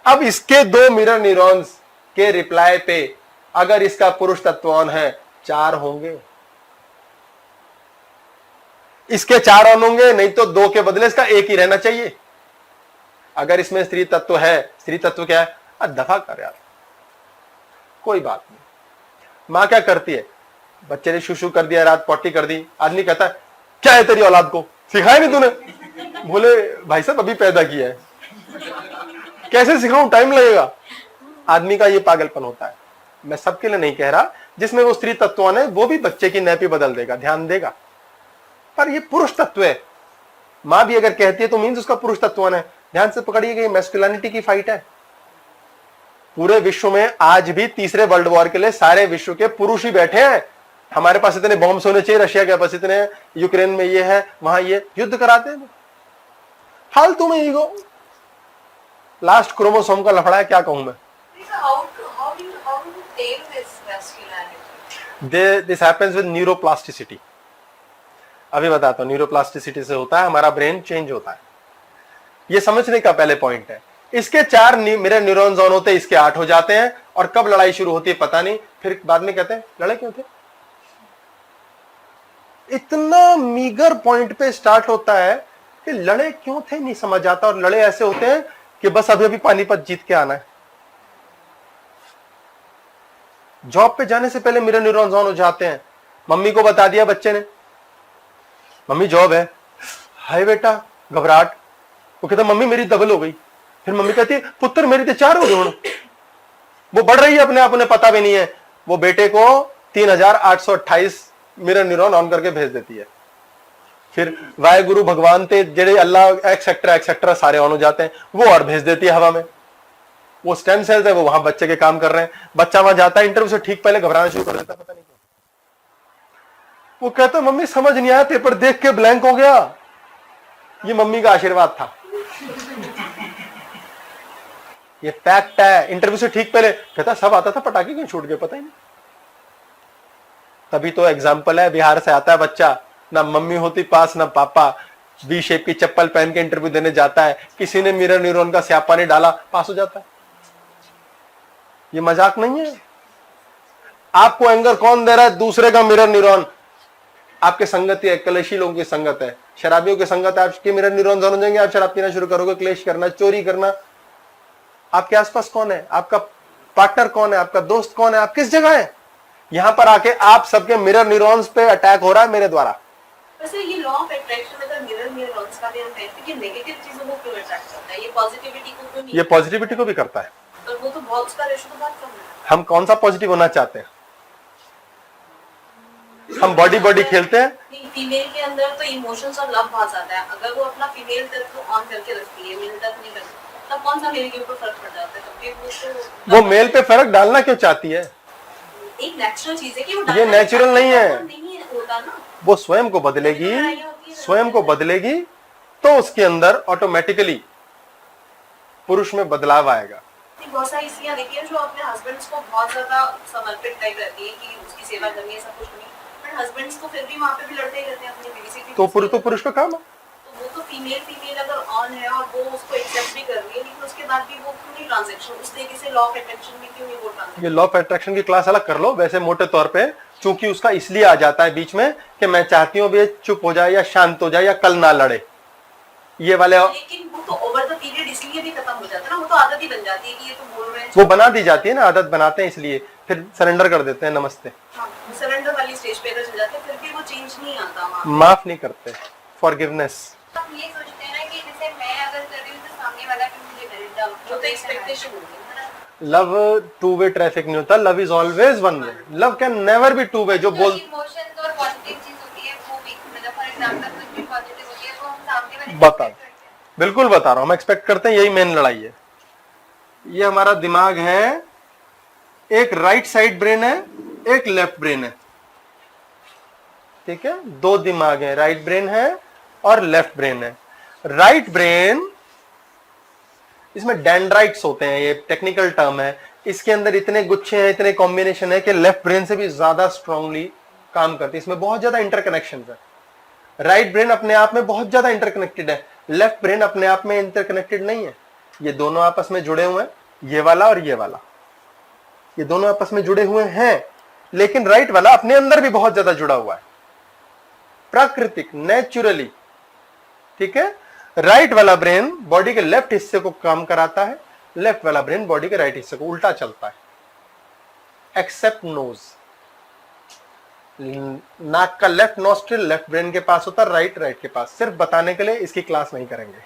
अब इसके 2 मिरर न्यूरॉन्स के रिप्लाई पे अगर इसका पुरुष तत्व ऑन है, 4 होंगे, इसके 4 ऑन होंगे, नहीं तो 2 के बदले इसका 1 ही रहना चाहिए। अगर इसमें स्त्री तत्व है, स्त्री तत्व क्या है, दफा कर यार, कोई बात नहीं। मां क्या करती है, बच्चे ने शूशू कर दिया, रात पॉटी कर दी, आदमी कहता है क्या है तेरी औलाद को, सिखाया नहीं तूने। बोले भाई साहब अभी पैदा किया है, कैसे सिखाऊं, टाइम लगेगा। आदमी का ये पागलपन होता है। मैं सबके लिए नहीं कह रहा, जिसमें वो स्त्री तत्व है वो भी बच्चे की नैपी बदल देगा, ध्यान देगा, पर ये पुरुष तत्व है। मां भी अगर कहती है तो मीन्स उसका पुरुष तत्व है। ध्यान से पकड़िएगा, ये मैस्कुलिनिटी की फाइट है। पूरे विश्व में आज भी तीसरे वर्ल्ड वॉर के लिए सारे विश्व के पुरुष ही बैठे हैं। हमारे पास इतने बॉम्ब होने चाहिए, रशिया के पास इतने, यूक्रेन में ये है, वहां ये, युद्ध कराते हैं फालतू में ईगो। लास्ट क्रोमोसोम का लफड़ा है, क्या कहूं मैं। how do you tame this masculinity? This happens with neuroplasticity. अभी बताता हूं, न्यूरोप्लास्टिसिटी से होता है, हमारा ब्रेन चेंज होता है। ये समझने का पहले पॉइंट है। इसके 4 मिरर न्यूरॉन्स ऑन होते हैं, इसके 8 हो जाते हैं, और कब लड़ाई शुरू होती है पता नहीं। फिर बाद में कहते हैं लड़ाई क्यों थे, इतना मीगर पॉइंट पे स्टार्ट होता है कि लड़े क्यों थे नहीं समझ आता। और लड़े ऐसे होते हैं कि बस अभी अभी पानीपत जीत के आना है। जॉब पे जाने से पहले मिरर न्यूरॉन्स ऑन हो जाते हैं। मम्मी को बता दिया बच्चे ने, मम्मी जॉब है, हाय बेटा, घबराहट। वो कहता मम्मी मेरी डबल हो गई। फिर मम्मी कहती है पुत्र मेरी तो 4 हो गई। वो बढ़ रही है अपने आप, उन्हें पता भी नहीं है। वो बेटे को 3828 मिरर न्यूरॉन ऑन करके भेज देती है। फिर वाहेगुरु भगवान ते जेड़े अल्लाह एक्सेट्रा सारे ऑन हो जाते हैं, वो और भेज देती है हवा में। वो स्टेम सेल्स है, वो वहां बच्चे के काम कर रहे हैं। बच्चा वहां जाता है, इंटरव्यू से ठीक पहले घबराना शुरू कर देता है, पता नहीं क्यों। वो कहता मम्मी समझ नहीं आया, पेपर देख के ब्लैंक हो गया। ये मम्मी का आशीर्वाद था। ये फैक्ट है। इंटरव्यू से ठीक पहले कहता सब आता था, पटाखे क्यों छूट गए पता ही नहीं। तभी तो एग्जाम्पल है, बिहार से आता है बच्चा, ना मम्मी होती पास ना पापा, बी शेप की चप्पल पहन के इंटरव्यू देने जाता है, किसी ने मिरर न्यूरॉन का स्यापा नहीं डाला, पास हो जाता है। ये मजाक नहीं है। आपको एंगर कौन दे रहा है? दूसरे का मिरर न्यूरॉन। आपके संगति है, कलेशी लोगों की संगत है, शराबियों की संगत है, आपके मिरर न्यूरॉन्स ऑन हो जाएंगे, आप शराब पीना शुरू करोगे, क्लेश करना, चोरी करना। आपके आसपास कौन है? आपका पार्टनर कौन है? आपका दोस्त कौन है? आप किस जगह है? यहां पर आके आप सबके मिरर न्यूरॉन्स पे अटैक हो रहा है मेरे द्वारा। वैसे ये लॉ ऑफ अट्रैक्शन अगर मिरर न्यूरॉन्स का भी हम कहते हैं कि नेगेटिव चीजों को क्यों अट्रैक्ट करता है, ये पॉजिटिविटी को क्यों नहीं? ये पॉजिटिविटी को भी करता है। पर वो तो बहुत उसका रेशो तो बहुत कम है। हम कौन सा पॉजिटिव होना चाहते हैं? हम बॉडी खेलते हैं। फीमेल के अंदर तो इमोशंस और लव बहुत ज्यादा है। अगर वो अपना फीमेल तत्व ऑन करके रखती है, मेल तत्व नहीं करती, तब कौन सा मेल के ऊपर फर्क पड़ जाता है? तब वो मेल पे फर्क डालना क्यों चाहती है? एक नेचुरल चीज है कि वो ये नेचुरल नहीं है। नहीं होता ना। वो स्वयं को बदलेगी, स्वयं को बदलेगी तो उसके अंदर ऑटोमेटिकली पुरुष में बदलाव आएगा। बहुत सारी स्त्रियां देखी हैं जो अपने हस्बैंड्स को बहुत ज्यादा समर्पित टाइप रहती है कि उसकी सेवा करनी है, सब कुछ नहीं, बट हस्बैंड्स को फिर भी वहां पे भी लड़ते ही रहते हैं अपनी बीवी से। तो पुरुष का काम है। तो वो तो फीमेल अगर ऑन है और वो उसको एक्सेप्ट भी कर रही है, लेकिन उसके बाद भी वो क्यों नहीं ट्रांजैक्शन उस तरीके से लॉ ऑफ अट्रैक्शन में क्यों नहीं वो ट्रांजैक्शन? ये लॉ ऑफ अट्रैक्शन की क्लास अलग कर लो। वैसे मोटे तौर पे चूंकि उसका इसलिए आ जाता है बीच में कि मैं चाहती हूँ भी चुप हो जाए या शांत हो जाए या कल ना लड़े, ये वाले। लेकिन वो तो ओवर द पीरियड इसलिए भी खत्म हो जाता है ना, वो तो आदत ही बन जाती है कि ये तो बोल रहे हैं। वो बना दी जाती है ना, आदत बनाते हैं इसलिए, फिर सरेंडर कर देते हैं, नमस्ते। हाँ, सरेंडर वाली स्टेज पे चले जाते हैं, फिर भी वो चेंज नहीं आता वहाँ। माफ नहीं करते, फॉरगिवनेस। हम ये सोचते हैं ना कि जैसे मैं अगर कर रही हूँ तो सामने वाला भी मुझे करे, वो तो एक्सपेक्टेशन होगी है ना। लव टू वे ट्रैफिक नहीं होता, love is always one way. Love can never be two way. जो बोल इमोशंस और पॉजिटिव चीज होती है वो भी, मतलब फॉर एग्जांपल कुछ भी पॉजिटिव होती है वो हम सामने वाले से बता, expect करते हैं। बिल्कुल बता रहा हूं, हम एक्सपेक्ट करते हैं, यही मेन लड़ाई है। ये हमारा दिमाग है, एक राइट साइड ब्रेन है, एक लेफ्ट ब्रेन है, ठीक है? दो दिमाग है, राइट ब्रेन है और लेफ्ट ब्रेन है। राइट ब्रेन, इसमें डेंड्राइट्स होते हैं, ये टेक्निकल टर्म है। इसके अंदर इतने गुच्छे हैं, इतने कॉम्बिनेशन है कि लेफ्ट ब्रेन से भी ज्यादा स्ट्रांगली काम करती है। इसमें बहुत ज्यादा इंटरकनेक्शन है। राइट ब्रेन अपने आप में बहुत ज्यादा इंटरकनेक्टेड है, लेफ्ट ब्रेन अपने आप में इंटरकनेक्टेड नहीं है। ये दोनों आपस में जुड़े हुए हैं, ये वाला और ये वाला, ये दोनों आपस में जुड़े हुए हैं, लेकिन राइट वाला अपने अंदर भी बहुत ज्यादा जुड़ा हुआ है, प्राकृतिक, नेचुरली, ठीक है? राइट वाला ब्रेन बॉडी के लेफ्ट हिस्से को काम कराता है, लेफ्ट वाला ब्रेन बॉडी के राइट हिस्से को, उल्टा चलता है। एक्सेप्ट नोज, नाक का लेफ्ट नॉस्ट्रिल लेफ्ट ब्रेन के पास होता है, राइट के पास। सिर्फ बताने के लिए इसकी क्लास नहीं करेंगे,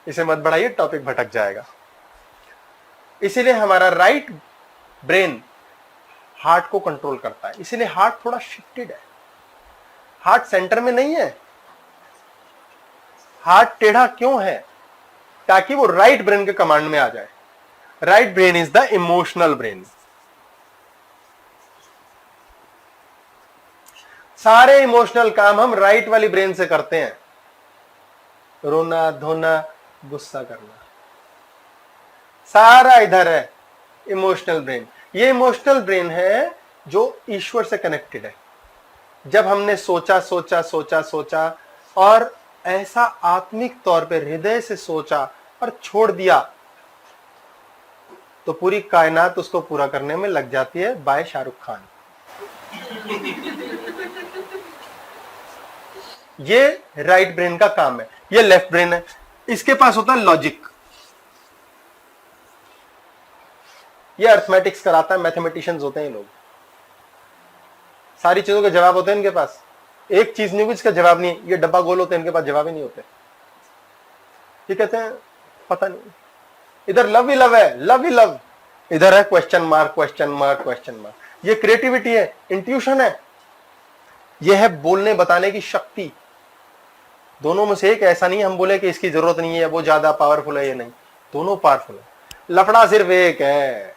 इसे मत बढ़ाइए, टॉपिक भटक जाएगा। इसीलिए हमारा राइट ब्रेन हार्ट को कंट्रोल करता है, इसीलिए हार्ट थोड़ा शिफ्टेड है। हार्ट सेंटर में नहीं है। हार्ट टेढ़ा क्यों है? ताकि वो राइट ब्रेन के कमांड में आ जाए। Right brain is the emotional brain. सारे इमोशनल काम हम राइट वाली ब्रेन से करते हैं। रोना धोना गुस्सा करना सारा इधर है, इमोशनल ब्रेन। ये इमोशनल ब्रेन है जो ईश्वर से कनेक्टेड है। जब हमने सोचा और ऐसा आत्मिक तौर पे हृदय से सोचा और छोड़ दिया, तो पूरी कायनात उसको पूरा करने में लग जाती है, बाय शाहरुख खान। ये राइट ब्रेन का काम है। ये लेफ्ट ब्रेन है, इसके पास होता है लॉजिक। ये अर्थमेटिक्स कराता है, मैथमेटिशियंस होते हैं ये लोग। सारी चीजों के जवाब होते हैं इनके पास। एक चीज नहीं होगी जिसका जवाब नहीं है। ये डब्बा गोल होते हैं, इनके पास जवाब ही नहीं होते। ये कहते हैं पता नहीं, इधर लव ही लव है, लव ही लव, इधर है क्वेश्चन मार्क। ये क्रिएटिविटी है, इंट्यूशन है, यह है बोलने बताने की शक्ति। दोनों में से एक, ऐसा नहीं हम बोले कि इसकी जरूरत नहीं है, वो ज्यादा पावरफुल है, ये नहीं, दोनों पावरफुल है। लफड़ा सिर्फ एक है,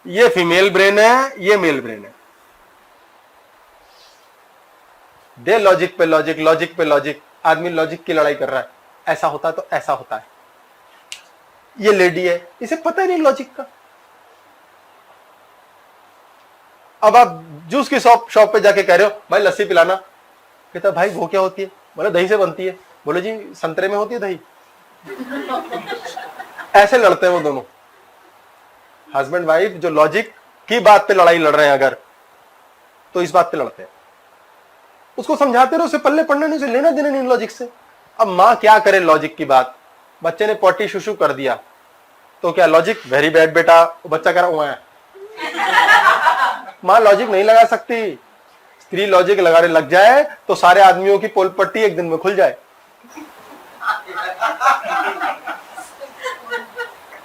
ये फीमेल ब्रेन है, ये मेल ब्रेन है। दे लॉजिक पे लॉजिक, लॉजिक पे लॉजिक, आदमी लॉजिक की लड़ाई कर रहा है, ऐसा होता है तो ऐसा होता है। ये लेडी है, इसे पता ही नहीं लॉजिक का। अब आप जूस की शॉप पे जाके कह रहे हो भाई लस्सी पिलाना, कहता भाई वो क्या होती है? बोले दही से बनती है। बोले जी संतरे में होती है दही। ऐसे लड़ते हैं वो दोनों, हस्बैंड वाइफ, जो लॉजिक की बात पे लड़ाई लड़ रहे हैं अगर, तो इस बात पे लड़ते हैं। उसको समझाते रहो, उसे पल्ले पड़ने नहीं, उसे लेना देना नहीं लॉजिक से। अब माँ क्या करे लॉजिक की बात? बच्चे ने पॉटी शुशु कर दिया तो क्या लॉजिक? वेरी बैड बेटा, बच्चा कह रहा हुआ है। माँ लॉजिक नहीं लगा सकती। स्त्री लॉजिक लगाने लग जाए तो सारे आदमियों की पोल पट्टी एक दिन में खुल जाए।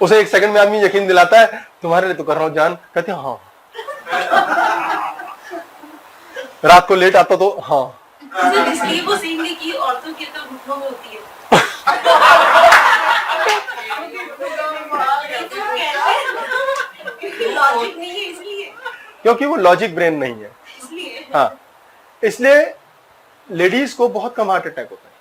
उसे एक सेकंड में आदमी यकीन दिलाता है तुम्हारे लिए तो कर रहा हूं जान, कहते हैं हाँ। रात को लेट आता तो हाँ। इसलिए वो सीखने की औरतों की तो घुटनों में होती है। लॉजिक नहीं है इसलिए, क्योंकि वो लॉजिक ब्रेन नहीं है इसलिए। हाँ, इसलिए लेडीज को बहुत कम हार्ट अटैक होता है।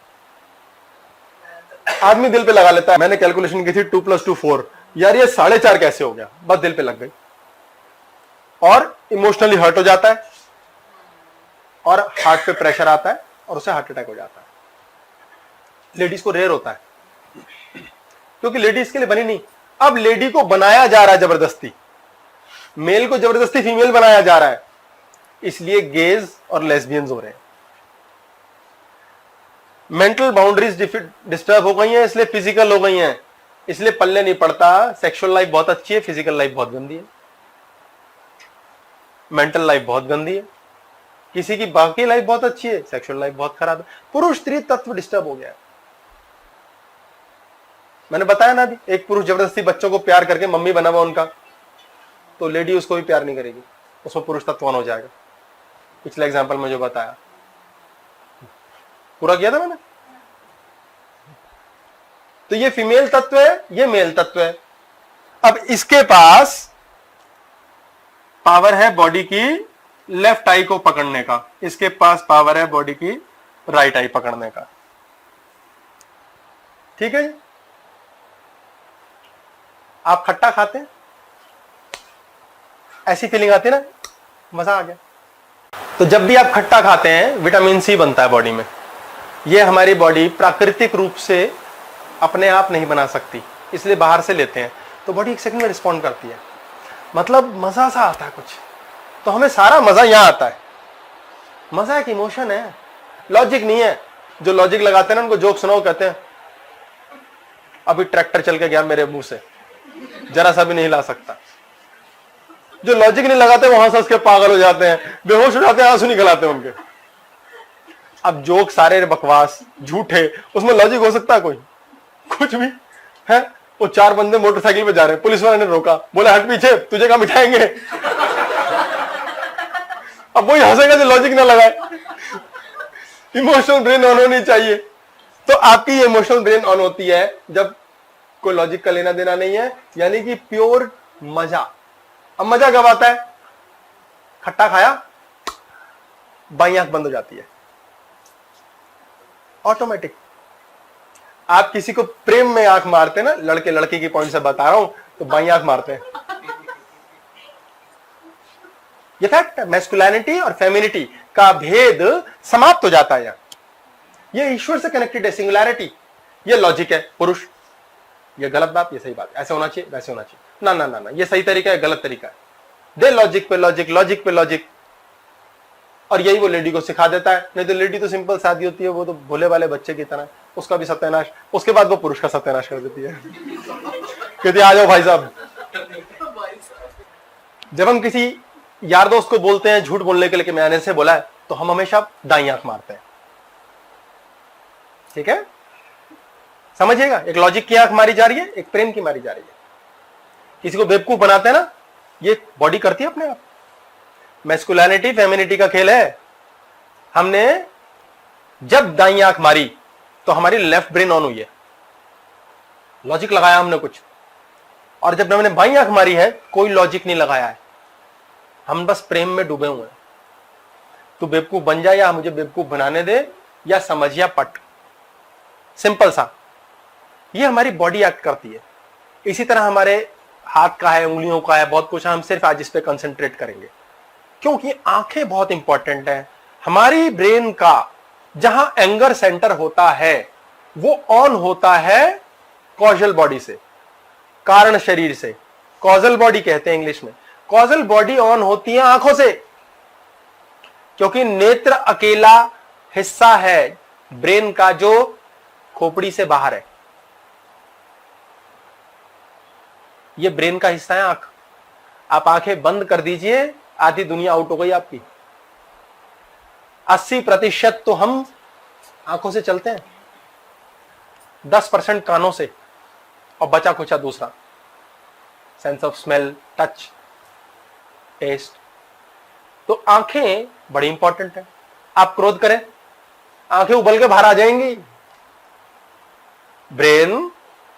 आदमी दिल पे लगा लेता है, मैंने कैलकुलेशन की थी 2 + 2 4, यार ये 4.5 कैसे हो गया? बस दिल पे लग गई और इमोशनली हर्ट हो जाता है और हार्ट पे प्रेशर आता है और उसे हार्ट अटैक हो जाता है। लेडीज को रेयर होता है क्योंकि लेडीज के लिए बनी नहीं। अब लेडी को बनाया जा रहा है जबरदस्ती, मेल को जबरदस्ती फीमेल बनाया जा रहा है, इसलिए गेज और लेस्बियंस हो रहे हैं। मेंटल बाउंड्रीज डिस्टर्ब हो गई हैं, इसलिए फिजिकल हो गई हैं, इसलिए पल्ले नहीं पड़ता। सेक्सुअल लाइफ बहुत अच्छी है, फिजिकल लाइफ बहुत गंदी है, मेंटल लाइफ बहुत गंदी है। किसी की बाकी लाइफ बहुत अच्छी है, सेक्सुअल लाइफ बहुत खराब है। पुरुष स्त्री तत्व डिस्टर्ब हो गया है। मैंने बताया ना अभी, एक पुरुष जबरदस्ती बच्चों को प्यार करके मम्मी बना हुआ उनका, तो लेडी उसको भी प्यार नहीं करेगी, उसमें पुरुष तत्व हो जाएगा। पिछले एग्जाम्पल में जो बताया, पूरा किया था मैंने। तो ये फीमेल तत्व है, ये मेल तत्व है। अब इसके पास पावर है बॉडी की लेफ्ट आई को पकड़ने का, इसके पास पावर है बॉडी की राइट आई पकड़ने का। ठीक है जी? आप खट्टा खाते हैं, ऐसी फीलिंग आती है ना, मजा आ गया। तो जब भी आप खट्टा खाते हैं विटामिन सी बनता है बॉडी में। ये हमारी बॉडी प्राकृतिक रूप से अपने आप नहीं बना सकती, इसलिए बाहर से लेते हैं, तो बॉडी एक सेकंड में रिस्पॉन्ड करती है। मतलब मजा सा आता है कुछ, तो हमें सारा मजा यहां आता है। मजा एक इमोशन है, लॉजिक नहीं है। जो लॉजिक लगाते हैं ना उनको जोक सुनाओ, कहते हैं अभी ट्रैक्टर चल के गया मेरे मुंह से, जरा सा भी नहीं ला सकता। जो लॉजिक नहीं लगाते वहां से उसके पागल हो जाते हैं, बेहोश हो जाते हैं, आंसू निकल आते हैं उनके। अब जोक सारे बकवास झूठे, उसमें लॉजिक हो सकता है कोई? कुछ भी है। वो 4 बंदे मोटरसाइकिल पे जा रहे हैं, पुलिस वाले ने रोका, बोला हट पीछे, तुझे कहां बिठाएंगे? अब वही हंसेगा जो लॉजिक ना लगाए। इमोशनल ब्रेन ऑन होनी चाहिए। तो आपकी इमोशनल ब्रेन ऑन होती है जब कोई लॉजिक का लेना देना नहीं है, यानी कि प्योर मजा। अब मजा कब आता है? खट्टा खाया, बाईं आंख बंद हो जाती है ऑटोमेटिक। आप किसी को प्रेम में आंख मारते हैं ना, लड़के लड़की की पॉइंट से बता रहा हूं, तो बाईं आंख मारते हैं। ये फैक्ट है। मैस्कुलिनिटी और फेमिनिटी का भेद समाप्त हो जाता है यहां। ये ईश्वर से कनेक्टेड है, सिंगुलैरिटी। ये लॉजिक है पुरुष, ये गलत बात, ये सही बात, ऐसे होना चाहिए, वैसे होना चाहिए, ना ना ना ना, ये सही तरीका है, गलत तरीका है। दे लॉजिक पे लॉजिक, लॉजिक पे लॉजिक। और यही वो लेडी को सिखा देता है। नहीं तो लेडी तो सिंपल शादी होती है, वो तो भोले वाले बच्चे की तरह, उसका भी सत्यानाश, उसके बाद वो पुरुष का सत्यानाश कर देती है। कहती है आ जाओ भाई साहब। जब हम किसी यार दोस्त को बोलते हैं झूठ बोलने के लिए कि मैंने से बोला है, तो हम हमेशा दाईं आंख मारते हैं। ठीक है, समझिएगा। एक लॉजिक की आंख मारी जा रही है, एक प्रेम की मारी जा रही है। किसी को बेवकूफ बनाते हैं ना, ये बॉडी करती है अपने आप। मैस्कुलिनिटी फेमिनिटी का खेल है। हमने जब दाई आंख मारी तो हमारी लेफ्ट ब्रेन ऑन हुई है, लॉजिक लगाया हमने कुछ, और जब हमने बाई आंख मारी है कोई लॉजिक नहीं लगाया है, हम बस प्रेम में डूबे हुए हैं। तू बेवकूफ बन जाए या मुझे बेवकूफ बनाने दे, या समझ या पट, सिंपल सा। ये हमारी बॉडी एक्ट करती है। इसी तरह हमारे हाथ का है, उंगलियों का है, बहुत कुछ है। हम सिर्फ आज इस पे कंसंट्रेट करेंगे क्योंकि आंखें बहुत इंपॉर्टेंट है। हमारी ब्रेन का जहां एंगर सेंटर होता है वो ऑन होता है कॉजल बॉडी से, कारण शरीर से। कॉजल बॉडी कहते हैं इंग्लिश में। कॉजल बॉडी ऑन होती है आंखों से, क्योंकि नेत्र अकेला हिस्सा है ब्रेन का जो खोपड़ी से बाहर है। ये ब्रेन का हिस्सा है आंख। आप आंखें बंद कर दीजिए, आधी दुनिया आउट हो गई आपकी। 80% तो हम आंखों से चलते हैं, 10% कानों से, और बचा खुचा दूसरा sense of smell, touch, taste. तो आंखें बड़ी इंपॉर्टेंट है। आप क्रोध करें, आंखें उबल के बाहर आ जाएंगी। ब्रेन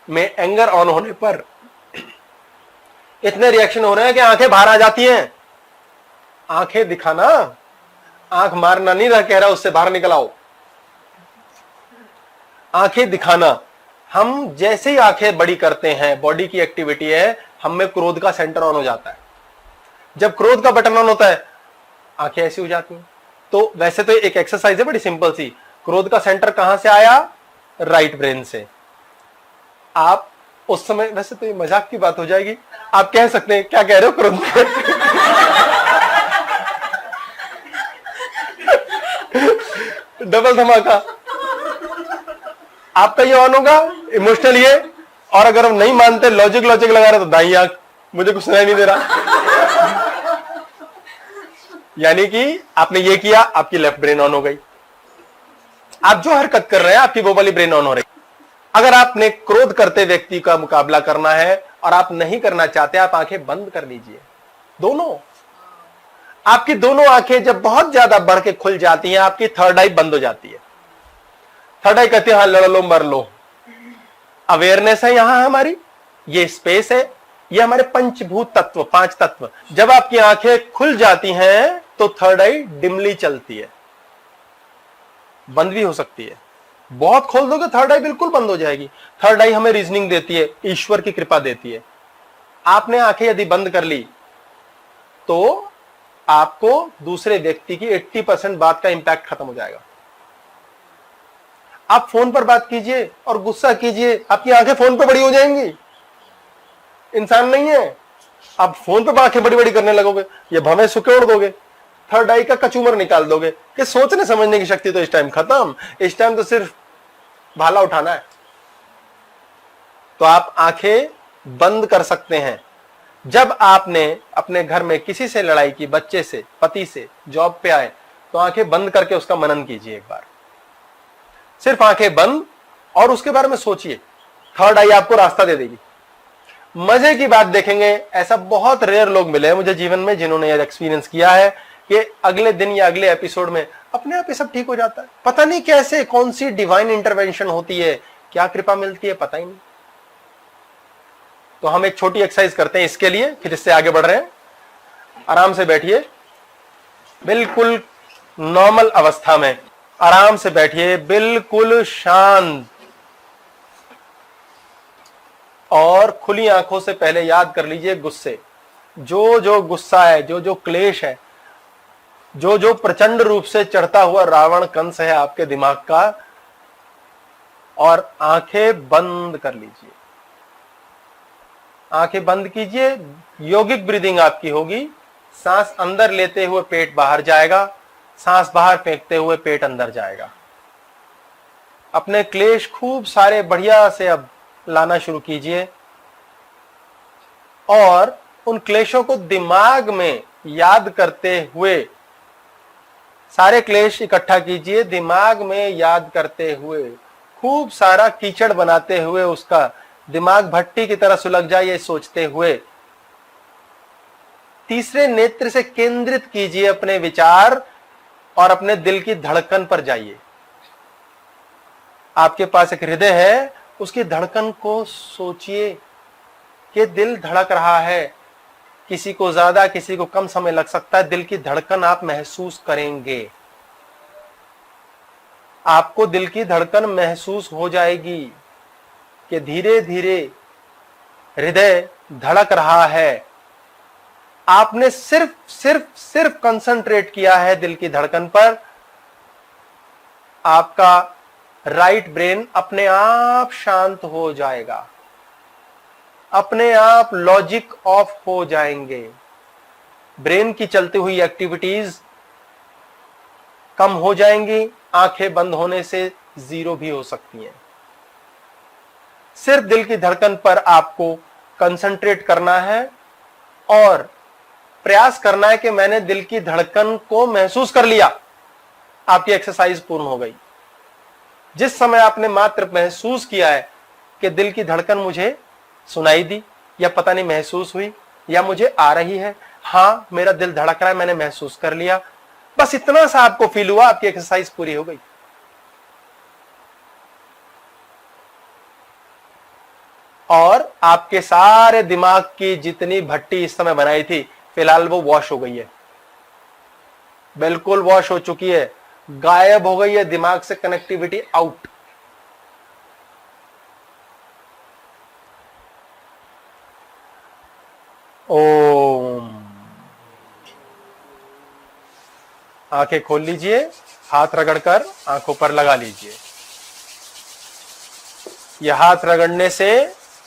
में एंगर ऑन होने पर इतने रिएक्शन हो रहे हैं कि आंखें बाहर आ जाती हैं। आंखें दिखाना, आंख मारना नहीं रहा कह रहा, उससे बाहर निकल आओ। आंखें दिखाना, हम जैसे ही आंखें बड़ी करते हैं, बॉडी की एक्टिविटी है, हम में क्रोध का सेंटर ऑन हो जाता है। जब क्रोध का बटन ऑन होता है आंखें ऐसी हो जाती हैं। तो वैसे तो एक एक्सरसाइज है बड़ी सिंपल सी। क्रोध का सेंटर कहां से आया? राइट ब्रेन से। आप उस समय, वैसे तो ये मजाक की बात हो जाएगी, आप कह सकते हैं क्या कह रहे हो क्रोध डबल धमाका। आपका ये ऑन होगा, इमोशनल ये, और अगर हम नहीं मानते, लॉजिक लगा रहे तो दाई आंख, मुझे कुछ सुनाई नहीं दे रहा। यानी कि आपने ये किया, आपकी लेफ्ट ब्रेन ऑन हो गई। आप जो हरकत कर रहे हैं आपकी वो वाली ब्रेन ऑन हो रही। अगर आपने क्रोध करते व्यक्ति का मुकाबला करना है और आप नहीं करना चाहते, आप आंखें बंद कर लीजिए। दोनों, आपकी दोनों आंखें जब बहुत ज्यादा बढ़ के खुल जाती हैं, आपकी थर्ड आई बंद हो जाती है। थर्ड आई कहती है हाँ, लड़ लो मर लो। अवेयरनेस है यहां हमारी, ये स्पेस है, ये हमारे पंचभूत तत्व, 5 तत्व। जब आपकी आंखें खुल जाती हैं तो थर्ड आई डिमली चलती है, बंद भी हो सकती है। बहुत खोल दोगे थर्ड आई बिल्कुल बंद हो जाएगी। थर्ड आई हमें रीजनिंग देती है, ईश्वर की कृपा देती है। आपने आंखें यदि बंद कर ली तो आपको दूसरे व्यक्ति की 80% बात का इंपैक्ट खत्म हो जाएगा। आप फोन पर बात कीजिए और गुस्सा कीजिए, आपकी आंखें फोन पर बड़ी हो जाएंगी। इंसान नहीं है, आप फोन पे आंखें बड़ी बड़ी करने लगोगे, ये भवें सुखे उड़ दोगे, थर्ड आई का कचूमर निकाल दोगे कि सोचने समझने की शक्ति तो इस टाइम खत्म। इस टाइम तो सिर्फ भाला उठाना है। तो आप आंखें बंद कर सकते हैं। जब आपने अपने घर में किसी से लड़ाई की, बच्चे से, पति से, जॉब पे आए, तो आंखें बंद करके उसका मनन कीजिए एक बार। सिर्फ आंखें बंद और उसके बारे में सोचिए। थर्ड आई आपको रास्ता दे देगी। मजे की बात देखेंगे, ऐसा बहुत रेयर लोग मिले हैं मुझे जीवन में जिन्होंने यह एक्सपीरियंस किया है कि अगले दिन या अगले एपिसोड में अपने आप ये सब ठीक हो जाता है। पता नहीं कैसे, कौन सी डिवाइन इंटरवेंशन होती है, क्या कृपा मिलती है, पता ही नहीं। तो हम एक छोटी एक्सरसाइज करते हैं इसके लिए, फिर इससे आगे बढ़ रहे हैं। आराम से बैठिए, बिल्कुल नॉर्मल अवस्था में आराम से बैठिए, बिल्कुल शांत, और खुली आंखों से पहले याद कर लीजिए गुस्से, जो जो गुस्सा है, जो जो क्लेश है, जो जो प्रचंड रूप से चढ़ता हुआ रावण कंस है आपके दिमाग का, और आंखें बंद कर लीजिए। आंखें बंद कीजिए, योगिक ब्रीदिंग आपकी होगी। सांस अंदर लेते हुए पेट बाहर जाएगा, सांस बाहर फेंकते हुए पेट अंदर जाएगा। अपने क्लेश खूब सारे बढ़िया से अब लाना शुरू कीजिए, और उन क्लेशों को दिमाग में याद करते हुए, सारे क्लेश इकट्ठा कीजिए, दिमाग में याद करते हुए, खूब सारा कीचड़ बनाते हुए, उसका दिमाग भट्टी की तरह सुलग जाए ये सोचते हुए तीसरे नेत्र से केंद्रित कीजिए अपने विचार और अपने दिल की धड़कन पर जाइए। आपके पास एक हृदय है, उसकी धड़कन को सोचिए कि दिल धड़क रहा है। किसी को ज्यादा किसी को कम समय लग सकता है, दिल की धड़कन आप महसूस करेंगे। आपको दिल की धड़कन महसूस हो जाएगी कि धीरे धीरे हृदय धड़क रहा है। आपने सिर्फ सिर्फ सिर्फ कंसंट्रेट किया है दिल की धड़कन पर। आपका राइट ब्रेन अपने आप शांत हो जाएगा, अपने आप लॉजिक ऑफ हो जाएंगे। ब्रेन की चलती हुई एक्टिविटीज कम हो जाएंगी, आंखें बंद होने से जीरो भी हो सकती हैं। सिर्फ दिल की धड़कन पर आपको कंसंट्रेट करना है और प्रयास करना है कि मैंने दिल की धड़कन को महसूस कर लिया। आपकी एक्सरसाइज पूर्ण हो गई। जिस समय आपने मात्र महसूस किया है कि दिल की धड़कन मुझे सुनाई दी या पता नहीं महसूस हुई या मुझे आ रही है, हां मेरा दिल धड़क रहा है, मैंने महसूस कर लिया, बस इतना सा आपको फील हुआ, आपकी एक्सरसाइज पूरी हो गई। और आपके सारे दिमाग की जितनी भट्टी इस समय बनाई थी, फिलहाल वो वॉश हो गई है, बिल्कुल वॉश हो चुकी है, गायब हो गई है, दिमाग से कनेक्टिविटी आउट। ओम। आंखें खोल लीजिए, हाथ रगड़कर आंखों पर लगा लीजिए। यह हाथ रगड़ने से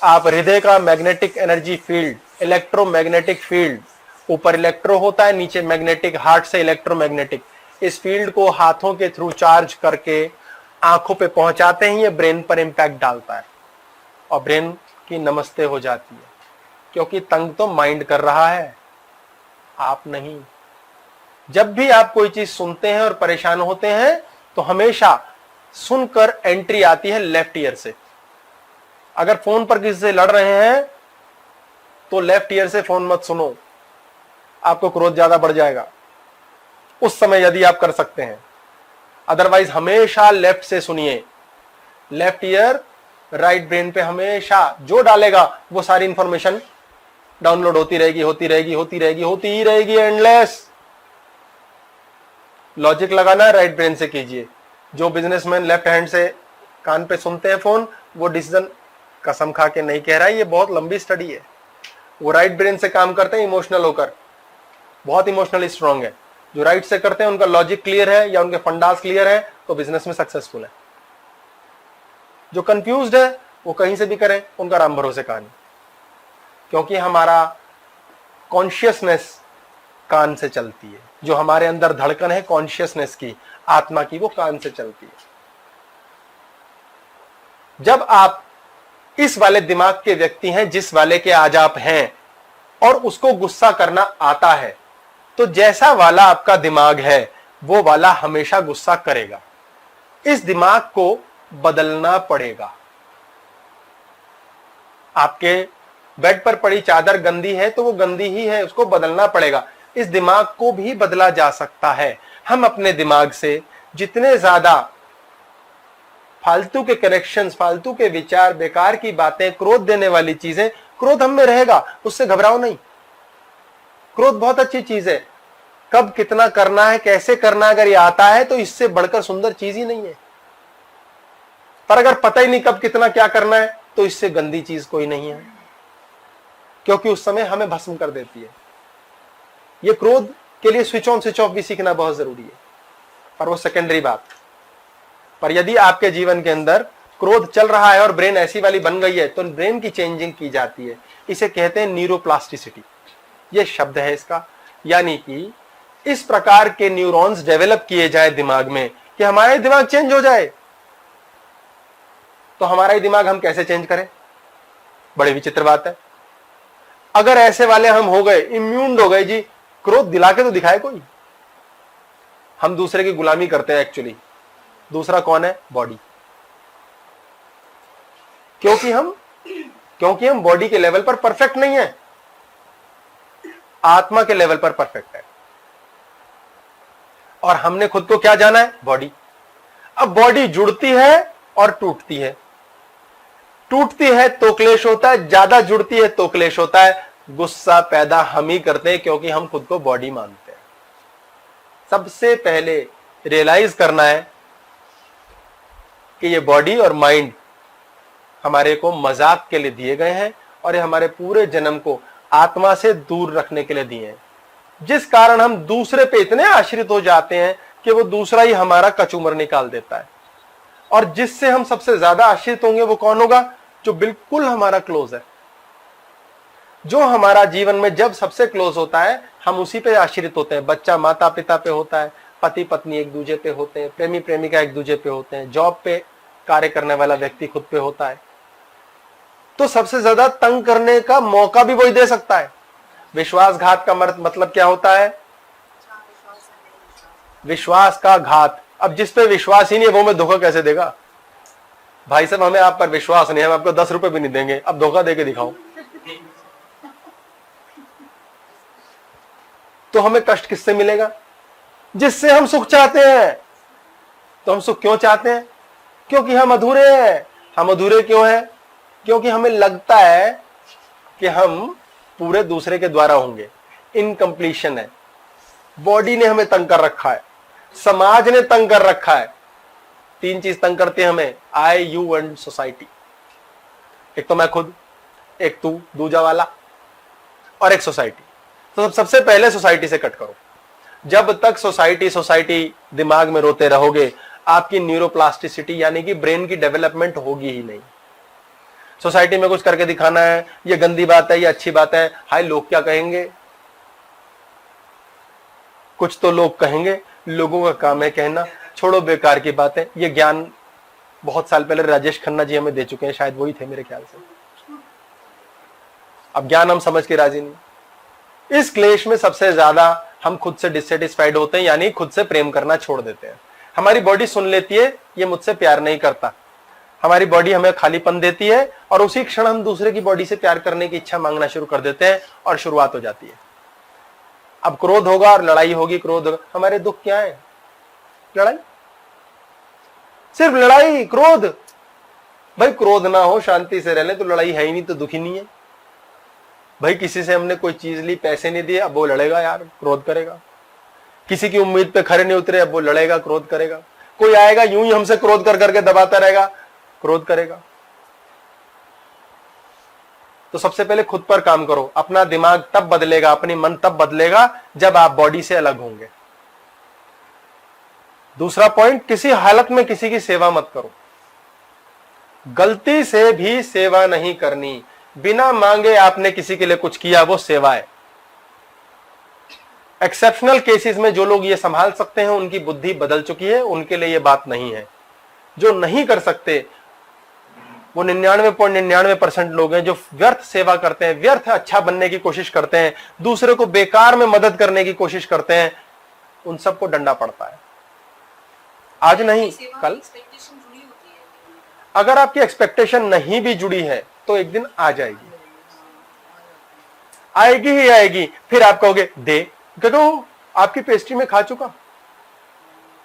आप हृदय का magnetic energy field, electromagnetic field, ऊपर इलेक्ट्रो होता है, नीचे मैग्नेटिक, हार्ट से इलेक्ट्रोमैग्नेटिक, इस फील्ड को हाथों के थ्रू चार्ज करके आंखों पे पहुंचाते ही ये ब्रेन पर इंपैक्ट डालता है और ब्रेन की नमस्ते हो जाती है। क्योंकि तंग तो माइंड कर रहा है, आप नहीं। जब भी आप कोई चीज सुनते हैं और परेशान होते हैं तो हमेशा सुनकर एंट्री आती है लेफ्ट ईयर से। अगर फोन पर किसी से लड़ रहे हैं तो लेफ्ट ईयर से फोन मत सुनो, आपको क्रोध ज्यादा बढ़ जाएगा उस समय, यदि आप कर सकते हैं। अदरवाइज हमेशा लेफ्ट से सुनिए। लेफ्ट ईयर राइट ब्रेन पे हमेशा जो डालेगा वो सारी इंफॉर्मेशन डाउनलोड होती रहेगी, होती रहेगी, होती रहेगी, होती ही रहेगी, एंडलेस। लॉजिक लगाना है राइट ब्रेन से कीजिए। जो बिजनेसमैन लेफ्ट हैंड से कान पे सुनते हैं फोन, वो डिसीजन कसम खा के नहीं कह रहा है, ये बहुत लंबी स्टडी है। वो राइट ब्रेन से काम करते हैं इमोशनल होकर, बहुत इमोशनली स्ट्रांग है। जो राइट से करते हैं उनका लॉजिक क्लियर है या उनके फंडास क्लियर है तो बिजनेस में सक्सेसफुल है। जो कंफ्यूज्ड है वो कहीं से भी करें, उनका राम भरोसे कहानी। क्योंकि हमारा कॉन्शियसनेस कान से चलती है, जो हमारे अंदर धड़कन है कॉन्शियसनेस की, आत्मा की, वो कान से चलती है। जब आप इस वाले दिमाग के व्यक्ति हैं जिस वाले के आज आप हैं और उसको गुस्सा करना आता है, तो जैसा वाला आपका दिमाग है वो वाला हमेशा गुस्सा करेगा। इस दिमाग को बदलना पड़ेगा। आपके बेड पर पड़ी चादर गंदी है तो वो गंदी ही है, उसको बदलना पड़ेगा। इस दिमाग को भी बदला जा सकता है। हम अपने दिमाग से जितने ज्यादा फालतू के कनेक्शंस, फालतू के विचार, बेकार की बातें, क्रोध देने वाली चीजें, क्रोध हम में रहेगा, उससे घबराओ नहीं। क्रोध बहुत अच्छी चीज है। कब कितना करना है, कैसे करना है, अगर ये आता है तो इससे बढ़कर सुंदर चीज ही नहीं है। पर अगर पता ही नहीं कब कितना क्या करना है तो इससे गंदी चीज कोई नहीं है, क्योंकि उस समय हमें भस्म कर देती है। ये क्रोध के लिए स्विच ऑन स्विच ऑफ भी सीखना बहुत जरूरी है, पर वो सेकेंडरी बात। पर यदि आपके जीवन के अंदर क्रोध चल रहा है और ब्रेन ऐसी वाली बन गई है तो ब्रेन की चेंजिंग की जाती है। इसे कहते हैं न्यूरोप्लास्टिसिटी, ये शब्द है इसका। यानी कि इस प्रकार के न्यूरॉन्स डेवलप किए जाए दिमाग में कि हमारा दिमाग चेंज हो जाए। तो हमारा ही दिमाग हम कैसे चेंज करें? बड़ी विचित्र बात है। अगर ऐसे वाले हम हो गए, इम्यून हो गए जी, क्रोध दिला के तो दिखाए कोई। हम दूसरे की गुलामी करते हैं एक्चुअली। दूसरा कौन है? बॉडी। क्योंकि हम बॉडी के लेवल पर परफेक्ट नहीं है। आत्मा के लेवल पर परफेक्ट है। और हमने खुद को क्या जाना है? बॉडी। अब बॉडी जुड़ती है और टूटती है। टूटती है तो क्लेश होता है, ज्यादा जुड़ती है तो क्लेश होता है। गुस्सा पैदा हम ही करते हैं क्योंकि हम खुद को बॉडी मानते हैं। सबसे पहले रियलाइज करना है कि ये बॉडी और माइंड हमारे को मजाक के लिए दिए गए हैं और ये हमारे पूरे जन्म को आत्मा से दूर रखने के लिए दिए हैं, जिस कारण हम दूसरे पे इतने आश्रित हो जाते हैं कि वो दूसरा ही हमारा कचूमर निकाल देता है। और जिससे हम सबसे ज्यादा आश्रित होंगे वो कौन होगा? जो बिल्कुल हमारा क्लोज है, जो हमारा जीवन में जब सबसे क्लोज होता है हम उसी पे आश्रित होते हैं। बच्चा माता पिता पे होता है, पति पत्नी एक दूसरे पे होते हैं, प्रेमी प्रेमिका एक दूसरे पे होते हैं, जॉब पे कार्य करने वाला व्यक्ति खुद पे होता है। तो सबसे ज्यादा तंग करने का मौका भी वही दे सकता है। विश्वासघात का मतलब क्या होता है? विश्वास का घात। अब जिस पे विश्वास ही नहीं है वो हमें धोखा कैसे देगा? भाई साहब हमें आप पर विश्वास नहीं है, हम आपको 10 रुपए भी नहीं देंगे, अब धोखा देके दिखाओ। तो हमें कष्ट किससे मिलेगा? जिससे हम सुख चाहते हैं। तो हम सुख क्यों चाहते हैं? क्योंकि हम अधूरे हैं। हम अधूरे क्यों हैं? क्योंकि हमें लगता है कि हम पूरे दूसरे के द्वारा होंगे। इनकम्प्लीशन है। बॉडी ने हमें तंग कर रखा है, समाज ने तंग कर रखा है। 3 चीज तंग करते हैं हमें, आई, यू एंड सोसाइटी। एक तो मैं खुद, एक तू दूजा वाला, और एक सोसाइटी। तो सबसे पहले सोसाइटी से कट करो। जब तक सोसाइटी दिमाग में रोते रहोगे आपकी न्यूरोप्लास्टिसिटी यानी कि ब्रेन की डेवलपमेंट होगी ही नहीं। सोसाइटी में कुछ करके दिखाना है, ये गंदी बात है, ये अच्छी बात है, हाय लोग क्या कहेंगे? कुछ तो लोग कहेंगे, लोगों का काम है कहना, छोड़ो बेकार की बातें। ये ज्ञान बहुत साल पहले राजेश खन्ना जी हमें दे चुके हैं, शायद वही थे मेरे ख्याल से। अब ज्ञान हम समझ के राजी नहीं। इस क्लेश में सबसे ज्यादा हम खुद से डिससेटिस्फाइड होते हैं, यानी खुद से प्रेम करना छोड़ देते हैं। हमारी बॉडी सुन लेती है ये मुझसे प्यार नहीं करता, हमारी बॉडी हमें खालीपन देती है और उसी क्षण हम दूसरे की बॉडी से प्यार करने की इच्छा मांगना शुरू कर देते हैं और शुरुआत हो जाती है। अब क्रोध होगा और लड़ाई होगी, क्रोध होगा। हमारे दुख क्या है? लड़ाई, सिर्फ लड़ाई, क्रोध। भाई क्रोध ना हो, शांति से रह ले तो लड़ाई है ही नहीं, तो दुखी नहीं है। भाई किसी से हमने कोई चीज ली, पैसे नहीं दिए, अब वो लड़ेगा यार, क्रोध करेगा। किसी की उम्मीद पे खरे नहीं उतरे, अब वो लड़ेगा, क्रोध करेगा। कोई आएगा यूं ही हमसे क्रोध कर करके दबाता रहेगा, क्रोध करेगा। तो सबसे पहले खुद पर काम करो। अपना दिमाग तब बदलेगा, अपनी मन तब बदलेगा जब आप बॉडी से अलग होंगे। दूसरा पॉइंट, किसी हालत में किसी की सेवा मत करो। गलती से भी सेवा नहीं करनी। बिना मांगे आपने किसी के लिए कुछ किया, वो सेवा है। एक्सेप्शनल केसेस में जो लोग ये संभाल सकते हैं उनकी बुद्धि बदल चुकी है, उनके लिए ये बात नहीं है। जो नहीं कर सकते वो 99.99% लोग हैं जो व्यर्थ सेवा करते हैं, व्यर्थ अच्छा बनने की कोशिश करते हैं, दूसरे को बेकार में मदद करने की कोशिश करते हैं। उन सबको डंडा पड़ता है। आज नहीं कल। एक्सपेक्टेशन जुड़ी होती है। अगर आपकी एक्सपेक्टेशन नहीं भी जुड़ी है तो एक दिन आ जाएगी, आएगी ही आएगी। फिर आप कहोगे दे, क्योंकि आपकी पेस्ट्री में खा चुका,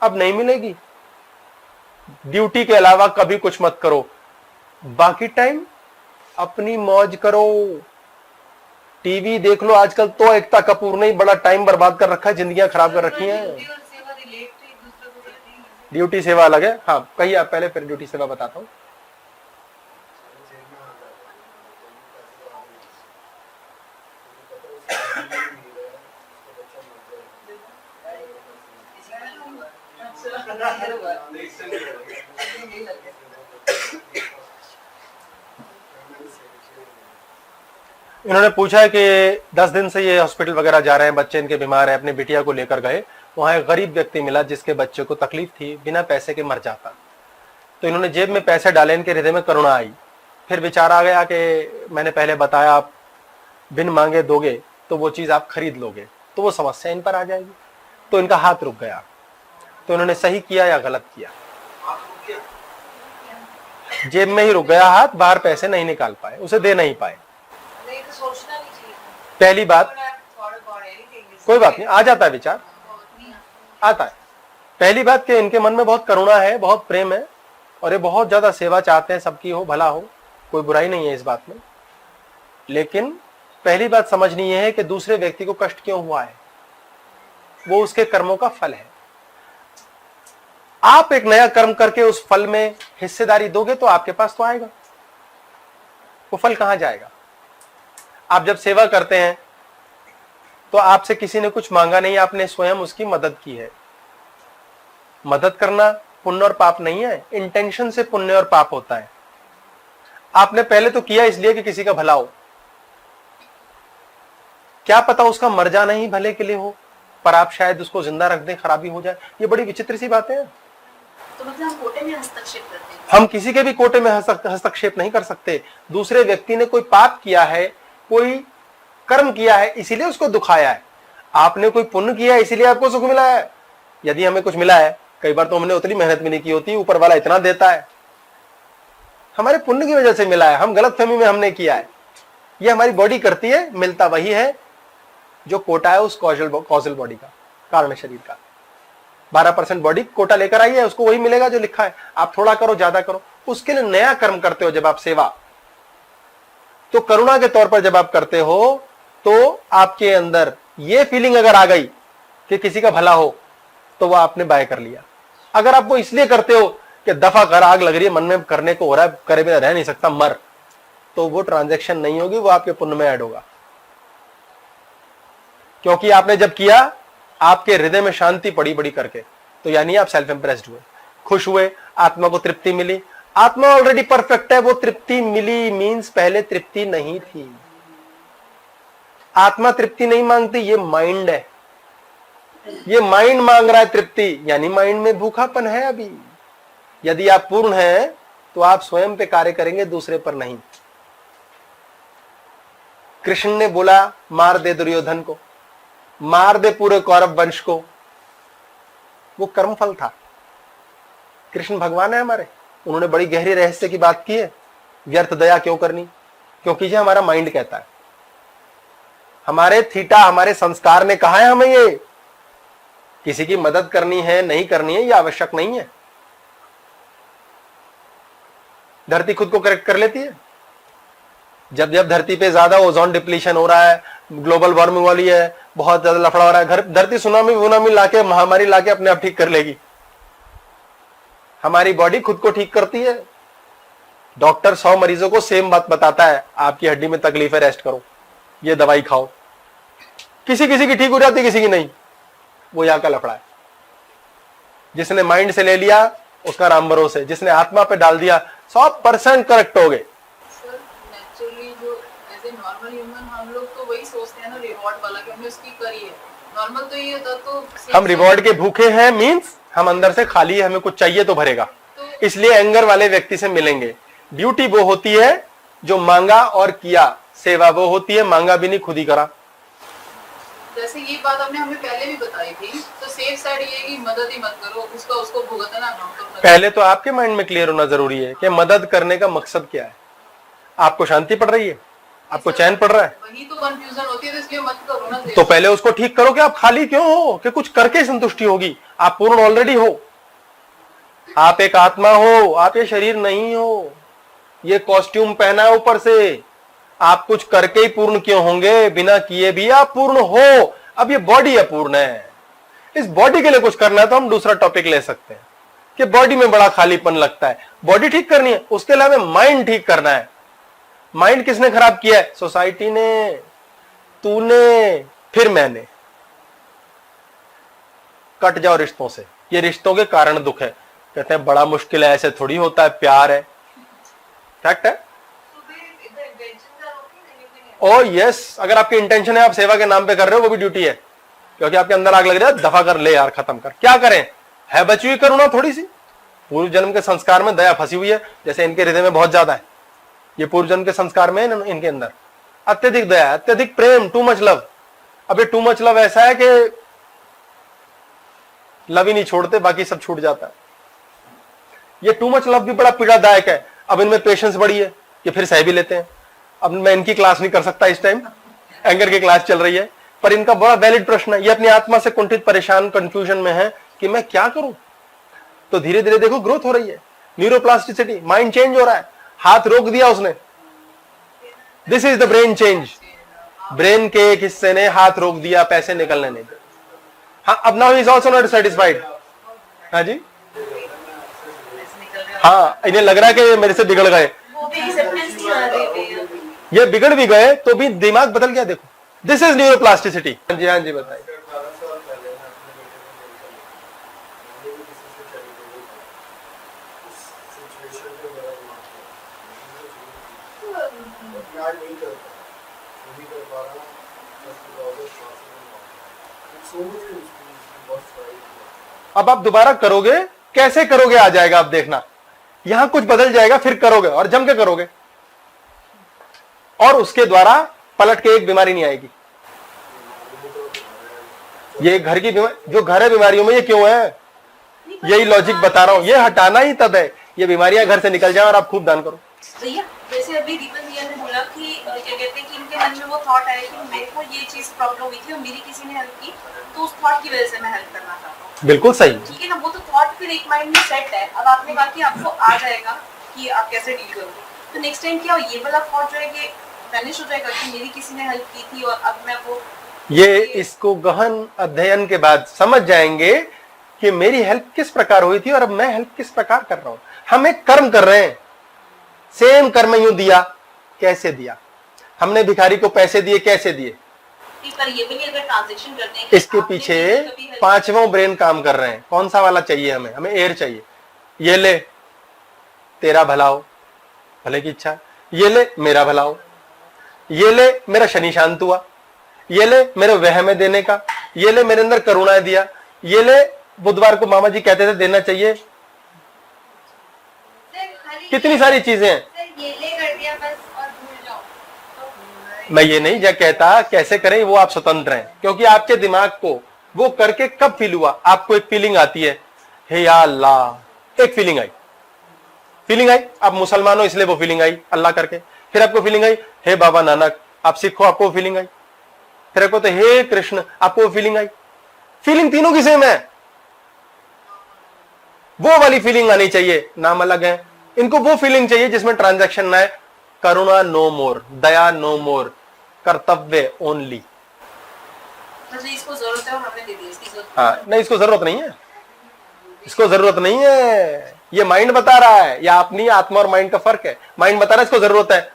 अब नहीं मिलेगी। ड्यूटी के अलावा कभी कुछ मत करो। बाकी टाइम अपनी मौज करो। टीवी देख लो। आजकल तो एकता कपूर ने बड़ा टाइम बर्बाद कर रखा है, जिंदगियां खराब कर रखी हैं। ड्यूटी सेवा अलग है। हाँ कहिए आप पहले, फिर ड्यूटी सेवा बताता हूं। इन्होंने पूछा है कि 10 दिन से ये हॉस्पिटल वगैरह जा रहे हैं, बच्चे इनके बीमार है, अपनी बिटिया को लेकर गए। वहां एक गरीब व्यक्ति मिला जिसके बच्चे को तकलीफ थी, बिना पैसे के मर जाता। तो इन्होंने जेब में पैसे डाले, इनके हृदय में करुणा आई। फिर विचार आ गया कि मैंने पहले बताया आप बिन मांगे दोगे तो वो चीज आप खरीद लोगे, तो वो समस्या इन पर आ जाएगी। तो इनका हाथ रुक गया। तो इन्होंने सही किया या गलत किया? जेब में ही रुक गया हाथ, बाहर पैसे नहीं निकाल पाए, उसे दे नहीं पाए। सोचना नहीं चाहिए। पहली बात, कोई बात नहीं, आ जाता है विचार, बहुत नहीं आता। आता है। पहली बात कि इनके मन में बहुत करुणा है, बहुत प्रेम है, और ये बहुत ज्यादा सेवा चाहते हैं, सबकी हो, भला हो, कोई बुराई नहीं है इस बात में। लेकिन पहली बात समझनी यह है कि दूसरे व्यक्ति को कष्ट क्यों हुआ है, वो उसके कर्मों का फल है। आप एक नया कर्म करके उस फल में हिस्सेदारी दोगे तो आपके पास तो आएगा, वो फल कहां जाएगा। आप जब सेवा करते हैं तो आपसे किसी ने कुछ मांगा नहीं, आपने स्वयं उसकी मदद की है। मदद करना पुण्य और पाप नहीं है, इंटेंशन से पुण्य और पाप होता है। आपने पहले तो किया इसलिए कि किसी का भला हो, क्या पता उसका मर जाना ही भले के लिए हो, पर आप शायद उसको जिंदा रख दें, खराबी हो जाए। ये बड़ी विचित्र सी बातें हैं। तो मतलब हम कोटे में हस्तक्षेप करते हैं। हम किसी के भी कोटे में हस्तक्षेप नहीं कर सकते। दूसरे व्यक्ति ने कोई पाप किया है, कोई कर्म किया है, इसीलिए उसको दुखाया है। आपने कोई पुण्य किया है, इसीलिए आपको सुख मिला है। यदि हमें कुछ मिला है, कई बार तो हमने उतनी मेहनत भी नहीं की होती, ऊपर वाला इतना देता है, हमारे पुण्य की वजह से मिला है, हम गलतफहमी में हमने किया है। ये हमारी बॉडी करती है, मिलता वही है जो कोटा है उस कॉजल बॉडी का, कारण शरीर का। 12% बॉडी कोटा लेकर आई है, उसको वही मिलेगा जो लिखा है। आप थोड़ा करो, ज्यादा करो, उसके लिए नया कर्म करते हो। जब आप सेवा, तो करुणा के तौर पर जब आप करते हो, तो आपके अंदर ये फीलिंग अगर आ गई कि किसी का भला हो, तो वह आपने बाय कर लिया। अगर आप वो इसलिए करते हो कि दफा कर, आग लग रही है, मन में करने को हो रहा है, करे बिना रह नहीं सकता, मर, तो वो ट्रांजैक्शन नहीं होगी, वो आपके पुण्य में ऐड होगा। क्योंकि आपने जब किया, आपके हृदय में शांति पड़ी बड़ी करके, तो यानी आप सेल्फ इंप्रेस्ड हुए, खुश हुए, आत्मा को तृप्ति मिली। आत्मा ऑलरेडी परफेक्ट है, वो तृप्ति मिली मींस पहले तृप्ति नहीं थी। आत्मा तृप्ति नहीं मांगती, ये माइंड है, ये माइंड मांग रहा है तृप्ति, यानी माइंड में भूखापन है अभी। यदि आप पूर्ण हैं तो आप स्वयं पे कार्य करेंगे, दूसरे पर नहीं। कृष्ण ने बोला मार दे दुर्योधन को, मार दे पूरे कौरव वंश को, वो कर्मफल था। कृष्ण भगवान है हमारे, उन्होंने बड़ी गहरी रहस्य की बात की है। व्यर्थ दया क्यों करनी, क्योंकि ये हमारा माइंड कहता है, हमारे थीटा, हमारे संस्कार ने कहा है हमें ये किसी की मदद करनी है, नहीं करनी है, ये आवश्यक नहीं है। धरती खुद को करेक्ट कर लेती है। जब जब धरती पे ज्यादा ओजोन डिप्लीशन हो रहा है, ग्लोबल वार्मिंग वाली है, बहुत ज्यादा लफड़ा हो रहा है, धरती सुनामी लाके, महामारी लाके अपने आप ठीक कर लेगी। हमारी बॉडी खुद को ठीक करती है। डॉक्टर 100 मरीजों को सेम बात बताता है, आपकी हड्डी में तकलीफ है, रेस्ट करो, ये दवाई खाओ। किसी किसी की ठीक हो जाती, किसी की नहीं। वो यहां का लफड़ा है। जिसने माइंड से ले लिया उसका राम भरोसे, जिसने आत्मा पे डाल दिया 100% करेक्ट हो गए। सर नेचुरली जो एज ए नॉर्मल ह्यूमन हम लोग तो वही सोचते हैं ना, रिवॉर्ड वाला, कि हमने उसकी करी है। नॉर्मल तो ये होता तो हम रिवॉर्ड के भूखे हैं मींस हम अंदर से खाली है, हमें कुछ चाहिए तो भरेगा, इसलिए एंगर वाले व्यक्ति से मिलेंगे। ड्यूटी वो होती है जो मांगा और किया, सेवा वो होती है मांगा भी नहीं, खुद ही करा। जैसे ये बात आपने हमें पहले भी बताई थी, तो सेफ साइड ये है कि मदद ही मत करो, उसको भुगतना ना। पहले तो आपके माइंड में क्लियर होना जरूरी है कि मदद करने का मकसद क्या है। आपको शांति पड़ रही है, आपको चैन पड़ रहा है, वही तो कंफ्यूजन होती है, तो इसलिए मत करो ना। तो पहले उसको ठीक करो कि आप खाली क्यों हो, कि कुछ करके संतुष्टि होगी। आप पूर्ण ऑलरेडी हो, आप एक आत्मा हो, आप ये शरीर नहीं हो। ये कॉस्ट्यूम पहना है ऊपर से, आप कुछ करके ही पूर्ण क्यों होंगे, बिना किए भी आप पूर्ण हो। अब ये बॉडी अपूर्ण है, इस बॉडी के लिए कुछ करना है तो हम दूसरा टॉपिक ले सकते हैं कि बॉडी में बड़ा खालीपन लगता है, बॉडी ठीक करनी है, उसके अलावा माइंड ठीक करना है। माइंड किसने खराब किया है? सोसाइटी ने, तूने, फिर मैंने। कट जाओ रिश्तों से, ये रिश्तों के कारण दुख है। कहते हैं बड़ा मुश्किल है, ऐसे थोड़ी होता है, प्यार है, फैक्ट है। ओ यस, अगर आपकी इंटेंशन है आप सेवा के नाम पे कर रहे हो, वो भी ड्यूटी है, क्योंकि आपके अंदर आग लग रहा है, दफा कर ले यार, खत्म कर। क्या करें, है बची हुई करुणा थोड़ी सी, पूर्व जन्म के संस्कार में दया फंसी हुई है, जैसे इनके हृदय में बहुत ज्यादा है, ये पूर्व जन्म के संस्कार में है इनके अंदर अत्यधिक दया, अत्यधिक प्रेम, टू मच लव। अब ये टू मच लव ऐसा है कि लव ही नहीं छोड़ते, बाकी सब छूट जाता है। ये टू मच लव भी बड़ा पीड़ादायक है। अब इनमें पेशेंस बड़ी है, ये फिर सह भी लेते हैं। अब मैं इनकी क्लास नहीं कर सकता इस टाइम, एंगर की क्लास चल रही है, पर इनका बड़ा वैलिड प्रश्न है, ये अपनी आत्मा से कुंठित, परेशान, कंफ्यूजन में है कि मैं क्या करूं। तो धीरे धीरे देखो ग्रोथ हो रही है, न्यूरोप्लास्टिसिटी, माइंड चेंज हो रहा है, हाथ रोक दिया उसने। This is the brain change. Brain के एक हिस्से ने हाथ रोक दिया, पैसे निकलने नहीं दिए। हाँ, अब now he is also not satisfied. हाँ जी, हाँ, इन्हें लग रहा है कि ये मेरे से बिगड़ गए। वो भी एक्सेप्टेंस नहीं आ रही है। ये बिगड़ भी गए तो भी दिमाग बदल गया। देखो, दिस इज न्यूरोप्लास्टिसिटी। हाँ जी, हाँ जी, बताइए। अब आप दोबारा करोगे, कैसे करोगे आ जाएगा, आप देखना। यहां कुछ बदल जाएगा, फिर करोगे और जम के करोगे, और उसके द्वारा पलट के एक बीमारी नहीं आएगी। ये घर की बीमारी, जो घर है बीमारियों में, ये क्यों है? यही लॉजिक बता रहा हूं, ये हटाना ही तब है ये बीमारियां घर से निकल जाए और आप खूब दान करो। भैया जैसे अभी दीपक भैया ने बोला कि क्या कहते हैं कि इनके मन में वो थॉट आया कि मेरे को ये चीज प्रॉब्लम हुई थी और मेरी किसी ने हेल्प की, तो उस थॉट की वजह से मैं हेल्प करना चाहता हूँ। बिल्कुल सही। ठीक है ना, वो तो थॉट फिर एक माइंड में सेट है। अब आपने कहा कि आपको आ जाएगा कि आप कैसे डील करोगे, तो नेक्स्ट टाइम क्या ये वाला थॉट जो है कि वैनिश हो जाएगा कि मेरी किसी ने हेल्प की थी और अब मैं वो ये इसको गहन अध्ययन के बाद समझ जाएंगे कि मेरी हेल्प किस प्रकार हुई थी और अब मैं हेल्प किस प्रकार कर रहा हूं। हम एक कर्म कर रहे हैं, सेम कर्म यूं दिया, कैसे दिया? हमने भिखारी को पैसे दिए, कैसे दिए? पर ये भी अगर ट्रांजैक्शन करते हैं इसके पीछे पांचवां ब्रेन काम कर रहे हैं। कौन सा वाला चाहिए हमें? हमें एयर चाहिए। ये ले, तेरा भला हो, भले की इच्छा। ये ले, मेरा भला हो। ये ले, मेरा शनि शांत हुआ। ये ले, मेरे वह में देने का। ये ले, मेरे अंदर करुणा दिया। ये ले, बुधवार को मामा जी कहते थे देना चाहिए। कितनी सारी चीजें हैं। ये ले कर दिया बस और भूल जाओ। मैं ये नहीं कहता कैसे करें, वो आप स्वतंत्र हैं, क्योंकि आपके दिमाग को वो करके कब फील हुआ, आपको एक फीलिंग आती है, हे या अल्लाह, एक फीलिंग आई, आप मुसलमान हो इसलिए वो फीलिंग आई अल्लाह करके। फिर आपको फीलिंग आई, हे बाबा नानक, आप सिख हो, आपको फीलिंग आई। फिर आपको तो हे कृष्ण, आपको फीलिंग आई। फीलिंग तीनों की सेम है। वो वाली फीलिंग आनी चाहिए, नाम अलग है। इनको वो फीलिंग चाहिए जिसमें ट्रांजैक्शन ना है, करुणा नो मोर, दया नो मोर, कर्तव्य ओनली। मतलब इसको जरूरत है और हमने दे दी इसकी जरूरत। हाँ, नहीं, इसको जरूरत नहीं है, इसको जरूरत नहीं है। ये माइंड बता रहा है, या अपनी आत्मा और माइंड का फर्क है। माइंड बता रहा है इसको जरूरत है,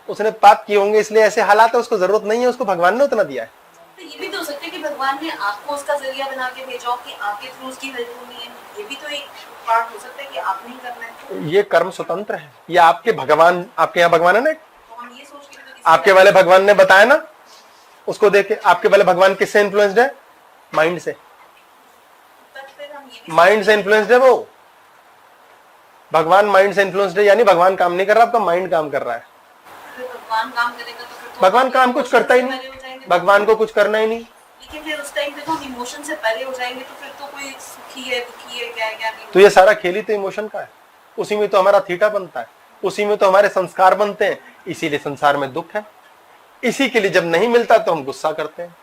उसने पाप किए होंगे इसलिए ऐसे हालात है, उसको जरूरत नहीं है, उसको भगवान ने उतना दिया है। तो ये भी तो हो सकता है कि भगवान ने आपको उसका जरिया बना के भेजा कि आपके थ्रू उसकी हेल्प होनी है। ये भी तो एक पार्ट हो सकता है कि आपने ही करना है। ये कर्म स्वतंत्र है। ये आपके भगवान, आपके यहाँ भगवान है ना, तो हम ये सोच के भी तो किसी आपके वाले भगवान ने बताया ना, उसको देख के। आपके वाले भगवान किससे इन्फ्लुएंस्ड है? माइंड से। पर फिर हम ये भी माइंड से इन्फ्लुएंस्ड है वो। भगवान माइंड से इन्फ्लुएंस्ड है, यानी भगवान काम नहीं कर रहा, आपका माइंड काम कर रहा है। फिर भगवान काम करेगा तो फिर तो भगवान काम कुछ करता ही नहीं, पहले हो जाएंगे। भगवान को कुछ करना ही नहीं। लेकिन फिर उस टाइम पे तो हम इमोशन से पहले हो जाएंगे, तो फिर तो कोई सुखी है, दुखी है, क्या है क्या नहीं। तो ये सारा खेल ही तो इमोशन का है। उसी में तो हमारा थीटा बनता है, उसी में तो हमारे संस्कार बनते हैं। इसीलिए संसार में दुख है। इसी के लिए जब नहीं मिलता तो हम गुस्सा करते हैं।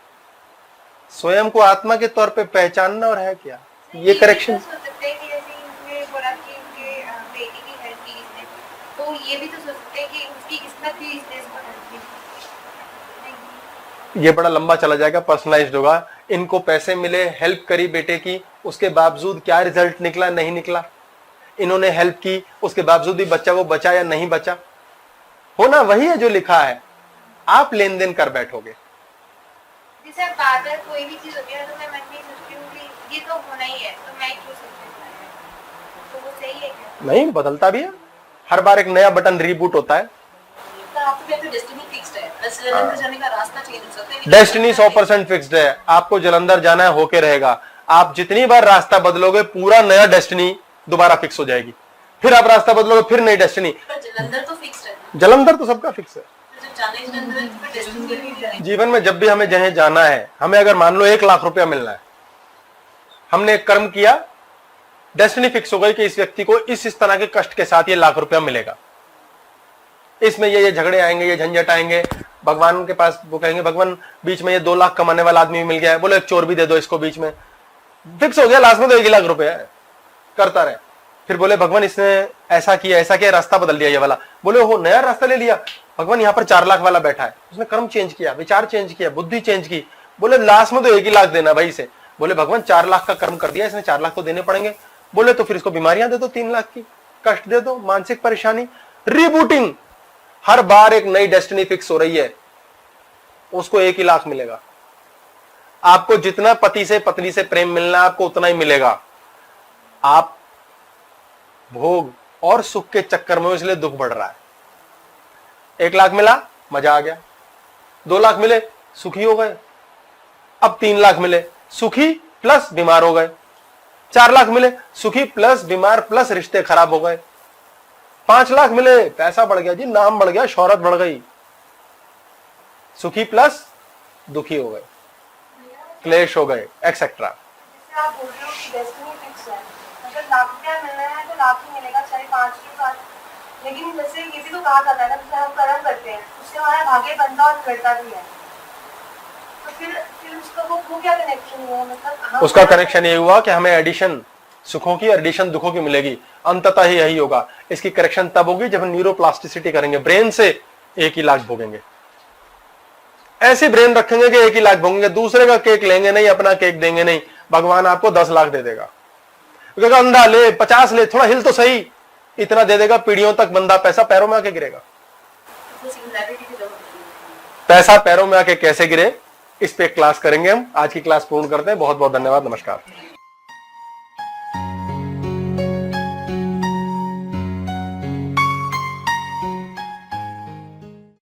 स्वयं को आत्मा के तौर पे पहचानना और है क्या, ये करेक्शन। तो सोच सकते हैं कि जैसे इनने बोला कि उनके बेटी की हेल्प की इसने, तो ये भी तो सोच सकते हैं कि उसकी किस्मत थी इसने इसको हेल्प की। ये बड़ा लंबा चला जाएगा, पर्सनलाइज्ड होगा। इनको पैसे मिले, हेल्प करी बेटे की, उसके बावजूद क्या रिजल्ट निकला, नहीं निकला। इन्होंने हेल्प की, उसके बावजूद भी बच्चा वो बचा या नहीं बचा। होना वही है जो लिखा है, आप लेन देन कर बैठोगे। जैसे अब बार बार कोई भी चीज होती है तो मैं मन में सोचती हूँ कि ये तो होना ही है, तो मैं क्यों सोचती हूँ? तो वो सही है क्या? नहीं, बदलता भी है। हर बार एक नया बटन रीबूट होता है। तो आपके लिए तो डेस्टिनी फिक्स्ड है, बस जलंधर जाने का रास्ता चेंज हो सकता है। डेस्टिनी 100% फिक्स्ड है। आपको जलंधर जाना है, होके रहेगा। आप जितनी बार रास्ता बदलोगे, पूरा नया डेस्टिनी दोबारा फिक्स हो जाएगी। फिर आप रास्ता बदलोगे, फिर नई डेस्टिनी। पर जलंधर तो फिक्स्ड है, जलंधर तो सबका फिक्स है। जब जाना ही जलंधर है तो फिर डेस्टिनी भी है। जीवन में जब भी हमें जहाँ जाना है, हमें अगर मान लो 1 लाख रुपया मिलना है, हमने एक कर्म किया, डेस्टिनी फिक्स हो गई कि इस व्यक्ति को इस तरह के कष्ट के साथ ये 1 लाख रुपया मिलेगा। इसमें ये झगड़े आएंगे, ये झंझट आएंगे, भगवान के पास वो कहेंगे भगवान बीच में ये 2 लाख कमाने वाला आदमी मिल गया है, बोले एक चोर भी दे दो इसको बीच में, फिक्स हो गया, लास्ट में तो 1 लाख रुपए है, करता रहे। फिर बोले भगवान इसने ऐसा किया, रास्ता बदल दिया ये वाला, बोले वो नया रास्ता ले लिया, भगवान यहाँ पर 4 लाख वाला बैठा है, उसने कर्म चेंज किया, विचार चेंज किया, बुद्धि चेंज की, बोले लास्ट में तो 1 ही लाख देना भाई इसे, बोले भगवान 4 लाख का कर्म कर दिया, इसने 4 लाख तो देने पड़ेंगे, बोले तो फिर इसको बीमारियां दे दो 3 लाख की, कष्ट दे दो, मानसिक परेशानी, रीबूटिंग, हर बार एक नई डेस्टिनी फिक्स हो रही है, उसको 1 ही लाख मिलेगा। आपको जितना पति से पत्नी से प्रेम मिलना है आपको उतना ही मिलेगा। आप भोग और सुख के चक्कर में इसलिए दुख बढ़ रहा है। 1 लाख मिला, मजा आ गया, 2 लाख मिले, सुखी हो गए, अब 3 लाख मिले, सुखी प्लस बीमार हो गए, 4 लाख मिले, सुखी प्लस बीमार प्लस रिश्ते खराब हो गए, 5 लाख मिले, पैसा बढ़ गया जी, नाम बढ़ गया, शोहरत बढ़ गई, सुखी प्लस दुखी हो गए, क्लेश हो गए, एक्सेट्रा। जैसे आप बोल रहे हो कि डेस्टिनी फिक्स है, अगर लाख रुपया मिलना है तो लाख ही मिलेगा, चाहे 5 के साथ। लेकिन जैसे ये भी तो कहा जाता है ना, जैसे हम कर्म करते हैं उससे हमारा भाग्य बनता और बढ़ता भी है, तो फिर उसका वो क्या कनेक्शन हुआ? मतलब उसका कनेक्शन ये हुआ कि हमें एडिशन सुखों की, एडिशन दुखों की मिलेगी, अंततः ही यही होगा। इसकी करेक्शन तब होगी जब हम न्यूरोप्लास्टिसिटी करेंगे, ब्रेन से 1 ही लाख भोगेंगे, ऐसे ब्रेन रखेंगे कि 1 ही लाख भोगेंगे, दूसरे का केक लेंगे नहीं, अपना केक देंगे नहीं, भगवान आपको 10 लाख दे देगा, क्योंकि अंधा ले 50 ले, थोड़ा हिल तो सही, इतना दे देगा, पीढ़ियों तक बंदा पैसा पैरों में आके गिरेगा। पैसा पैरों में आके कैसे गिरे, इस पे क्लास करेंगे हम। आज की क्लास पूर्ण करते हैं, बहुत बहुत धन्यवाद, नमस्कार।